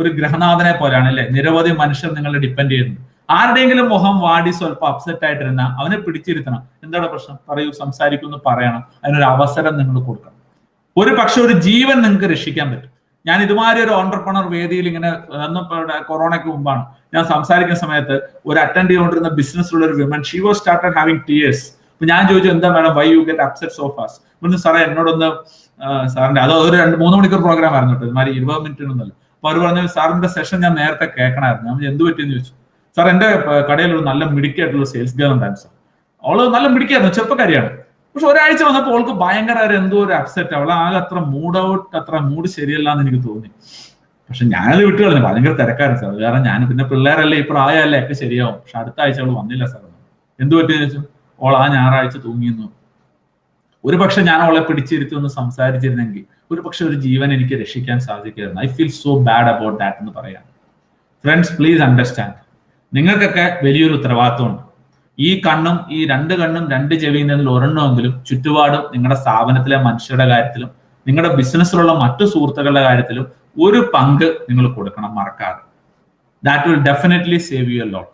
ഒരു ഗ്രഹനാഥനെ പോലെയാണ് അല്ലെ, നിരവധി മനുഷ്യർ നിങ്ങളെ ഡിപ്പെൻഡ് ചെയ്യുന്നു. ആരുടെയെങ്കിലും മുഖം വാടി സ്വല്പം അപ്സെറ്റ് ആയിട്ടിരുന്ന അവനെ പിടിച്ചിരുത്തണം. എന്താണ് പ്രശ്നം, പറയൂ, സംസാരിക്കുന്നു, പറയണം. അതിനൊരു അവസരം നിങ്ങൾ കൊടുക്കണം. ഒരു പക്ഷെ ഒരു ജീവൻ നിങ്ങൾക്ക് രക്ഷിക്കാൻ പറ്റും. ഞാൻ ഇതുമാതിരി ഒരു ഓണ്ടർപ്രണർ വേദിയിൽ ഇങ്ങനെ കൊറോണയ്ക്ക് മുമ്പാണ് ഞാൻ സംസാരിക്കുന്ന സമയത്ത് ഒരു അറ്റൻഡ് ചെയ്തുകൊണ്ടിരുന്ന ബിസിനസ്സിലുള്ള ഒരു women, she was started having tears. അപ്പൊ ഞാൻ ചോദിച്ചു, എന്താ madam, why you get upset so fast? പറഞ്ഞു, സാറേ എന്നോടൊന്ന് സാറിന്റെ അത് ഒരു 2-3 മണിക്കൂർ പ്രോഗ്രാം ആയിരുന്നു കേട്ടോ, ഇതുമാതിരി 20 മിനിറ്റിനൊന്നുമല്ല. അപ്പൊ അവർ പറഞ്ഞു, സാറിന്റെ സെഷൻ ഞാൻ നേരത്തെ കേൾക്കണമായിരുന്നു. ഞാൻ എന്ത് പറ്റിയെന്ന് ചോദിച്ചു. സാർ എന്റെ കടയിൽ ഒരു നല്ല മിടുക്കിയായിട്ടുള്ള സെയിൽസ് ഗേൾ ഉണ്ടായിരുന്നു സാർ. അവള് നല്ല മിടുക്കിയായിരുന്നു, ചെറുപ്പക്കാരിയാണ്. പക്ഷെ ഒരാഴ്ച വന്നപ്പോൾ അവൾക്ക് ഭയങ്കര എന്തോ ഒരു അപ്സെറ്റ്, അവൾ ആകെ അത്ര മൂഡ് ശരിയല്ല എന്ന് എനിക്ക് തോന്നി. പക്ഷെ ഞാനത് വിട്ടു കളഞ്ഞു, ഭയങ്കര തിരക്കായിരുന്നു സാർ. കാരണം ഞാൻ പിന്നെ പിള്ളേരല്ലേ, ഈ പ്രായമല്ലേ, ഒക്കെ ശരിയാവും. പക്ഷെ അടുത്ത ആഴ്ച അവൾ വന്നില്ല സാർ. എന്ത് പറ്റിയെന്ന് ചോദിച്ചു. അവൾ ആ ഞായറാഴ്ച തൂങ്ങിയെന്നു. ഒരു പക്ഷെ ഞാൻ അവളെ പിടിച്ചിരുത്തി ഒന്ന് സംസാരിച്ചിരുന്നെങ്കിൽ ഒരു പക്ഷെ ഒരു ജീവൻ എനിക്ക് രക്ഷിക്കാൻ സാധിക്കുമായിരുന്നു. I feel so bad about that എന്ന് പറയാം. ഫ്രണ്ട്സ്, പ്ലീസ് അണ്ടർസ്റ്റാൻഡ്, നിങ്ങൾക്കൊക്കെ വലിയൊരു ഉത്തരവാദിത്വമുണ്ട്. ഈ കണ്ണും ഈ 2 കണ്ണും 2 ചെവിയിൽ നിന്നിൽ ഒരെണ്ണമെങ്കിലും ചുറ്റുപാടും നിങ്ങളുടെ സ്ഥാപനത്തിലെ മനുഷ്യരുടെ കാര്യത്തിലും നിങ്ങളുടെ ബിസിനസ്സിലുള്ള മറ്റു സുഹൃത്തുക്കളുടെ കാര്യത്തിലും ഒരു പങ്ക് നിങ്ങൾ കൊടുക്കണം, മറക്കാതെ. That will definitely save you a lot.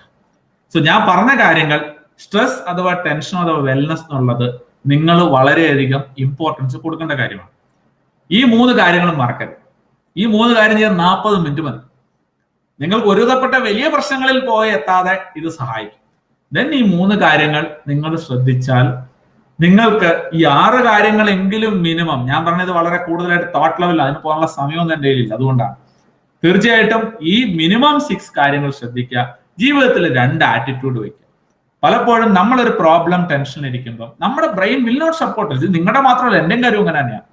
So ഞാൻ പറഞ്ഞ കാര്യങ്ങൾ സ്ട്രെസ് അഥവാ ടെൻഷൻ അഥവാ വെൽനസ് എന്നുള്ളത് നിങ്ങൾ വളരെയധികം ഇമ്പോർട്ടൻസ് കൊടുക്കേണ്ട കാര്യമാണ്. ഈ 3 കാര്യങ്ങളും മറക്കരുത്. ഈ 3 കാര്യം ചെയ്യാൻ 40 മിനിറ്റ് മതി. നിങ്ങൾക്ക് ഒരുവിധപ്പെട്ട വലിയ പ്രശ്നങ്ങളിൽ പോയി എത്താതെ ഇത് സഹായിക്കും. ദെൻ ഈ 3 കാര്യങ്ങൾ നിങ്ങൾ ശ്രദ്ധിച്ചാൽ നിങ്ങൾക്ക് ഈ 6 കാര്യങ്ങളെങ്കിലും മിനിമം, ഞാൻ പറഞ്ഞത് വളരെ കൂടുതലായിട്ട് തോട്ട് ലെവൽ, അതിന് പോകാനുള്ള സമയമൊന്നും എൻ്റെ കയ്യിലില്ല, അതുകൊണ്ടാണ്. തീർച്ചയായിട്ടും ഈ മിനിമം 6 കാര്യങ്ങൾ ശ്രദ്ധിക്കുക. ജീവിതത്തിൽ 2 ആറ്റിറ്റ്യൂഡ് വയ്ക്കുക. പലപ്പോഴും നമ്മളൊരു പ്രോബ്ലം ടെൻഷൻ ഇരിക്കുമ്പോൾ നമ്മുടെ ബ്രെയിൻ വിൽ നോട്ട് സപ്പോർട്ട്. ഇത് നിങ്ങളുടെ മാത്രമല്ല, എന്റെയും കാര്യം അങ്ങനെ തന്നെയാണ്.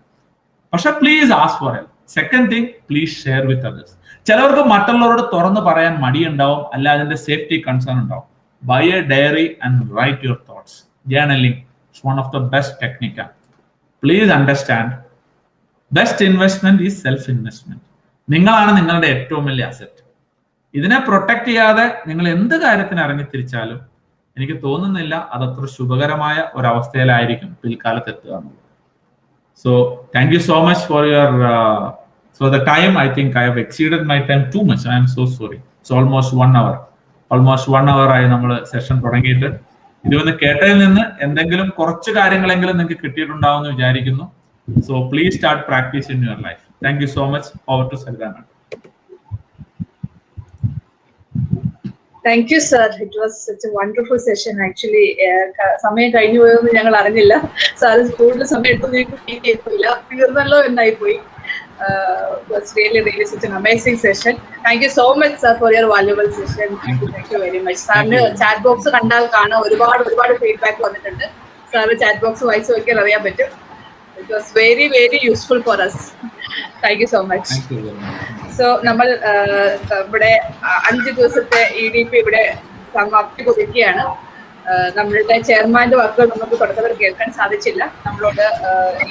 പക്ഷെ please ask for help. Second thing, please share with others. ചിലവർക്ക് മറ്റുള്ളവരോട് തുറന്ന് പറയാൻ മടിയുണ്ടാവും, അല്ല അതിന്റെ സേഫ്റ്റി കൺസേൺ ഉണ്ടാവും. Buy a diary and write your thoughts. Journaling is one of the best technique. Please understand, best investment is self investment. നിങ്ങളാണ് നിങ്ങളുടെ ഏറ്റവും വലിയ അസറ്റ്. ഇതിനെ പ്രൊട്ടക്ട് ചെയ്യാതെ നിങ്ങൾ എന്ത് കാര്യത്തിന് ഇറങ്ങി തിരിച്ചാലും എനിക്ക് തോന്നുന്നില്ല അതത്ര ശുഭകരമായ ഒരവസ്ഥയിലായിരിക്കും പിൽക്കാലത്ത് എത്തുക എന്നുള്ളത്. So thank you so much for your so the time. I think I have exceeded my time too much. I am so sorry. It's almost 1 hour. Almost 1 hour ആയി നമ്മൾ സെഷൻ തുടങ്ങിയിട്ട്. ഇതുവന്ന് കേട്ടതിൽ നിന്ന് എന്തെങ്കിലും കുറച്ച് കാര്യങ്ങളെങ്കിലും നിങ്ങൾക്ക് കിട്ടിയിട്ടുണ്ടാവുമെന്ന് വിചാരിക്കുന്നു. So please start practice in your life. Thank you so much. Over to Sarita. Thank you, sir. It was such a wonderful session. Actually, സമയം കഴിഞ്ഞു പോയതൊന്നും ഞങ്ങൾ അറിഞ്ഞില്ല. സാറ് കൂടുതൽ സമയം എടുത്തു ഞങ്ങൾക്ക് ഫീൽ ചെയ്തില്ല, തീർന്നല്ലോ എന്നായി പോയി. Was really such an amazing session. Thank you so much, sir, for your valuable session. Thank you very much. സാറിന് ചാറ്റ് ബോക്സ് കണ്ടാൽ കാണാം, ഒരുപാട് ഫീഡ്ബാക്ക് വന്നിട്ടുണ്ട്. സാറ് ചാറ്റ് ബോക്സ് വായിച്ചു നോക്കിയാൽ അറിയാൻ പറ്റും. It was very, very useful for us. Thank you so much. So നമ്മൾ ഇവിടെ 5 ദിവസത്തെ EDP ഇവിടെ സമാപ്തി കുറിക്കുകയാണ്. നമ്മളുടെ ചെയർമാന്റെ വാക്കുകൾ നമുക്ക് തുടക്കത്തിൽ കേൾക്കാൻ സാധിച്ചില്ല. നമ്മളോട്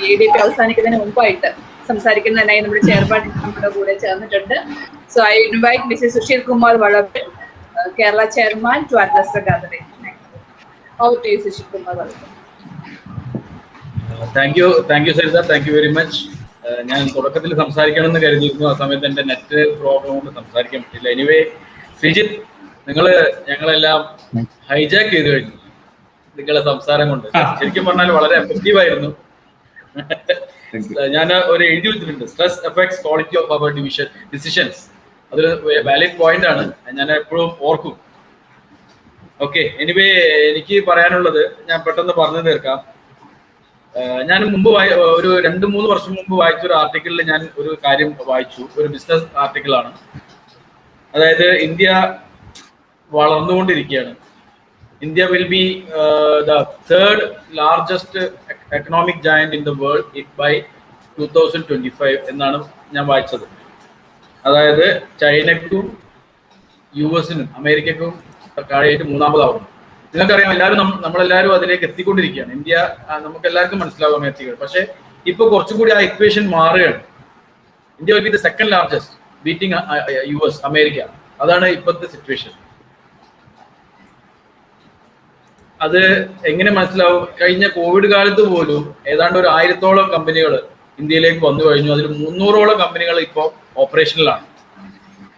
EDP അവസാനിക്കുന്നതിന് മുമ്പായിട്ട് സംസാരിക്കുന്നതിനായി നമ്മുടെ ചെയർമാൻ നമ്മുടെ കൂടെ ചേർന്നിട്ടുണ്ട്. So I invite Mrs. Sushil Kumar Valapil, Kerala chairman, to address the gathering. Over to you, Sushil Kumar Valapil. Thank you, Sarita. Thank you very much. ഞാൻ തുടക്കത്തിൽ സംസാരിക്കണമെന്ന് കരുതിയിരുന്നു, ആ സമയത്ത് എൻ്റെ നെറ്റ് പ്രോബ്ലം കൊണ്ട് സംസാരിക്കാൻ പറ്റില്ല. എനിവേ, ശ്രീജിത്ത്, ഞങ്ങളെല്ലാം ഹൈജാക്ക് ചെയ്ത് കഴിഞ്ഞു നിങ്ങളുടെ സംസാരം കൊണ്ട്. ശരിക്കും പറഞ്ഞാൽ വളരെ എഫക്റ്റീവ് ആയിരുന്നു. ഞാൻ ഒരു എഴുതി വെച്ചിട്ടുണ്ട്, stress effects quality of our decisions. അതൊരു വാലിഡ് പോയിന്റ് ആണ്, ഞാൻ എപ്പോഴും ഓർക്കും. ഓക്കെ, എനിവേ, എനിക്ക് പറയാനുള്ളത് ഞാൻ പെട്ടെന്ന് പറഞ്ഞു തീർക്കാം. ഞാൻ മുമ്പ് ഒരു 2-3 വർഷം മുമ്പ് വായിച്ച ഒരു ആർട്ടിക്കിളിൽ ഞാൻ ഒരു കാര്യം വായിച്ചു. ഒരു ബിസിനസ് ആർട്ടിക്കിളാണ്. അതായത് ഇന്ത്യ വളർന്നുകൊണ്ടിരിക്കുകയാണ്. India will be the 3rd largest economic giant in the world by 2025 എന്നാണ് ഞാൻ വായിച്ചത്. അതായത് ചൈനയ്ക്കും US-നും അമേരിക്കയ്ക്കും താഴെയായിട്ട് 3ാമതാവുന്നു. നിങ്ങൾക്കറിയാം, നമ്മളെല്ലാവരും അതിലേക്ക് എത്തിക്കൊണ്ടിരിക്കുകയാണ്. ഇന്ത്യ നമുക്ക് എല്ലാവർക്കും മനസ്സിലാവും എത്തിക്കുക. പക്ഷെ ഇപ്പൊ കുറച്ചും കൂടി ആ ഇക്വേഷൻ മാറുകയാണ്. India will be the 2nd largest, beating US, America. അതാണ് ഇപ്പോഴത്തെ സിറ്റുവേഷൻ. അത് എങ്ങനെ മനസ്സിലാവും? കഴിഞ്ഞ കോവിഡ് കാലത്ത് പോലും ഏതാണ്ട് ഒരു 1000-ഓളം കമ്പനികൾ ഇന്ത്യയിലേക്ക് വന്നു കഴിഞ്ഞു. അതിൽ 300-ഓളം കമ്പനികൾ ഇപ്പോൾ ഓപ്പറേഷനിലാണ്.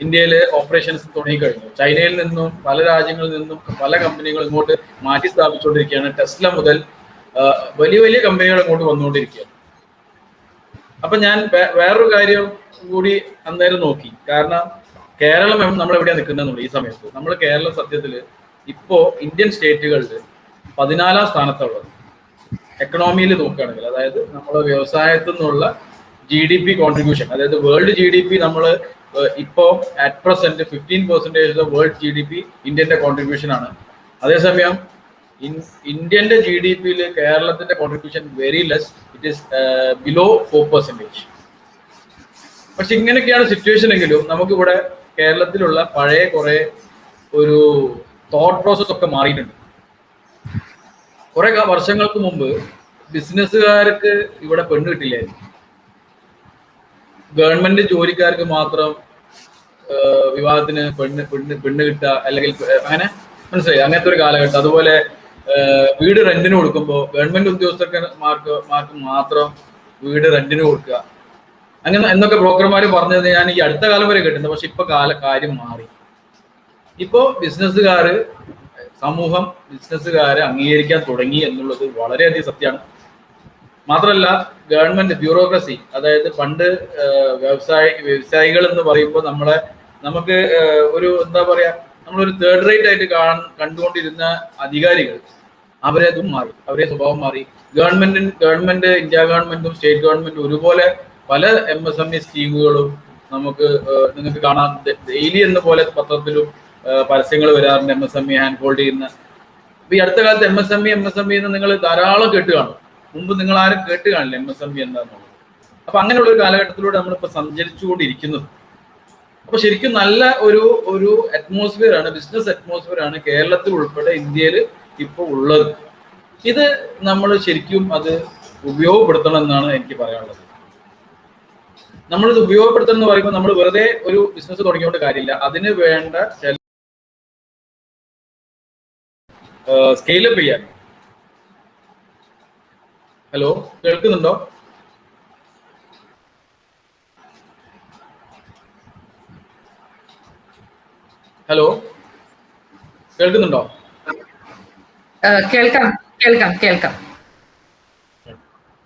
ഇന്ത്യയിൽ ഓപ്പറേഷൻസ് തുടങ്ങിക്കഴിഞ്ഞു. ചൈനയിൽ നിന്നും പല രാജ്യങ്ങളിൽ നിന്നും പല കമ്പനികൾ ഇങ്ങോട്ട് മാറ്റി സ്ഥാപിച്ചുകൊണ്ടിരിക്കുകയാണ്. ടെസ്ല മുതൽ വലിയ വലിയ കമ്പനികൾ ഇങ്ങോട്ട് വന്നുകൊണ്ടിരിക്കുകയാണ്. അപ്പൊ ഞാൻ വേറൊരു കാര്യം കൂടി അന്നേരം നോക്കി. കാരണം കേരളം നമ്മളെവിടെയാണ് നിൽക്കുന്നതെന്നുള്ളത്. ഈ സമയത്ത് നമ്മൾ കേരളം സത്യത്തിൽ ഇപ്പോ ഇന്ത്യൻ സ്റ്റേറ്റുകളിൽ 14ാം സ്ഥാനത്തുള്ളത് എക്കണോമിയിൽ നോക്കുകയാണെങ്കിൽ. അതായത് നമ്മൾ വ്യവസായത്തിൽ നിന്നുള്ള GDP കോൺട്രിബ്യൂഷൻ, അതായത് വേൾഡ് GDP നമ്മൾ ഇപ്പോൾ അറ്റ് പ്രസന്റ് 15% വേൾഡ് GDP ഇന്ത്യന്റെ കോൺട്രിബ്യൂഷൻ ആണ്. അതേസമയം ഇന്ത്യന്റെ GDP-യിൽ കേരളത്തിന്റെ contribution very less. It is below 4%. പക്ഷെ ഇങ്ങനെയൊക്കെയാണ് സിറ്റുവേഷൻ എങ്കിലും നമുക്കിവിടെ കേരളത്തിലുള്ള പഴയ കുറെ ഒരു തോട്ട് പ്രോസസ് ഒക്കെ മാറിയിട്ടുണ്ട്. കുറെ വർഷങ്ങൾക്ക് മുമ്പ് ബിസിനസ്സുകാർക്ക് ഇവിടെ പെണ്ണ് കിട്ടില്ലായിരുന്നു. ഗവൺമെന്റ് ജോലിക്കാർക്ക് മാത്രം വിവാഹത്തിന് പെണ്ണ് കിട്ടുക, അല്ലെങ്കിൽ അങ്ങനെ മനസ്സിലായി, അങ്ങനത്തെ ഒരു കാലഘട്ടം. അതുപോലെ വീട് റെന്റിന് കൊടുക്കുമ്പോൾ ഗവൺമെന്റ് ഉദ്യോഗസ്ഥർക്ക് മാത്രം വീട് റെന്റിന് കൊടുക്കുക, അങ്ങനെ എന്നൊക്കെ ബ്രോക്കർമാർ പറഞ്ഞത് ഞാൻ ഈ അടുത്ത കാലം വരെ കേട്ടിട്ടുണ്ട്. പക്ഷെ ഇപ്പൊ കാര്യം മാറി. ഇപ്പോ ബിസിനസ്സുകാര് സമൂഹം ബിസിനസ്സുകാരെ അംഗീകരിക്കാൻ തുടങ്ങി എന്നുള്ളത് വളരെയധികം സത്യമാണ്. മാത്രമല്ല ഗവൺമെന്റ് ബ്യൂറോക്രസി, അതായത് പണ്ട് വ്യവസായികൾ എന്ന് പറയുമ്പോൾ നമുക്ക് ഒരു എന്താ പറയാ, നമ്മളൊരു തേർഡ് റേറ്റ് ആയിട്ട് കണ്ടുകൊണ്ടിരുന്ന അധികാരികൾ അവരതും മാറി, അവരെ സ്വഭാവം മാറി. ഗവൺമെന്റ് ഇന്ത്യ ഗവൺമെന്റും സ്റ്റേറ്റ് ഗവൺമെന്റും ഒരുപോലെ പല MSME സ്കീമുകളും നിങ്ങൾക്ക് കാണാം. ഡെയിലി എന്ന പോലെ പത്രത്തിലും പരസ്യങ്ങൾ വരാറുണ്ട് MSME ഹാൻഡ് ഹോൾഡ് ചെയ്യുന്ന. ഈ അടുത്ത കാലത്ത് MSME എന്ന് നിങ്ങൾ ധാരാളം കേട്ട് കാണും. മുമ്പ് നിങ്ങൾ ആരും കേട്ട് കാണില്ല MSME എന്താണെന്നുള്ളത്. അപ്പൊ അങ്ങനെയുള്ള ഒരു കാലഘട്ടത്തിലൂടെ നമ്മളിപ്പോ സഞ്ചരിച്ചുകൊണ്ടിരിക്കുന്നത്. അപ്പൊ ശരിക്കും നല്ല ഒരു അറ്റ്മോസ്ഫിയർ ആണ്, ബിസിനസ് അറ്റ്മോസ്ഫിയർ ആണ് കേരളത്തിൽ ഉൾപ്പെടെ ഇന്ത്യയിൽ ഇപ്പോൾ ഉള്ളത്. ഇത് നമ്മൾ ശരിക്കും അത് ഉപയോഗപ്പെടുത്തണം എന്നാണ് എനിക്ക് പറയാനുള്ളത്. നമ്മളിത് ഉപയോഗപ്പെടുത്തണം എന്ന് പറയുമ്പോൾ നമ്മൾ വെറുതെ ഒരു ബിസിനസ് തുടങ്ങിയോണ്ട് കാര്യമില്ല. അതിന് വേണ്ട സ്കെയിലപ്പ് ചെയ്യാൻ. ഹലോ, കേൾക്കുന്നുണ്ടോ? ഹലോ, കേൾക്കുന്നുണ്ടോ? കേൾക്കാം.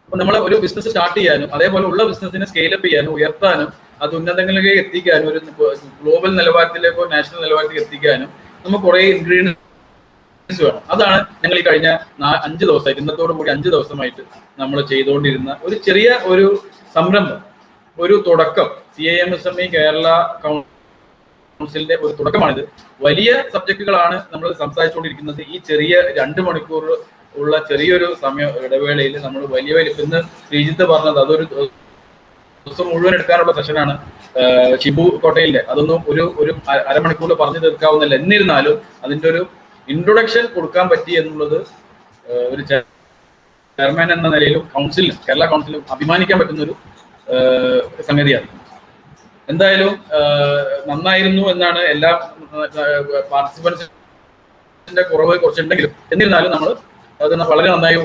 അപ്പൊ നമ്മൾ ഒരു ബിസിനസ് സ്റ്റാർട്ട് ചെയ്യാനും അതേപോലെ ഉള്ള ബിസിനസിനെ സ്കെയിലപ്പ് ചെയ്യാനും ഉയർത്താനും അത് ഉന്നതങ്ങളിലേക്ക് എത്തിക്കാനും ഒരു ഗ്ലോബൽ നിലവാരത്തിലേക്കോ നാഷണൽ നിലവാരത്തിലേക്ക് എത്തിക്കാനും നമുക്ക് കുറെ ഇൻഗ്രീഡിയൻസ് വേണം. അതാണ് ഞങ്ങൾ ഈ കഴിഞ്ഞ 5 ദിവസമായിട്ട്, ഇന്നത്തോടു കൂടി 5 ദിവസമായിട്ട് നമ്മൾ ചെയ്തുകൊണ്ടിരുന്ന ഒരു ചെറിയ ഒരു സംരംഭം, ഒരു തുടക്കം. CIMSME കേരള കൗൺസിലിന്റെ ഒരു തുടക്കമാണിത്. വലിയ സബ്ജക്റ്റുകളാണ് നമ്മൾ സംസാരിച്ചുകൊണ്ടിരിക്കുന്നത്. ഈ ചെറിയ 2 മണിക്കൂർ ഉള്ള ചെറിയൊരു സമയ ഇടവേളയിൽ നമ്മൾ വലിയ ഇന്ന് ശ്രീജിത്ത് പറഞ്ഞത് അതൊരു ദിവസം മുഴുവൻ എടുക്കാനുള്ള സെഷനാണ്. ഷിബു കോട്ടയിലെ അതൊന്നും ഒരു അരമണിക്കൂറിൽ പറഞ്ഞു തീർക്കാവുന്നില്ല. എന്നിരുന്നാലും അതിന്റെ ഒരു ഇൻട്രൊഡക്ഷൻ കൊടുക്കാൻ പറ്റി എന്നുള്ളത് ഒരു ചെയർമാൻ എന്ന നിലയിലും കേരള കൗൺസിലും അഭിമാനിക്കാൻ പറ്റുന്ന ഒരു സംഗതിയാണ്. എന്തായാലും നന്നായിരുന്നു എന്നാണ്. എല്ലാ പാർട്ടിസിപ്പൻസിന്റെ കുറവ് കുറച്ചുണ്ടെങ്കിലും എന്നിരുന്നാലും നമ്മൾ അത് വളരെ നന്നായി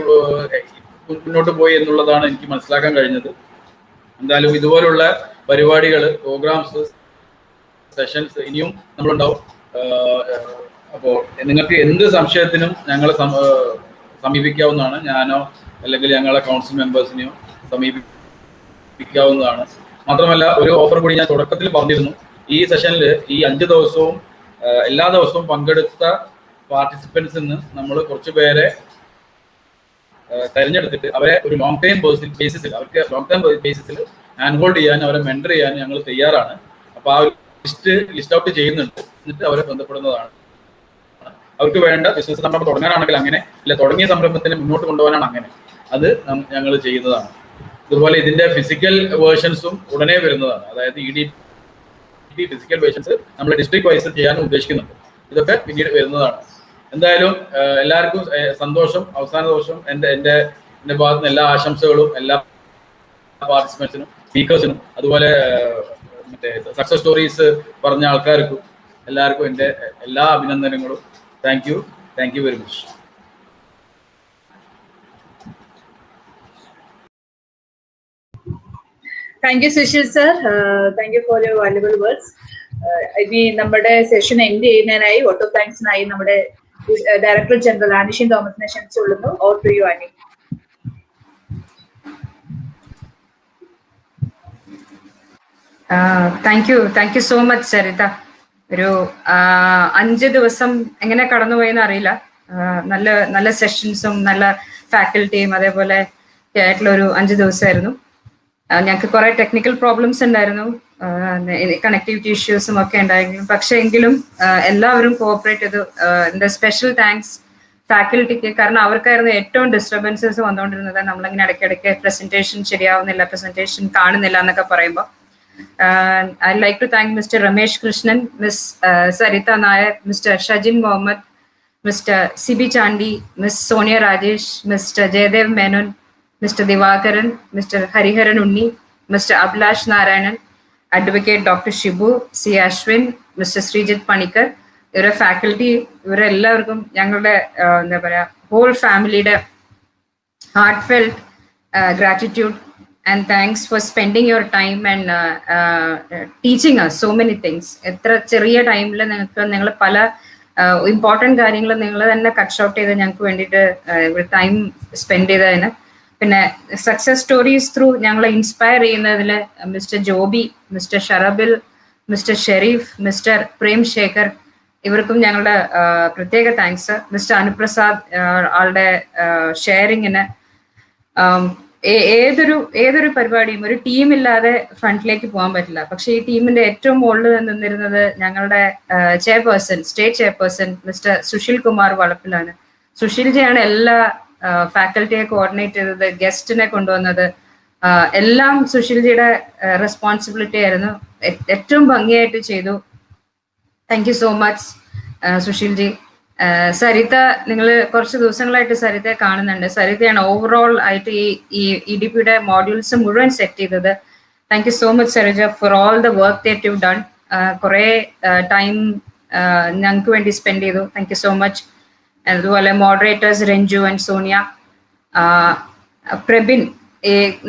മുന്നോട്ട് പോയി എന്നുള്ളതാണ് എനിക്ക് മനസ്സിലാക്കാൻ കഴിഞ്ഞത്. എന്തായാലും ഇതുപോലുള്ള പരിപാടികൾ, പ്രോഗ്രാംസ്, സെഷൻസ് ഇനിയും നമ്മളുണ്ടാവും. അപ്പോൾ നിങ്ങൾക്ക് എന്ത് സംശയത്തിനും ഞങ്ങളെ സമീപിക്കാവുന്നതാണ്. ഞാനോ അല്ലെങ്കിൽ ഞങ്ങളെ കൗൺസിൽ മെമ്പേഴ്സിനെയോ സമീപിക്കാവുന്നതാണ്. മാത്രമല്ല ഒരു ഓഫർ കൂടി ഞാൻ തുടക്കത്തിൽ പറഞ്ഞിരുന്നു. ഈ സെഷനിൽ ഈ 5 ദിവസവും എല്ലാ ദിവസവും പങ്കെടുത്ത പാർട്ടിസിപ്പൻസിൽ നിന്ന് നമ്മൾ കുറച്ച് പേരെ തെരഞ്ഞെടുത്തിട്ട് അവരെ ഒരു ലോങ് ടൈം ബേസിസിൽ ഹാൻഡ് ഹോൾഡ് ചെയ്യാൻ, അവരെ മെന്റർ ചെയ്യാൻ ഞങ്ങൾ തയ്യാറാണ്. അപ്പൊ ആ ഒരു ലിസ്റ്റ് ഔട്ട് ചെയ്യുന്നുണ്ട്. എന്നിട്ട് അവരെ ബന്ധപ്പെടുന്നതാണ്. അവർക്ക് വേണ്ട ബിസിനസ് സംരംഭം തുടങ്ങാനാണെങ്കിൽ അങ്ങനെ, ഇല്ല തുടങ്ങിയ സംരംഭത്തിന് മുന്നോട്ട് കൊണ്ടുപോകാനാണ് അങ്ങനെ, അത് ഞങ്ങൾ ചെയ്യുന്നതാണ്. അതുപോലെ ഇതിന്റെ ഫിസിക്കൽ വേർഷൻസും ഉടനെ വരുന്നതാണ്. അതായത് EDP ഫിസിക്കൽ വേർഷൻസ് നമ്മൾ ഡിസ്ട്രിക്ട് വൈസ് ചെയ്യാനും ഉദ്ദേശിക്കുന്നുണ്ട്. ഇതൊക്കെ പിന്നീട് വരുന്നതാണ്. എന്തായാലും എല്ലാവർക്കും സന്തോഷം. അവസാന ദിവസം എൻ്റെ ഭാഗത്ത് നിന്ന് എല്ലാ ആശംസകളും എല്ലാ പാർട്ടിസിപ്പൻസിനും, സ്പീക്കേഴ്സിനും, അതുപോലെ മറ്റേ സക്സസ് സ്റ്റോറീസ് പറഞ്ഞ ആൾക്കാർക്കും എല്ലാവർക്കും എൻ്റെ എല്ലാ അഭിനന്ദനങ്ങളും. Thank you very much. Thank you, Sushil sir. Thank you for your valuable words. ഇനി നമ്മുടെ സെഷൻ എൻഡ് ചെയ്യുന്നതിനായി വോട്ട് ഓഫ് താങ്ക്സിനായി നമ്മുടെ ഡയറക്ടർ ജനറൽ ആനിഷിൻ തോമസിനെ ക്ഷണിച്ചുകൊള്ളുന്നു. Over to you, Annie. Thank you so much Saritha. ഒരു 5 ദിവസം എങ്ങനെ കടന്നുപോയെന്ന് അറിയില്ല. നല്ല സെഷൻസും നല്ല ഫാക്കൽറ്റിയും അതേപോലെ ആയിട്ടുള്ള ഒരു 5 ദിവസമായിരുന്നു. ഞങ്ങൾക്ക് കുറെ ടെക്നിക്കൽ പ്രോബ്ലംസ് ഉണ്ടായിരുന്നു, കണക്ടിവിറ്റി ഇഷ്യൂസും ഒക്കെ ഉണ്ടായിരുന്നു. പക്ഷെ എങ്കിലും എല്ലാവരും കോഓപ്പറേറ്റ് ചെയ്തു. എൻ്റെ സ്പെഷ്യൽ താങ്ക്സ് ഫാക്കൽറ്റിക്ക്. കാരണം അവർക്കായിരുന്നു ഏറ്റവും ഡിസ്റ്റർബൻസസ് വന്നുകൊണ്ടിരുന്നത്. നമ്മളിങ്ങനെ ഇടയ്ക്കിടയ്ക്ക് പ്രസന്റേഷൻ ശരിയാവുന്നില്ല, പ്രസന്റേഷൻ കാണുന്നില്ല എന്നൊക്കെ പറയുമ്പോൾ. I'd like to thank Mr. Ramesh Krishnan, Ms. Sarita Nair, Mr. Shajin Mohammed, Mr. CB Chandi, Ms. Sonia Rajesh, Mr. Jaydev Menon, Mr. Divakaran, Mr. Hariharan Unni, Mr. Abhilash Narayanan, Advocate Dr. Shibu, C. Ashwin, Mr. Srijit Panikar, ഇവരെ faculty, ഇവരെല്ലാവർക്കും ഞങ്ങളുടെ എന്താ പറയുക whole ഫാമിലിയുടെ heart felt gratitude and thanks for spending your time and teaching us so many things. എത്ര ചെറിയ ടൈമിൽ നിങ്ങൾ പല ഇമ്പോർട്ടൻറ്റ് കാര്യങ്ങൾ നിങ്ങൾ തന്നെ കട്ട് ഷോട്ട് ചെയ്ത് ഞങ്ങൾക്ക് വേണ്ടിയിട്ട് ടൈം സ്പെൻഡ് ചെയ്തതിന്. പിന്നെ സക്സസ് സ്റ്റോറീസ് ത്രൂ ഞങ്ങളെ ഇൻസ്പയർ ചെയ്യുന്നതിൽ mister Joby, mister Sharabil, mister Shareef, mister Prem Shekhar, ഇവർക്കും ഞങ്ങളുടെ പ്രത്യേക താങ്ക്സ്. മിസ്റ്റർ അനുപ്രസാദ് ആളുടെ ഷെയറിങ്ങിന്. ഏതൊരു പരിപാടിയും ഒരു ടീമില്ലാതെ ഫ്രണ്ടിലേക്ക് പോകാൻ പറ്റില്ല. പക്ഷെ ഈ ടീമിന്റെ ഏറ്റവും മുകളിൽ നിന്നിരുന്നത് ഞങ്ങളുടെ chairperson, state chairperson mister Sushil Kumar വളപ്പിലാണ്. സുശീൽജിയാണ് എല്ലാ ഫാക്കൽറ്റിയെ കോർഡിനേറ്റ് ചെയ്തത്, ഗസ്റ്റിനെ കൊണ്ടുവന്നത്, എല്ലാം സുശീൽജിയുടെ റെസ്പോൺസിബിലിറ്റി ആയിരുന്നു. ഏറ്റവും ഭംഗിയായിട്ട് ചെയ്തു. Thank you so much Sushilji. Saritha, നിങ്ങൾ കുറച്ച് ദിവസങ്ങളായിട്ട് സരിതയെ കാണുന്നുണ്ട്. സരിതയാണ് ഓവറോൾ ആയിട്ട് ഈ EDPയുടെ മോഡ്യൂൾസ് മുഴുവൻ സെറ്റ് ചെയ്തത്. Thank you so much Sarija for all the work that you done. കുറേ ടൈം ഞങ്ങൾക്ക് വേണ്ടി സ്പെൻഡ് ചെയ്തു. Thank you so much. അതുപോലെ മോഡറേറ്റേഴ്സ് രഞ്ജു ആൻഡ് സോണിയ. പ്രബിൻ,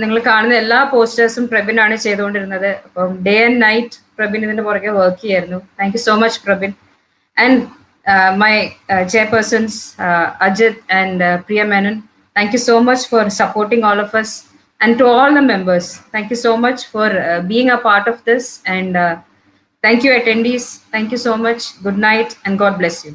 നിങ്ങൾ കാണുന്ന എല്ലാ പോസ്റ്റേഴ്സും പ്രബിനാണ് ചെയ്തുകൊണ്ടിരുന്നത്. അപ്പം ഡേ ആൻഡ് നൈറ്റ് പ്രബിൻ ഇതിന്റെ പുറകെ വർക്ക് ചെയ്യായിരുന്നു. Thank you so much Prabin. And my chairpersons Ajit and Priya Menon, thank you so much for supporting all of us, and to all the members, thank you so much for being a part of this, and thank you attendees, thank you so much. Good night and God bless you.